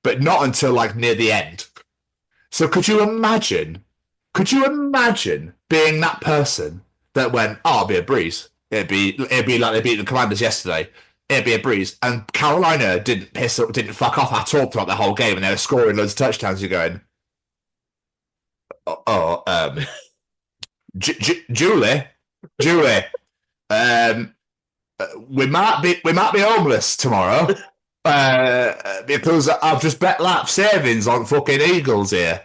E: but not until like near the end. So could you imagine being that person that went, oh, it'll be a breeze. It'd be like they beat the Commanders yesterday. It'd be a breeze. And Carolina didn't fuck off at all throughout the whole game, and they were scoring loads of touchdowns. You're going, Julie, we might be homeless tomorrow because I've just bet lap savings on fucking Eagles here.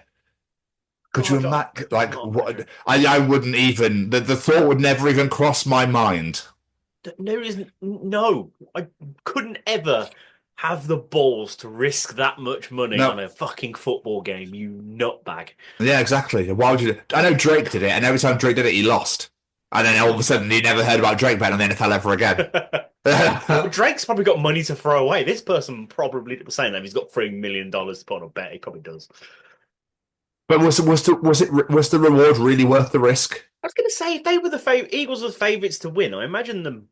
E: Could you imagine? Like, what? I wouldn't even. The thought would never even cross my mind.
G: There isn't. No, I couldn't ever have the balls to risk that much money on a fucking football game. You nutbag. Yeah,
E: exactly. Why would you? I know Drake did it, and every time Drake did it, he lost. And then all of a sudden, he never heard about Drake betting on the NFL ever again.
G: Drake's probably got money to throw away. This person probably was saying that he's got $3 million to put on a bet. He probably does.
E: But was the reward really worth the risk?
G: I was going to say if they were the Eagles were the favourites to win, I imagine the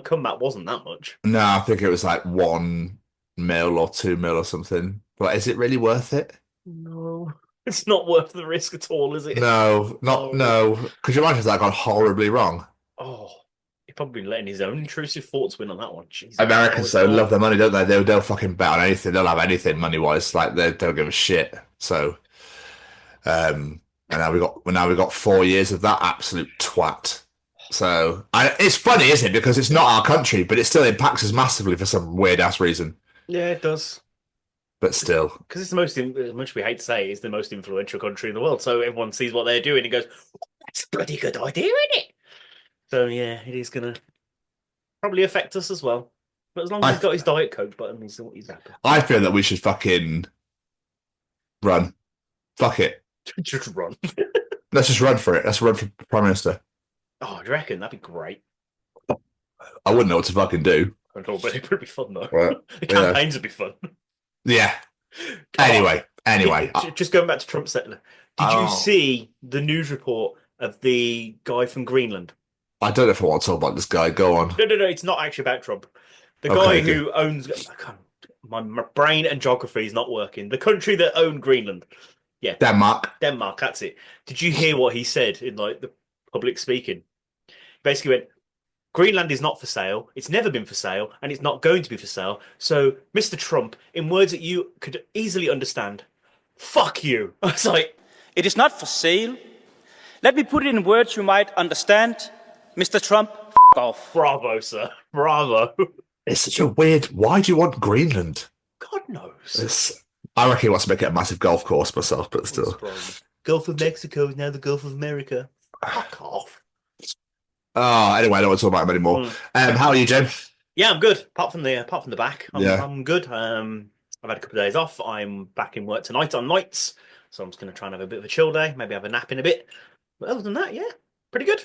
G: comeback wasn't that much.
E: No, I think it was like $1 million or $2 million or something. But is it really worth it?
G: No, it's not worth the risk at all, is it?
E: No. Could you imagine if that got horribly wrong?
G: Oh, he's probably letting his own intrusive thoughts win on that one. Jesus.
E: Americans though love their money, don't they? They'll fucking bet on anything. They'll have anything money wise. Like they don't give a shit. So. And now we got 4 years of that absolute twat. So it's funny, isn't it? Because it's not our country, but it still impacts us massively for some weird ass reason.
G: Yeah, it does.
E: But still,
G: because it's the most, as much we hate to say, it's the most influential country in the world. So everyone sees what they're doing and goes, "That's a bloody good idea, isn't it?" So yeah, it is gonna probably affect us as well. But as long as he's got his Diet Coke button, he's happy.
E: I feel that we should fucking run. Fuck it.
G: Just run.
E: Let's just run for it. Let's run for Prime Minister.
G: Oh, do you reckon? That'd be great.
E: I wouldn't know what to fucking do.
G: I don't know, but it would be fun though. Well, the campaigns would be fun.
E: Yeah. Anyway.
G: Just going back to Trump settler. Did you see the news report of the guy from Greenland?
E: I don't know if I want to talk about this guy. Go on.
G: No. It's not actually about Trump. The guy who owns. My brain and geography is not working. The country that owned Greenland. Yeah,
E: Denmark.
G: That's it. Did you hear what he said in like the public speaking? Basically went, Greenland is not for sale. It's never been for sale, and it's not going to be for sale. So, Mr. Trump, in words that you could easily understand, fuck you. I was like,
H: it is not for sale. Let me put it in words you might understand. Mr. Trump, f*** off.
G: Bravo, sir. Bravo.
E: It's such a weird. Why do you want Greenland?
G: God knows.
E: I reckon he wants to make it a massive golf course myself, but still.
G: Gulf of Mexico is now the Gulf of America. Fuck off.
E: Oh, anyway, I don't want to talk about him anymore. How are you, James?
G: Yeah, I'm good. Apart from the back, I'm good. I've had a couple of days off. I'm back in work tonight on nights, so I'm just going to try and have a bit of a chill day. Maybe have a nap in a bit. But other than that, yeah, pretty good.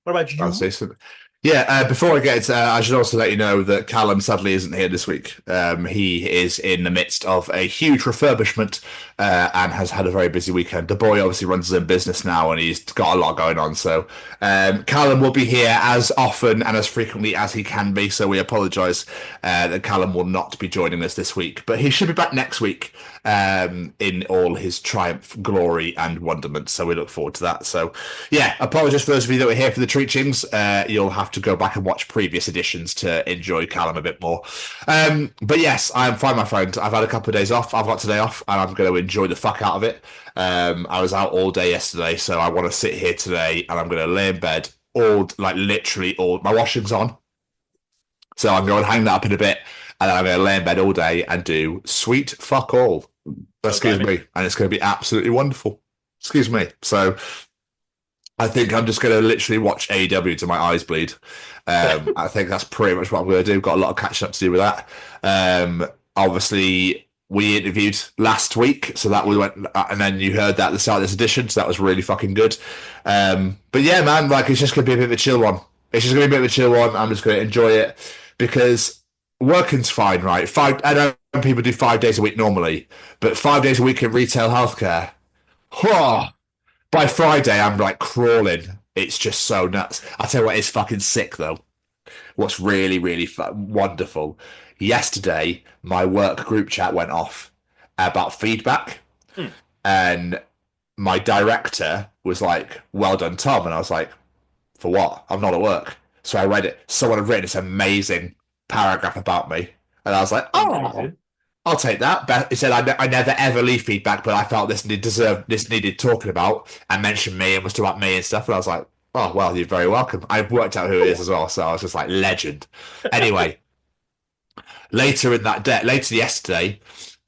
G: What about you?
E: That's decent. Yeah, before I get into, I should also let you know that Callum sadly isn't here this week. He is in the midst of a huge refurbishment and has had a very busy weekend. The boy obviously runs his own business now and he's got a lot going on. So Callum will be here as often and as frequently as he can be. So we apologise that Callum will not be joining us this week. But he should be back next week in all his triumph, glory and wonderment. So we look forward to that. So yeah, apologies for those of you that were here for the treachings. You'll have to go back and watch previous editions to enjoy Callum a bit more. But yes, I am fine, my friend. I've had a couple of days off. I've got today off, and I'm going to enjoy the fuck out of it. I was out all day yesterday, so I want to sit here today, and I'm going to lay in bed literally all. My washing's on, so I'm going to hang that up in a bit, and then I'm going to lay in bed all day and do sweet fuck all. Excuse me, and it's going to be absolutely wonderful. Excuse me. So I think I'm just going to literally watch AEW to my eyes bleed. I think that's pretty much what I'm going to do. Got a lot of catching up to do with that. Obviously, we interviewed last week, so that we went, and then you heard that at the start of this edition, so that was really fucking good. But yeah, man, like it's just going to be a bit of a chill one. It's just going to be a bit of a chill one. I'm just going to enjoy it because working's fine, right? I know people do 5 days a week normally, but 5 days a week in retail healthcare. By Friday, I'm like crawling. It's just so nuts. I'll tell you what is fucking sick though. What's really, really wonderful. Yesterday, my work group chat went off about feedback. And my director was like, well done, Tom. And I was like, for what? I'm not at work. So I read it. Someone had written this amazing paragraph about me. And I was like, oh, I'll take that. He said, I never ever leave feedback, but I felt this needed talking about and mentioned me and was talking about me and stuff. And I was like, oh, well, you're very welcome. I've worked out who it is as well. So I was just like, legend. Anyway, later yesterday,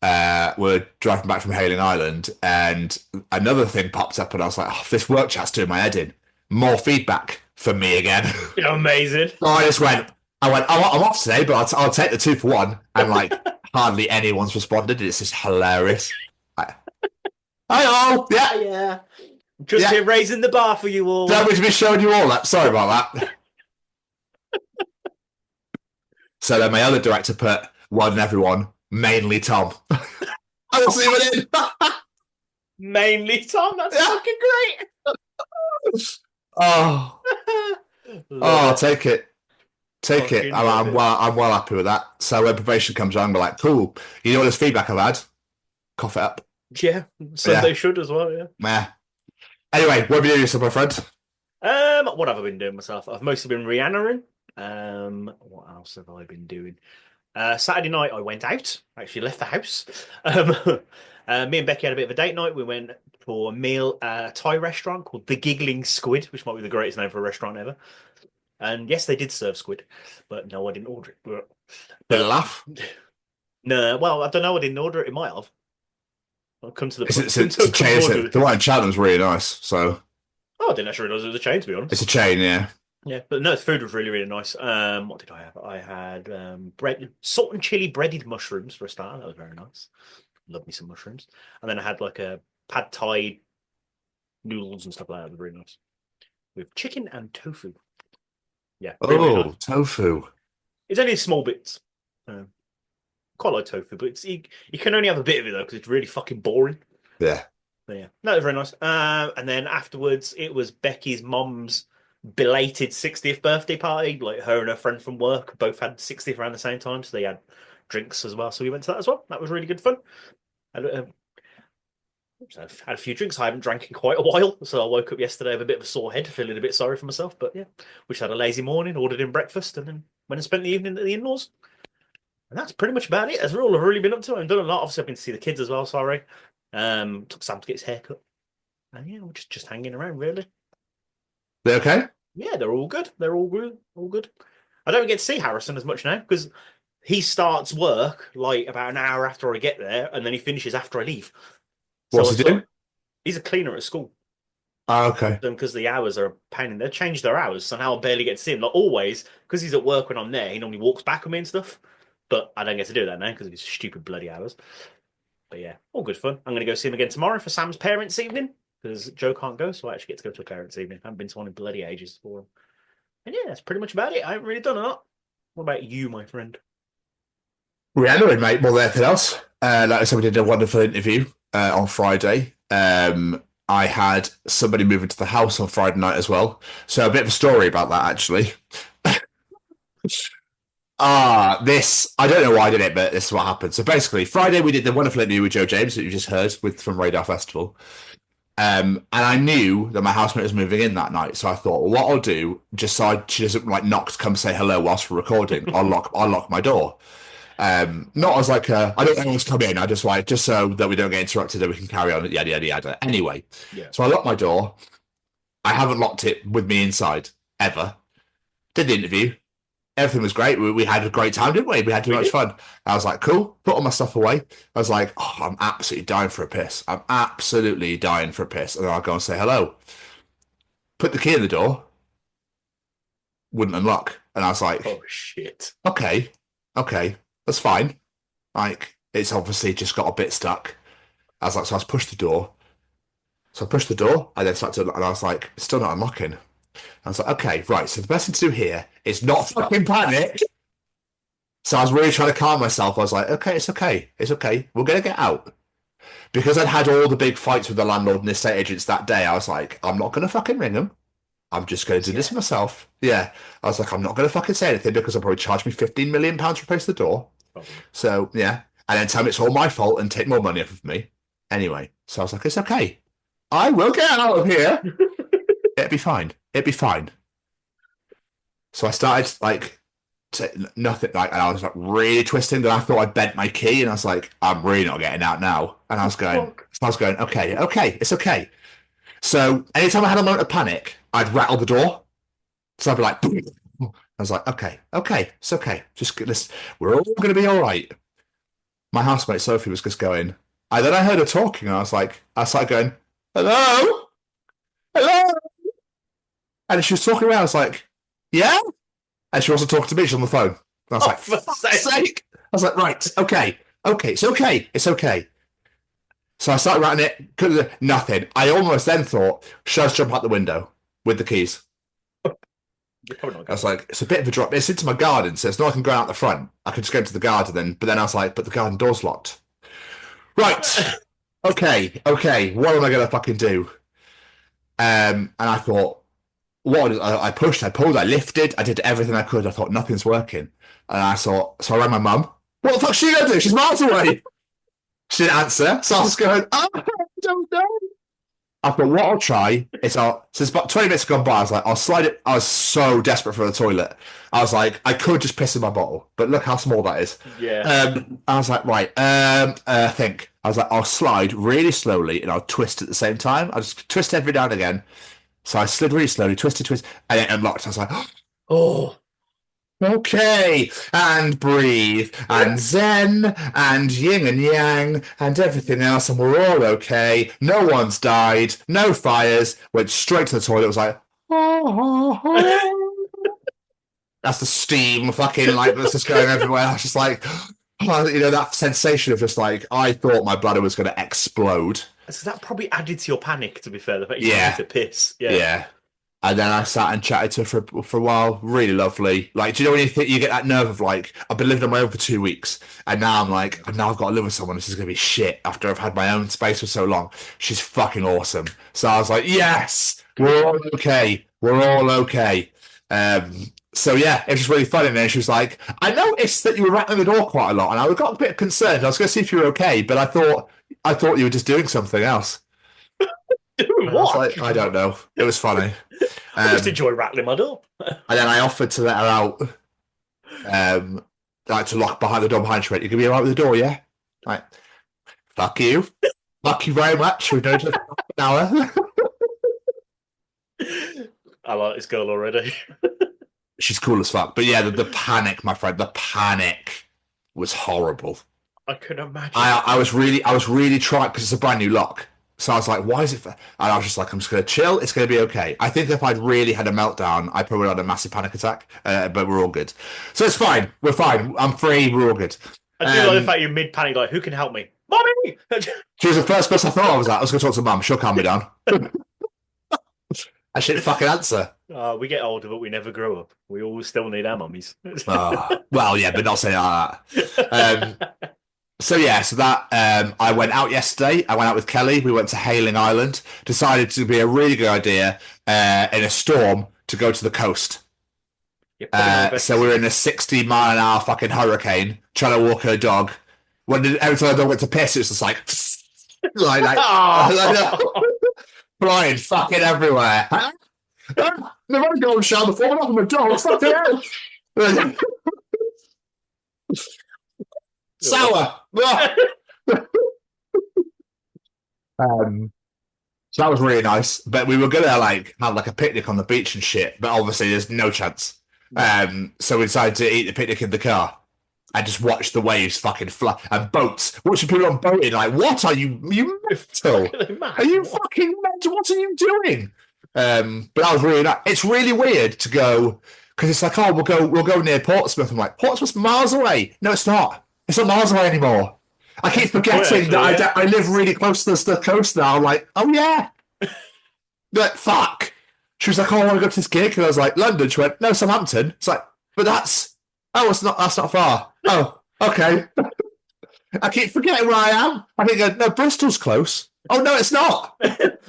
E: we're driving back from Hailing Island and another thing popped up and I was like, oh, this work chat's doing my head in. More feedback from me again.
G: Amazing.
E: So I just went, I'm off today, but I'll take the 2 for 1. And like, hardly anyone's responded. It's just hilarious. Hi all. Yeah.
G: Just here raising the bar for you all.
E: Don't need to be showing you all that. Sorry about that. So then my other director put one and everyone, mainly Tom. I will see you in.
G: Mainly Tom. That's fucking great.
E: Oh, I'll take it. Take it. I'm well happy with that. So when probation comes around, we're like, cool. You know all this feedback I've had? Cough it up.
G: Yeah, so they should as well, yeah.
E: Meh. Anyway, what have you doing yourself, my friend?
G: What have I been doing myself? I've mostly been Rhiannering. What else have I been doing? Saturday night I went out. Actually left the house. Me and Becky had a bit of a date night. We went for a meal at a Thai restaurant called The Giggling Squid, which might be the greatest name for a restaurant ever. And yes, they did serve squid, but no, I didn't order it.
E: Did it laugh?
G: No, well, I don't know. I didn't order it. It might have. I'll come to the.
E: It's a chain. The one in Cheltenham's really nice. So.
G: Oh, I didn't actually realize it was a chain, to be honest.
E: It's a chain, yeah.
G: Yeah, but no, the food was really, really nice. What did I have? I had salt and chili breaded mushrooms for a start. That was very nice. Love me some mushrooms. And then I had like a pad thai noodles and stuff like that. It was really nice. With chicken and tofu. Yeah. Really nice.
E: Tofu.
G: It's only small bits. Quite like tofu, but you can only have a bit of it though because it's really fucking boring.
E: Yeah.
G: But yeah, no, it was very nice. And then afterwards, it was Becky's mum's belated 60th birthday party. Like her and her friend from work both had 60th around the same time, so they had drinks as well. So we went to that as well. That was really good fun. I've had a few drinks. I haven't drank in quite a while, so I woke up yesterday with a bit of a sore head, feeling a bit sorry for myself. But yeah, we just had a lazy morning, ordered in breakfast, and then went and spent the evening at the in-laws. And that's pretty much about it. That's all I've really been up to. I've done a lot. Obviously, I've been to see the kids as well. Sorry. Took Sam to get his haircut. And yeah, we're just hanging around, really.
E: They okay?
G: Yeah, they're all good. They're all good. All good. I don't get to see Harrison as much now because he starts work like about an hour after I get there, and then he finishes after I leave.
E: What's he doing?
G: He's a cleaner at school.
E: Oh, okay.
G: Because the hours are a pain in. They've changed their hours, so now I barely get to see him. Like always, because he's at work when I'm there, he normally walks back with me and stuff. But I don't get to do that now because of his stupid bloody hours. But yeah, all good fun. I'm going to go see him again tomorrow for Sam's parents' evening because Joe can't go, so I actually get to go to a parents' evening. I haven't been to one in bloody ages for him. And yeah, that's pretty much about it. I haven't really done a lot. What about you, my friend?
E: Yeah, no, mate, more than anything else. Like I said, we did a wonderful interview on Friday. I had somebody move into the house on Friday night as well. So a bit of a story about that, actually. I don't know why I did it, but this is what happened. So basically, Friday we did the wonderful interview with Joe James that you just heard from Radar Festival. And I knew that my housemate was moving in that night, so I thought, well, what I'll do, just so she doesn't like knock to come say hello whilst we're recording, I'll lock my door. Not as like I don't want anyone to come in. I just just so that we don't get interrupted and we can carry on. Yada yada yada. Anyway, So I locked my door. I haven't locked it with me inside ever. Did the interview. Everything was great. We had a great time, didn't we? We had too much fun. I was like, cool. Put all my stuff away. I was like, oh, I'm absolutely dying for a piss. I'm absolutely dying for a piss. And then I'll go and say hello. Put the key in the door. Wouldn't unlock. And I was like,
G: oh shit.
E: Okay, that's fine. Like, it's obviously just got a bit stuck. I was like, so I pushed the door. So I pushed the door. I then started to, and I was like, it's still not unlocking. I was like, okay, right. So the best thing to do here is not fucking panic. So I was really trying to calm myself. I was like, okay, it's okay. We're going to get out. Because I'd had all the big fights with the landlord and the estate agents that day, I was like, I'm not going to fucking ring them. I'm just going to do this myself. Yeah. I was like, I'm not going to fucking say anything because they'll probably charge me £15 million to replace the door. So, yeah. And then tell me it's all my fault and take more money off of me. Anyway. So I was like, it's okay. I will get out of here. It'd be fine. So I started nothing, and I was really twisting. Then I thought I bent my key, and I was like, I'm really not getting out now. And I was going, okay, it's okay. So anytime I had a moment of panic, I'd rattle the door. So I'd be like, boom. I was like, okay, it's okay. We're all going to be all right. My housemate Sophie was just going. Then I heard her talking, and I started going, hello. And she was talking around. I was like, yeah? And she wasn't talking to me. She's on the phone. And I was like, for fuck's sake. I was like, right, okay, it's okay. So I started writing it, nothing. I almost then thought, should I just jump out the window with the keys? I was like, it's a bit of a drop. It's into my garden, so it's not I can go out the front. I could just go into the garden then. But then I was like, but the garden door's locked. Right. Okay. What am I going to fucking do? And I thought, I pushed, I pulled, I lifted, I did everything I could. I thought nothing's working. And so I rang my mum. What the fuck's she going to do? She's miles away. She didn't answer. So I was going, I don't know. I thought what I'll try is since about 20 minutes gone by, I was like, I'll slide it. I was so desperate for the toilet. I was like, I could just piss in my bottle, but look how small that is.
G: Yeah.
E: I was like, right, I think. I was like, I'll slide really slowly and I'll twist at the same time. I'll just twist every now and again. So I slid really slowly, twisted, and it unlocked. I was like, oh, okay. And breathe, and zen, and yin and yang, and everything else, and we're all okay. No one's died, no fires. Went straight to the toilet. It was like, that's the steam fucking that's just going everywhere. I was just like, that sensation of just like, I thought my bladder was going to explode.
G: So that probably added to your panic, to be fair, the fact you wanted to piss.
E: Yeah. And then I sat and chatted to her for a while. Really lovely. Like, do you know when you think you get that nerve of like, I've been living on my own for 2 weeks, and now I'm like, now I've got to live with someone. This is going to be shit after I've had my own space for so long. She's fucking awesome. So I was like, yes, we're all okay. So yeah, it was just really funny. And then she was like, I noticed that you were rattling the door quite a lot, and I got a bit concerned. I was going to see if you were okay, but I thought you were just doing something else.
G: Doing what?
E: I was like, I don't know. It was funny.
G: I just enjoy rattling my door.
E: And then I offered to let her out, like to lock behind the door behind her. You can be all right with the door, yeah? Like, fuck you. Fuck you very much. We've known each other for an hour.
G: I like this girl already.
E: She's cool as fuck. But yeah, the panic, my friend, the panic was horrible.
G: I could imagine.
E: I was really trying, because it's a brand new lock. So I was like, why is it? And I was just like, I'm just going to chill. It's going to be okay. I think if I'd really had a meltdown, I probably had a massive panic attack. But we're all good. So it's fine. We're fine. I'm free. We're all good.
G: I do like the fact you're mid-panic, like, who can help me? Mommy!
E: She was the first person I thought I was going to talk to Mum. She'll calm me down. I should fucking answer.
G: We get older, but we never grow up. We all still need our mummies.
E: Well, yeah, but not saying like that. So that I went out yesterday. I went out with Kelly. We went to Hailing Island. Decided to be a really good idea in a storm to go to the coast. So we were in a 60-mile-an-hour fucking hurricane trying to walk her dog. Every time the dog went to piss, it was just like flying fucking everywhere. They've only gone shower before, but not from a dog. Fucking hell. Sour. So that was really nice. But we were gonna have a picnic on the beach and shit. But obviously, there's no chance. So we decided to eat the picnic in the car and just watch the waves fucking fly and boats. Watching people on boating, like, what are you mental? Are you fucking mental? What are you doing? But that was really nice. It's really weird to go because it's like, oh, we'll go near Portsmouth. I'm like, Portsmouth's miles away. No, it's not. It's not miles away anymore. I keep forgetting that I live really close to the coast now. I'm like, oh yeah. Like, fuck. She was like, oh, I want to go to this gig. And I was like, London. She went, no, Southampton. It's like, but that's not far. Oh, okay. I keep forgetting where I am. I think, no, Bristol's close. Oh, no, it's not.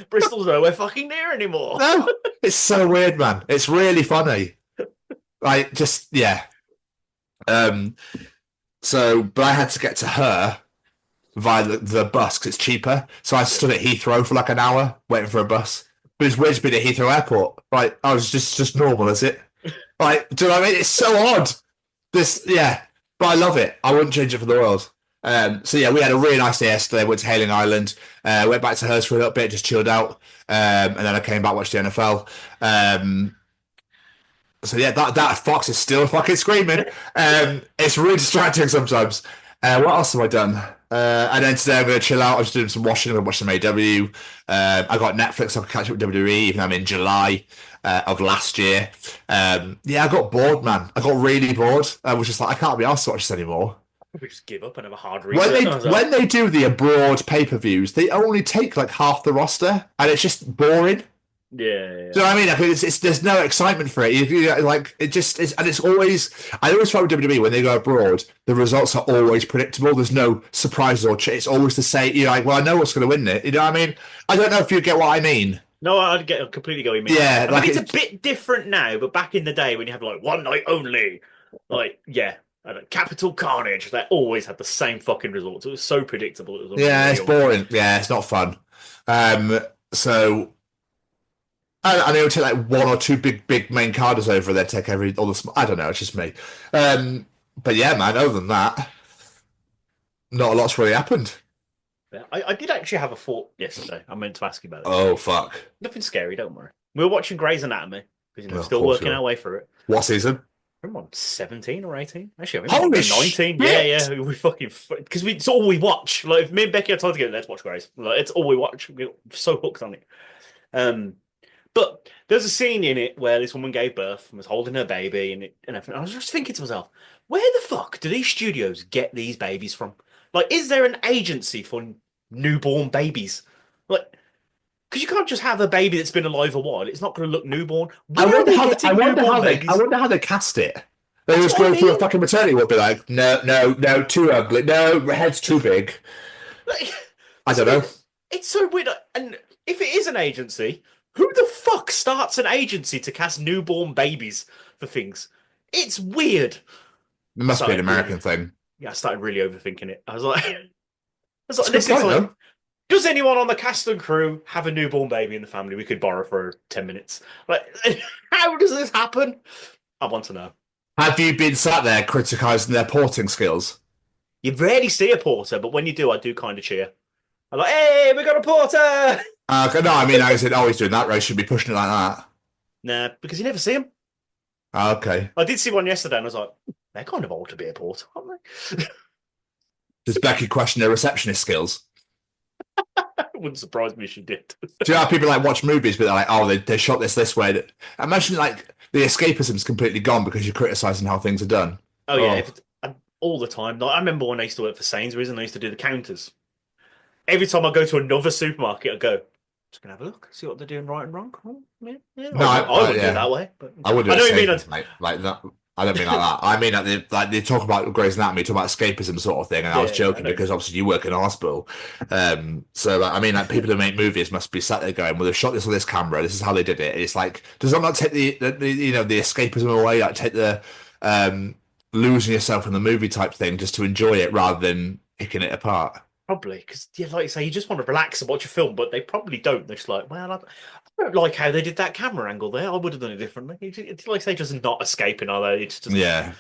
G: Bristol's nowhere fucking near anymore.
E: No, it's so weird, man. It's really funny. Like, just, yeah. But I had to get to her via the bus because it's cheaper. So I stood at Heathrow for like an hour waiting for a bus. But it's weird to be at Heathrow Airport. Like, I was just normal, is it? Like, do you know what I mean? It's so odd. But I love it. I wouldn't change it for the world. We had a really nice day yesterday. Went to Hailing Island. Went back to hers for a little bit, just chilled out. And then I came back, watched the NFL. That fox is still fucking screaming. It's really distracting sometimes. What else have I done? And then today I'm going to chill out. I was doing some washing. I'm going to watch some AW. I got Netflix. So I can catch up with WWE, even though I'm in July of last year. I got bored, man. I got really bored. I was just like, I can't be asked to watch this anymore.
G: We just give up and have a hard reset.
E: When they do the abroad pay-per-views, they only take like half the roster, and it's just boring.
G: Yeah.
E: Do you know what I mean? There's no excitement for it. It's always. I always find with WWE when they go abroad, the results are always predictable. There's no surprises or it's always the same. You're like, well, I know what's going to win it. You know what I mean? I don't know if you get what I mean.
G: No, I'd get completely going.
E: Yeah,
G: I mean, it's a bit different now, but back in the day when you have like one night only, Capital Carnage, they always had the same fucking results. It was so predictable. It was
E: it's boring. Yeah, it's not fun. And they would take like one or two big main carders over and then take all the. I don't know. It's just me. But yeah, man. Other than that, not a lot's really happened.
G: Yeah, I did actually have a thought yesterday. I meant to ask you about it.
E: Oh fuck!
G: Nothing scary. Don't worry. We were watching Grey's Anatomy because still working our way through it.
E: What season?
G: I'm on 17 or 18. Actually,
E: I'm
G: on 19. Yeah. We fucking because it's all we watch. Like if me and Becky are told together, let's watch Grey's. Like it's all we watch. We're so hooked on it. But there's a scene in it where this woman gave birth and was holding her baby and everything. I was just thinking to myself, where the fuck do these studios get these babies from? Like, is there an agency for newborn babies? Like, because you can't just have a baby that's been alive a while. It's not going to look newborn.
E: I wonder how they cast it. They just go through a fucking maternity would be like, no, too ugly. No, head's too big.
G: Like,
E: I don't know.
G: It's so weird. And if it is an agency, who the fuck starts an agency to cast newborn babies for things? It's weird.
E: It must be an American thing.
G: Yeah, I started really overthinking it. I was like, does anyone on the cast and crew have a newborn baby in the family we could borrow for 10 minutes? Like, how does this happen? I want to know.
E: Have you been sat there criticising their porting skills?
G: You rarely see a porter, but when you do, I do kind of cheer. I'm like, hey, we got a porter!
E: No, I mean, I said, he's doing that, right? Should be pushing it like that.
G: Nah, because you never see them.
E: Okay.
G: I did see one yesterday and I was like, they're kind of old to be a porter, aren't they?
E: Does Becky question their receptionist skills?
G: It wouldn't surprise me if she did.
E: Do you know how people watch movies, but they're like, oh, they shot this way? Imagine the escapism's completely gone because you're criticising how things are done.
G: Oh, yeah. All the time. Like, I remember when I used to work for Sainsbury's and I used to do the counters. Every time I go to another supermarket, I go, Just gonna have a look, see what they're doing right and wrong. Oh, yeah.
E: No,
G: I wouldn't
E: yeah.
G: do that way, but
E: I wouldn't.
G: I don't mean
E: like that. I don't mean like that. I mean like they talk about Grey's Anatomy, talk about escapism sort of thing, and I was joking because obviously you work in a hospital. So I mean, like people who make movies must be sat there going, "Well, they've shot this on this camera. This is how they did it." It's like, does that not take the the escapism away? Like take the losing yourself in the movie type thing just to enjoy it rather than picking it apart.
G: Probably because, like you say, you just want to relax and watch a film, but they probably don't. They're just like, well, I don't like how they did that camera angle there. I would have done it differently. It's like they just not escaping, are they? It's just I'm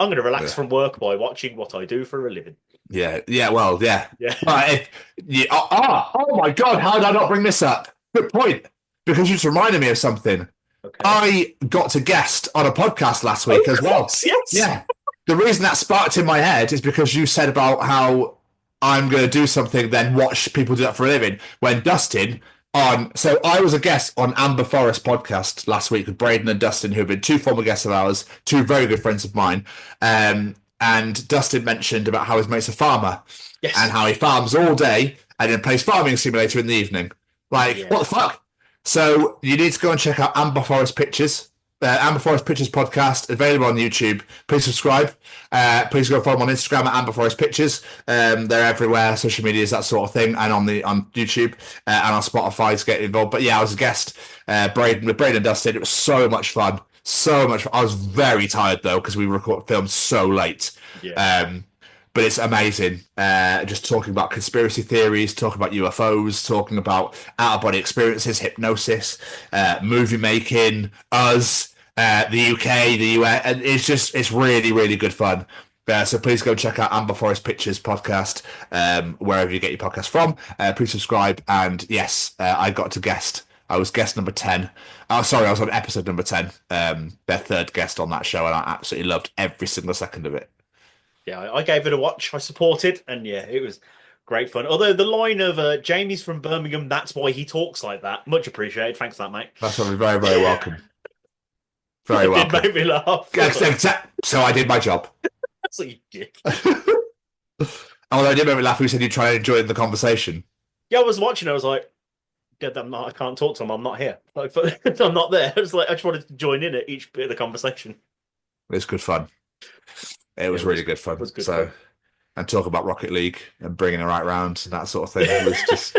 G: going to relax from work by watching what I do for a living.
E: Yeah. Well, yeah. Oh my God! How did I not bring this up? Good point. Because you just reminded me of something. Okay. I got to guest on a podcast last week as well.
G: Yes.
E: Yeah. The reason that sparked in my head is because you said about how I'm going to do something, then watch people do that for a living. When Dustin so I was a guest on Amber Forest podcast last week with Braden and Dustin, who have been two former guests of ours, two very good friends of mine. And Dustin mentioned about how his mate's a farmer and how he farms all day and then plays Farming Simulator in the evening. Like, what the fuck? So you need to go and check out Amber Forest Pictures. Amber Forest Pictures podcast, available on YouTube. Please subscribe. Please go follow them on Instagram at Amber Forest Pictures. They're everywhere, social medias, that sort of thing, and on YouTube and on Spotify to get involved. But yeah, I was a guest with Braden and Dustin. It was so much fun. So much fun. I was very tired though because we filmed so late. But it's amazing. Just talking about conspiracy theories, talking about UFOs, talking about out-of-body experiences, hypnosis, movie making, us, the UK, the US. And it's really, really good fun. So please go check out Amber Forest Pictures podcast, wherever you get your podcast from. Please subscribe. And yes, I got to guest. I was guest number 10. Oh, sorry, I was on episode number 10. Their third guest on that show, and I absolutely loved every single second of it.
G: Yeah, I gave it a watch. I supported, and yeah, it was great fun. Although the line of Jamie's from Birmingham, that's why he talks like that. Much appreciated. Thanks for that, mate.
E: That's very, very welcome. Very welcome.
G: It did make me laugh.
E: So I did my job.
G: That's what you did.
E: Although I did make me laugh, we said you try and enjoy the conversation.
G: Yeah, I was watching. I was like, I can't talk to him. I'm not here. Like, I'm not there. It's like I just wanted to join in at each bit of the conversation.
E: It's good fun. It was really good fun.
G: It was good fun.
E: And talk about Rocket League and bringing it right round and that sort of thing. It was just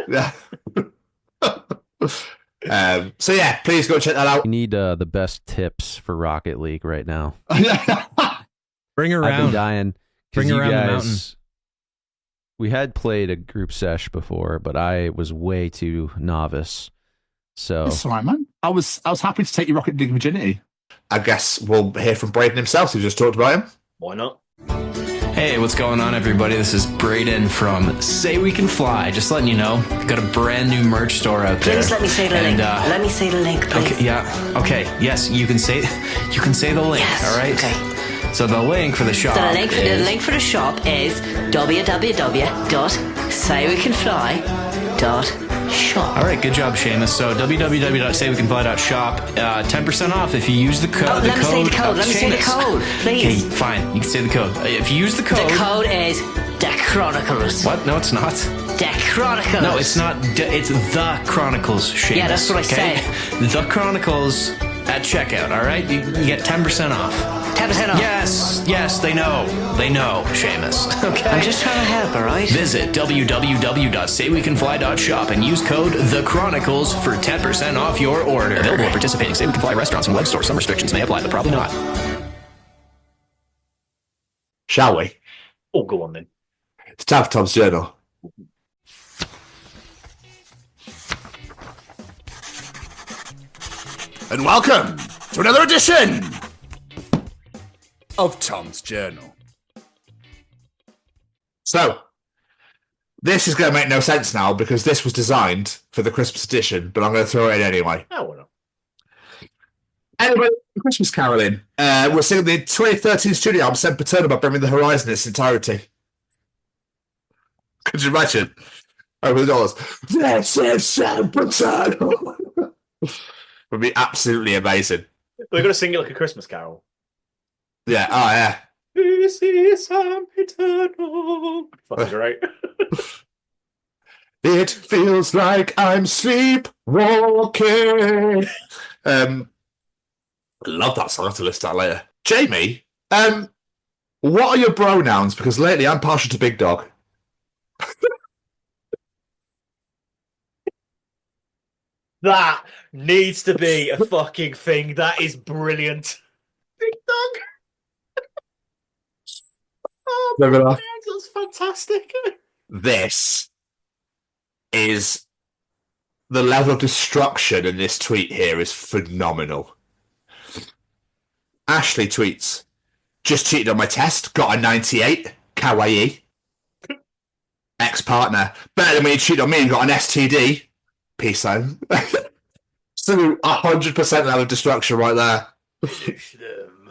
E: so yeah, please go check that out.
I: We need the best tips for Rocket League right now.
J: Bring her around.
I: I've been dying.
J: Bring her around
I: guys,
J: the mountain.
I: We had played a group sesh before, but I was way too novice. So
E: that's all right, man. I was happy to take your Rocket League virginity. I guess we'll hear from Braden himself, who just talked about him.
G: Why not?
K: Hey, what's going on, everybody? This is Braden from Say We Can Fly. Just letting you know, got a brand new merch store out there.
L: Please let me say the link. Let me say the link, please.
K: Okay, yeah. Okay. Yes, you can say the link. Yes, all right.
L: Okay.
K: So the link for the shop.
L: So the link for the shop is www.saywecanfly.shop.
K: All right, good job, Seamus. So www.saywecanfly.shop, 10% off if you use the code.
L: Let me say the code. Let me say the code, please.
K: Okay, fine. You can say the code. If you use the code.
L: The code is The Chronicles.
K: What? No, it's not.
L: The Chronicles.
K: No, it's not. It's The Chronicles, Seamus.
L: Yeah, that's what I said.
K: The Chronicles at checkout. All right, you get 10% off.
L: 10% off.
K: Yes, they know, Seamus. Okay.
L: I'm just trying to help, all right?
K: Visit www.saywecanfly.shop and use code The Chronicles for 10% off your order. Available at participating Say We Can Fly restaurants and web stores. Some restrictions may apply, but probably not.
E: Shall we?
G: Oh, go on then.
E: It's time for Tom's Journal.
M: And welcome to another edition of Tom's Journal.
E: So, this is going to make no sense now because this was designed for the Christmas edition, but I'm going to throw it in anyway.
G: Oh, well.
E: Anyway, Christmas caroling. We're singing the 2013 studio album Sempiternal by Bring Me the Horizon in its entirety. Could you imagine? Over the doors. This is Sempiternal. Would be absolutely amazing.
G: We're going to sing it like a Christmas carol.
E: Yeah, oh yeah.
G: This is Sempiternal. Fucking great.
E: It feels like I'm sleepwalking. I love that song. I'll have to list that later. Jamie, what are your pronouns? Because lately I'm partial to Big Dog.
G: That needs to be a fucking thing. That is brilliant. Big Dog. Oh, that's fantastic.
E: This is the level of destruction in this tweet here is phenomenal. Ashley tweets, just cheated on my test, got a 98, kawaii. Ex-partner, better than when you cheated on me and got an STD. Peace out. So 100% level of destruction right there.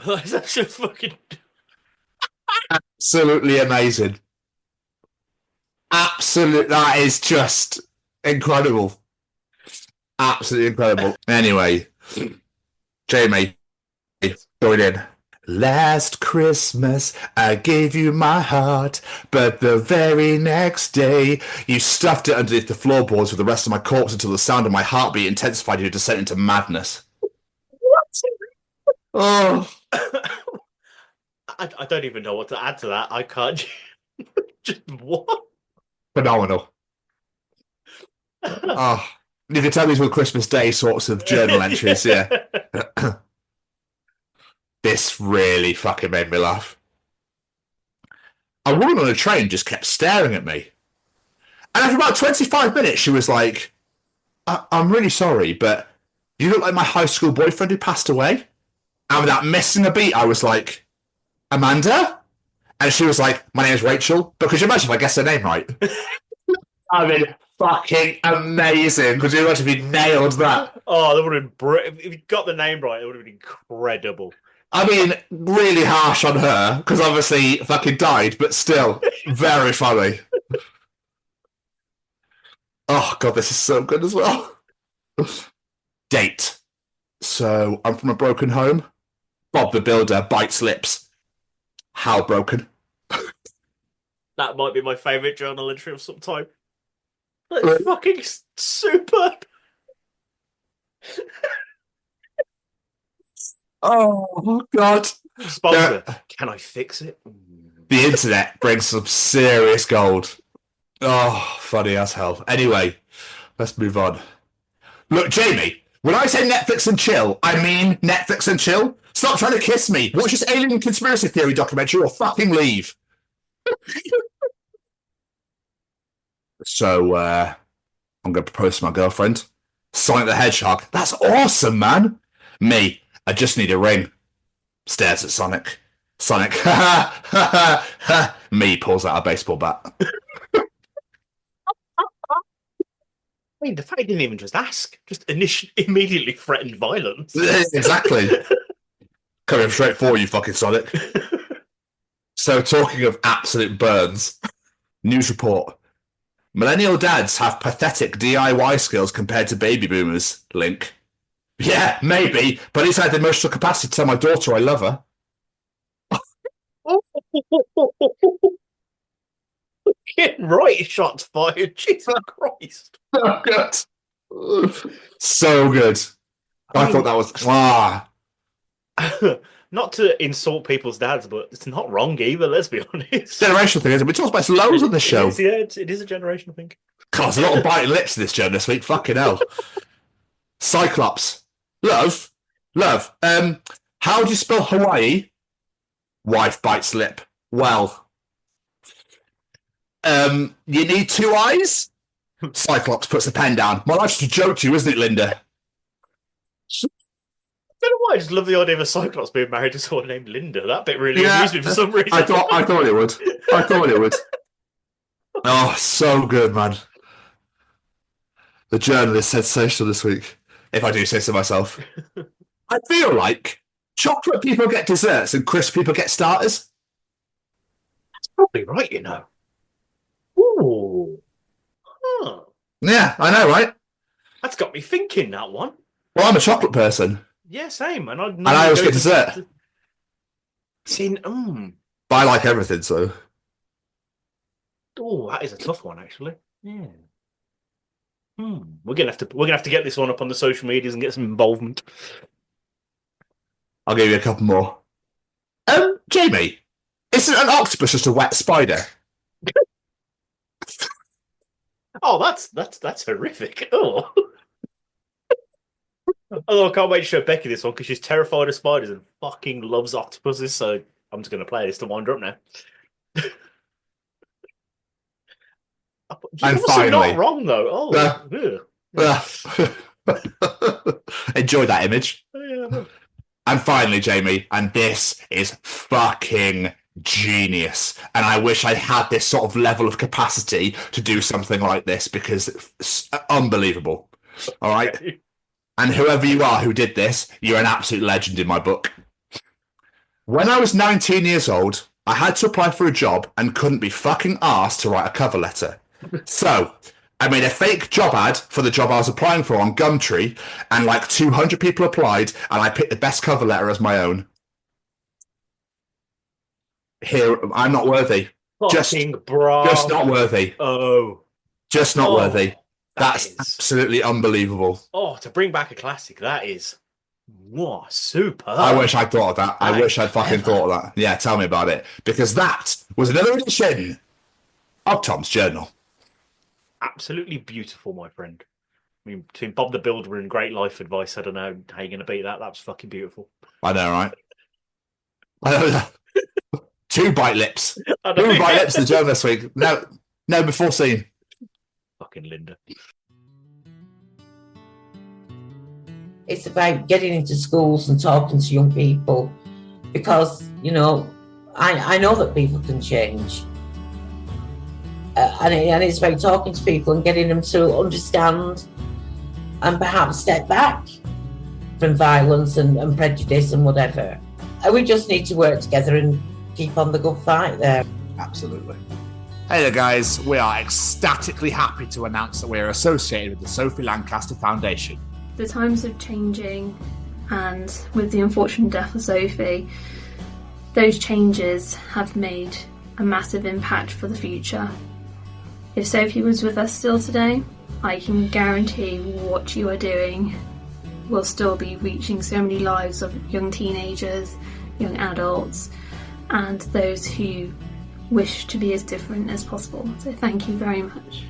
G: That's actually fucking...
E: Absolutely amazing. Absolute. That is just incredible. Absolutely incredible. Anyway, Jamie, join in. Last Christmas, I gave you my heart, but the very next day, you stuffed it underneath the floorboards with the rest of my corpse until the sound of my heartbeat intensified your descent into madness.
G: What?
E: Oh.
G: I don't even know what to add to that. I can't. Just what?
E: Phenomenal. Oh, you can tell these were Christmas Day sorts of journal entries, yeah. This really fucking made me laugh. A woman on a train just kept staring at me. And after about 25 minutes, she was like, I'm really sorry, but you look like my high school boyfriend who passed away. And without missing a beat, I was like, Amanda? And she was like, my name is Rachel. But could you imagine if I guessed her name right? I mean, fucking amazing. Could you imagine if you nailed that?
G: Oh, that would have been if you got the name right, it would have been incredible.
E: I mean, really harsh on her, because obviously fucking died, but still, very funny. Oh, God, this is so good as well. Date. So, I'm from a broken home. Bob the Builder bites lips. How broken?
G: That might be my favourite journal entry of some time. That's fucking superb.
E: Oh, God.
G: Sponsor. Can I fix it?
E: The internet brings some serious gold. Oh, funny as hell. Anyway, let's move on. Look, Jamie, when I say Netflix and chill, I mean Netflix and chill. Stop trying to kiss me. Watch this alien conspiracy theory documentary or fucking leave. So, I'm going to propose to my girlfriend. Sonic the Hedgehog. That's awesome, man. Me, I just need a ring. Stares at Sonic. Sonic, me, pulls out a baseball bat.
G: I mean, the fact he didn't even just ask, just immediately threatened violence.
E: Exactly. Coming straight for you, fucking Sonic. So, talking of absolute burns, news report. Millennial dads have pathetic DIY skills compared to baby boomers. Link. Yeah, maybe, but at least I had the emotional capacity to tell my daughter I love her.
G: Right, shots fired. Jesus Christ.
E: So good. So good. I thought that was...
G: Not to insult people's dads, but it's not wrong either, let's be honest.
E: Generational thing, isn't it? We talked about loads on this show.
G: It is a generational thing.
E: God, there's a lot of biting lips in this show this week. Fucking hell. Cyclops. Love. How do you spell Hawaii? Wife bites lip. Well. You need two eyes? Cyclops puts the pen down. My life's a joke to you, isn't it, Linda?
G: I don't know why, I just love the idea of a Cyclops being married to someone named Linda. That bit really amused me for some reason.
E: I thought it would. I thought it would. Oh, so good, man. The journal is sensational this week, if I do say so myself. I feel like chocolate people get desserts and crisp people get starters.
G: That's probably right, you know. Ooh. Huh.
E: Yeah, I know, right?
G: That's got me thinking, that one.
E: Well, I'm a chocolate person.
G: Yeah, same. And
E: I always get dessert. But I like everything, so.
G: Oh, that is a tough one, actually. Yeah. We're gonna have to get this one up on the social medias and get some involvement.
E: I'll give you a couple more. Jamie, isn't an octopus just a wet spider?
G: Oh, that's horrific. Oh. Although I can't wait to show Becky this one because she's terrified of spiders and fucking loves octopuses. So I'm just going to play this to wind her up now.
E: And
G: You're also
E: finally,
G: not wrong though.
E: enjoy that image.
G: Yeah.
E: And finally, Jamie, and this is fucking genius. And I wish I had this sort of level of capacity to do something like this because it's unbelievable. All right.
G: Okay.
E: And whoever you are who did this, you're an absolute legend in my book. When I was 19 years old, I had to apply for a job and couldn't be fucking asked to write a cover letter. So I made a fake job ad for the job I was applying for on Gumtree, and like 200 people applied, and I picked the best cover letter as my own. Here, I'm not worthy. Just not worthy.
G: Oh.
E: Just not worthy. That's absolutely unbelievable.
G: Oh, to bring back a classic, that is super.
E: I wish I'd thought of that. I wish I'd fucking thought of that. Yeah, tell me about it. Because that was another edition of Tom's Journal.
G: Absolutely beautiful, my friend. I mean, between Bob the Builder and great life advice, I don't know how you're going to beat that. That was fucking beautiful.
E: I know, right? I know that. 2 bite lips. 2
G: I know.
E: bite lips in the journal this week. No, before seen.
G: Fucking Linda.
N: It's about getting into schools and talking to young people because, you know, I know that people can change. And it's about talking to people and getting them to understand and perhaps step back from violence and prejudice and whatever. And we just need to work together and keep on the good fight there.
M: Absolutely. Hey there, guys. We are ecstatically happy to announce that we are associated with the Sophie Lancaster Foundation.
O: The times are changing, and with the unfortunate death of Sophie, those changes have made a massive impact for the future. If Sophie was with us still today, I can guarantee what you are doing will still be reaching so many lives of young teenagers, young adults, and those who wish to be as different as possible. So thank you very much.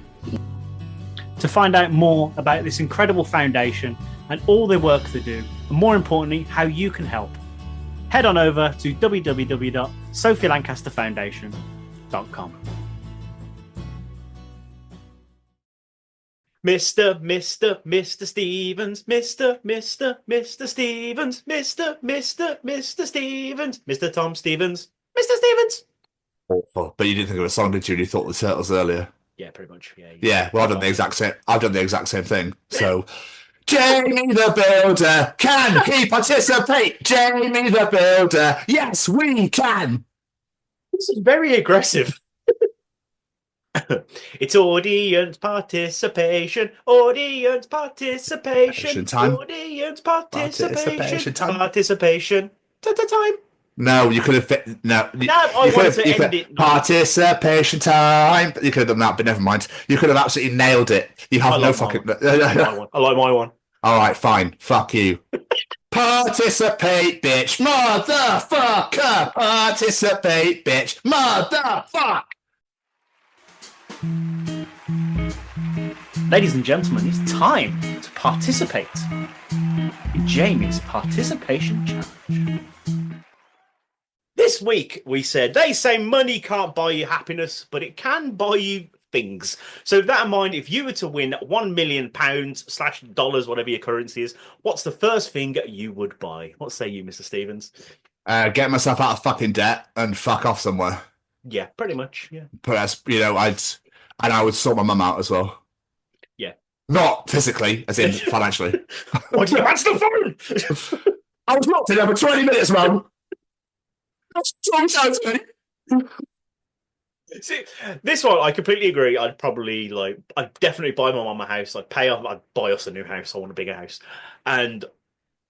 P: To find out more about this incredible foundation and all the work they do, and more importantly, how you can help, head on over to www.sophielancasterfoundation.com.
G: Mr. Stevens, Mr. Stevens, Mr. Stevens, Mr. Tom Stevens, Mr. Stevens.
E: Awful. But you didn't think of a song, did you? You thought the Turtles earlier.
G: Yeah, pretty much.
E: Yeah. Well, I've done the exact same thing. So, Jamie the Builder, can he participate? Jamie the Builder, yes, we can.
G: This is very aggressive. It's audience participation. Audience participation.
E: Time.
G: Audience participation.
E: Participation.
G: Time.
E: No, you could have fit. No,
G: I wanted to end it.
E: Participation time. You could have done that, but never mind. You could have absolutely nailed it. You have no fucking.
G: I like my one.
E: All right, fine. Fuck you. Participate, bitch, motherfucker. Participate, bitch, motherfucker.
P: Ladies and gentlemen, it's time to participate in Jamie's participation challenge.
G: This week we said, they say money can't buy you happiness, but it can buy you things. So with that in mind, if you were to win £1 million / dollars, whatever your currency is, what's the first thing you would buy? What say you, Mr. Stevens?
E: Get myself out of fucking debt and fuck off somewhere.
G: Yeah, pretty much. Yeah.
E: But as you know, I would sort my mum out as well.
G: Yeah.
E: Not physically, as in financially.
G: Why did you answer the phone?
E: I was locked in there for 20 minutes, Mum. That's traumatized me.
G: See, this one, I completely agree. I'd definitely buy my mum a house. I'd buy us a new house. I want a bigger house. And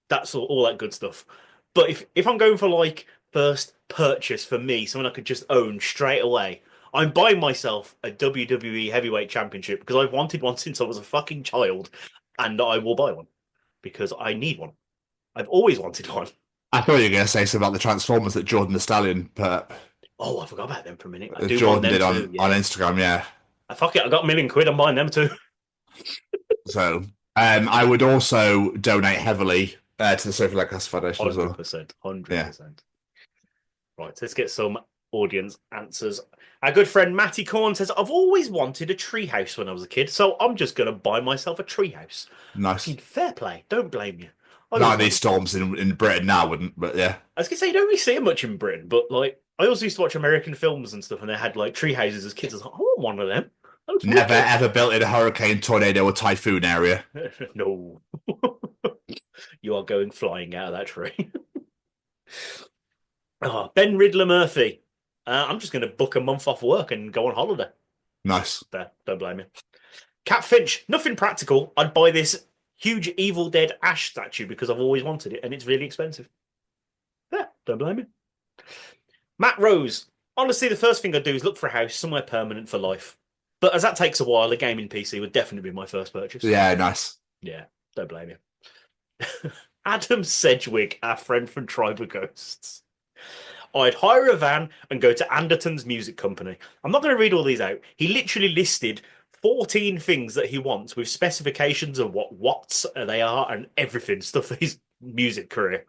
G: that's all that good stuff. But if I'm going for first purchase for me, something I could just own straight away, I'm buying myself a WWE Heavyweight Championship because I've wanted one since I was a fucking child, and I will buy one because I need one. I've always wanted one.
M: I thought you were going to say something about the Transformers that Jordan the Stallion put up.
G: Oh, I forgot about them for a minute. I do
M: Jordan
G: want them
M: did
G: too,
M: on
G: yeah.
M: Instagram, yeah.
G: Fuck it, I got £1,000,000. I'm buying them too.
M: So, I would also donate heavily to the Sophie Lancaster Foundation as well.
G: 100%.
M: Yeah.
G: Right, let's get some audience answers. Our good friend Matty Corn says, I've always wanted a treehouse when I was a kid, so I'm just going to buy myself a treehouse.
M: Nice.
G: Fair play. Don't blame you.
M: Not these storms in Britain now, wouldn't, but yeah.
G: I was going to say, you don't really see it much in Britain, but like, I also used to watch American films and stuff, and they had like tree houses as kids. I was like, I want one of them.
M: Never ever built in a hurricane, tornado, or typhoon area.
G: No. You are going flying out of that tree. Ben Riddler Murphy. I'm just going to book a month off work and go on holiday.
M: Nice.
G: There, don't blame me. Cat Finch, nothing practical. I'd buy this huge Evil Dead Ash statue because I've always wanted it and it's really expensive. Yeah, don't blame me. Matt Rose, honestly, the first thing I'd do is look for a house somewhere permanent for life. But as that takes a while, a gaming PC would definitely be my first purchase.
M: Yeah, nice.
G: Yeah, don't blame you. Adam Sedgwick, our friend from Tribe of Ghosts. I'd hire a van and go to Anderton's music company. I'm not going to read all these out. He literally listed 14 things that he wants with specifications of what watts they are and everything, stuff for his music career.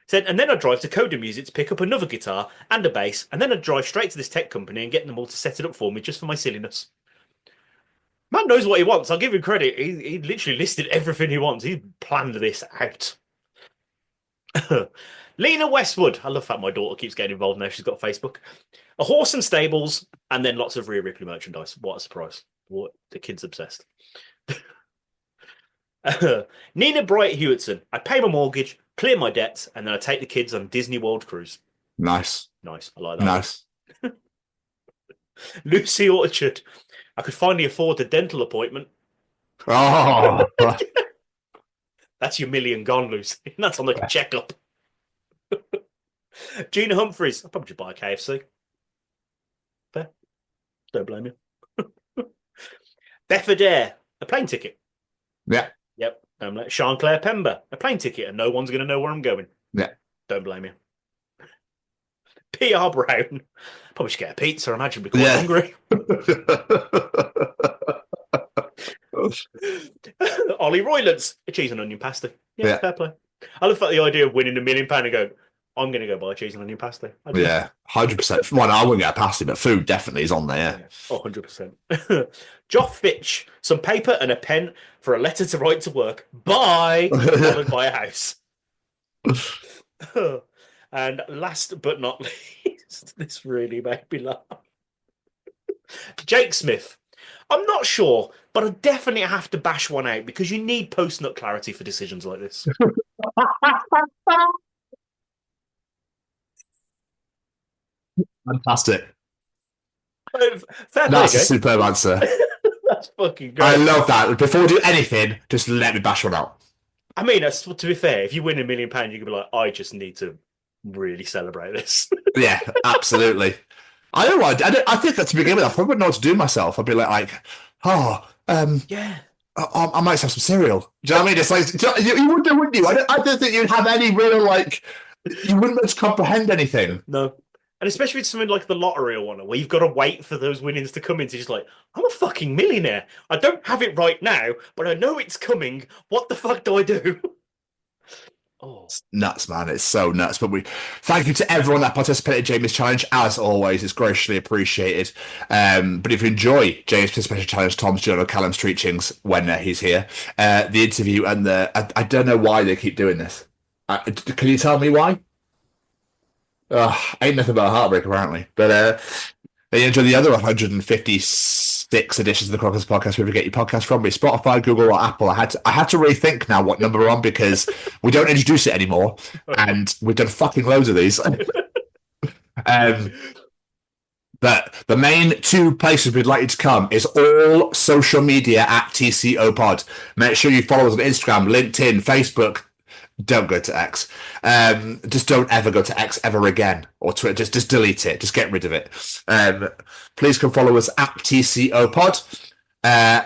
G: Said, and then I'd drive to Coda Music to pick up another guitar and a bass, and then I'd drive straight to this tech company and get them all to set it up for me just for my silliness. Man knows what he wants. I'll give him credit. He literally listed everything he wants. He planned this out. Lena Westwood. I love that my daughter keeps getting involved now. She's got Facebook. A horse and stables, and then lots of Rhea Ripley merchandise. What a surprise. What, the kid's obsessed. Nina Bright Hewitson. I pay my mortgage, clear my debts, and then I take the kids on Disney World cruise.
M: Nice.
G: Nice. I like that.
M: Nice.
G: Lucy Orchard. I could finally afford a dental appointment.
M: Oh.
G: That's your million gone, Lucy. That's on the checkup. Gina Humphreys. I'll probably just buy a KFC. Fair. Don't blame you. Beth Adair. A plane ticket.
M: Yeah.
G: Yep. Sean Claire Pember. A plane ticket, and no one's going to know where I'm going.
M: Yeah.
G: Don't blame you. PR Brown. Probably should get a pizza. I imagine be quite hungry. Ollie Roylance. A cheese and onion pasta. Yeah, fair play. I love the idea of winning £1 million and going, I'm going to go buy cheese and onion pasta.
M: Yeah, 100%. Well, I wouldn't get a pasta, but food definitely is on there.
G: Yeah. Oh, 100%. Joff Fitch. Some paper and a pen for a letter to write to work. Bye. Followed by a house. And last but not least, this really made me laugh. Jake Smith. I'm not sure, but I definitely have to bash one out because you need post-nut clarity for decisions like this.
M: Fantastic.
G: Fair
M: That's
G: play,
M: a superb answer.
G: That's fucking great.
M: I love that. Before we do anything, just let me bash one out.
G: I mean, to be fair, if you win £1 million, you can be like, I just need to really celebrate this.
M: Yeah, absolutely. I don't know. I think that to begin with, I probably wouldn't know what to do myself. I'd be like,
G: yeah.
M: I might have some cereal. Do you know what I mean? It's like you would do, wouldn't you? I don't think you'd have any real you wouldn't be able to comprehend anything.
G: No. And especially with something like the lottery or one, where you've got to wait for those winnings to come in. So just like, I'm a fucking millionaire. I don't have it right now, but I know it's coming. What the fuck do I do?
M: It's nuts, man. It's so nuts. But we thank you to everyone that participated in Jamie's challenge. As always, it's graciously appreciated. But if you enjoy Jamie's participation challenge, Tom's journal, Callum's teachings when he's here, the interview and I don't know why they keep doing this. Can you tell me why? Ain't nothing but a heartbreak, apparently. But you enjoy the other 156 editions of the Chronicles podcast wherever you get your podcast from. It's Spotify, Google, or Apple. I had to rethink now what number we're on because we don't introduce it anymore, and we've done fucking loads of these. But the main two places we'd like you to come is all social media at TCO Pod. Make sure you follow us on Instagram, LinkedIn, Facebook, don't go to X. Just don't ever go to X ever again, or Twitter. Just delete it. Just get rid of it. Please come follow us at TCO Pod.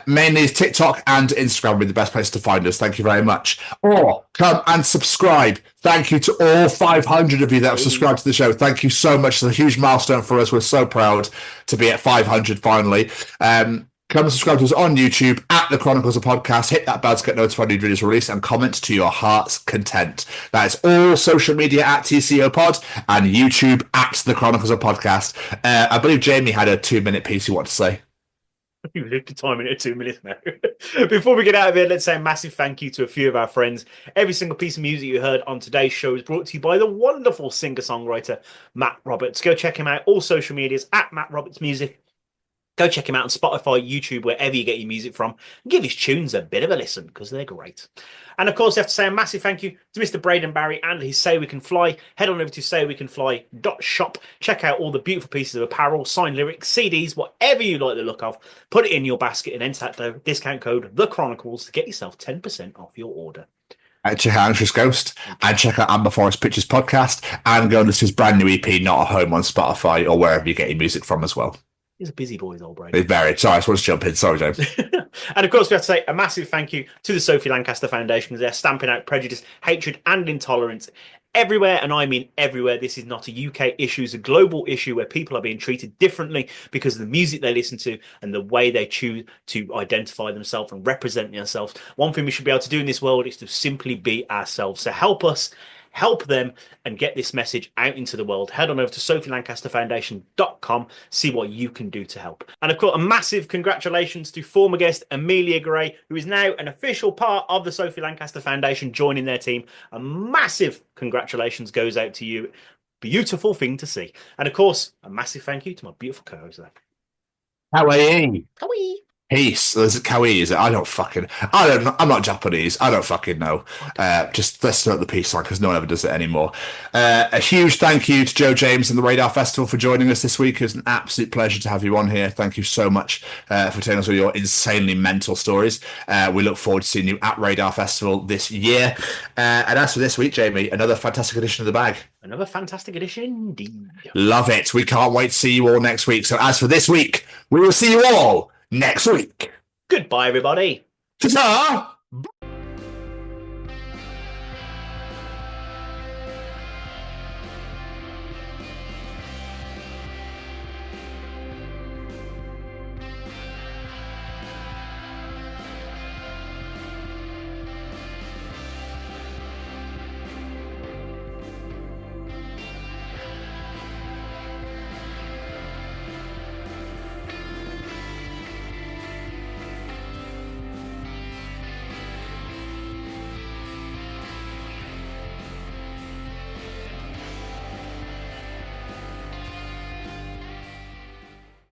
M: Mainly TikTok and Instagram will be the best place to find us. Thank you very much. Or come and subscribe. Thank you to all 500 of you that have subscribed to the show. Thank you so much. It's a huge milestone for us. We're so proud to be at 500 finally. Come and subscribe to us on YouTube at The Chronicles of Podcast. Hit that bell to get notified when new videos released and comment to your heart's content. That is all social media at TCO Pod and YouTube at The Chronicles of Podcast. I believe Jamie had a 2-minute piece you want to say.
G: You've lived the time in 2 minutes now. Before we get out of here, let's say a massive thank you to a few of our friends. Every single piece of music you heard on today's show is brought to you by the wonderful singer-songwriter Matt Roberts. Go check him out. All social medias at Matt Roberts Music. Go check him out on Spotify, YouTube, wherever you get your music from. Give his tunes a bit of a listen because they're great. And of course, I have to say a massive thank you to Mr. Braden Barry and his Say We Can Fly. Head on over to saywecanfly.shop. Check out all the beautiful pieces of apparel, signed lyrics, CDs, whatever you like the look of. Put it in your basket and enter that discount code The Chronicles to get yourself 10% off your order.
M: And check out Anxious Ghost and check out Amber Forest Pictures podcast and go and listen to his brand new EP, Not a Home, on Spotify or wherever you get your music from as well.
G: He's a busy boy, old Brady.
M: It's very. Sorry, I just want to jump in. Sorry, James.
G: And of course, we have to say a massive thank you to the Sophie Lancaster Foundation because they're stamping out prejudice, hatred, and intolerance everywhere. And I mean everywhere. This is not a UK issue, it's a global issue where people are being treated differently because of the music they listen to and the way they choose to identify themselves and represent themselves. One thing we should be able to do in this world is to simply be ourselves. So help us. Help them and get this message out into the world. Head on over to sophielancasterfoundation.com, see what you can do to help. And of course, a massive congratulations to former guest Amelia Gray, who is now an official part of the Sophie Lancaster Foundation, joining their team. A massive congratulations goes out to you. Beautiful thing to see. And of course, a massive thank you to my beautiful co-host there.
M: Kawaii.
G: Kawaii.
M: Peace. Is it kawaii? Is it? I'm not Japanese. I don't fucking know. Just let's start the peace sign because no one ever does it anymore. A huge thank you to Joe James and the Radar Festival for joining us this week. It was an absolute pleasure to have you on here. Thank you so much for telling us all your insanely mental stories. We look forward to seeing you at Radar Festival this year. And as for this week, Jamie, another fantastic edition of The Bag.
G: Another fantastic edition indeed.
M: Love it. We can't wait to see you all next week. So as for this week, we will see you all next week.
G: Goodbye, everybody.
M: Ta-ta!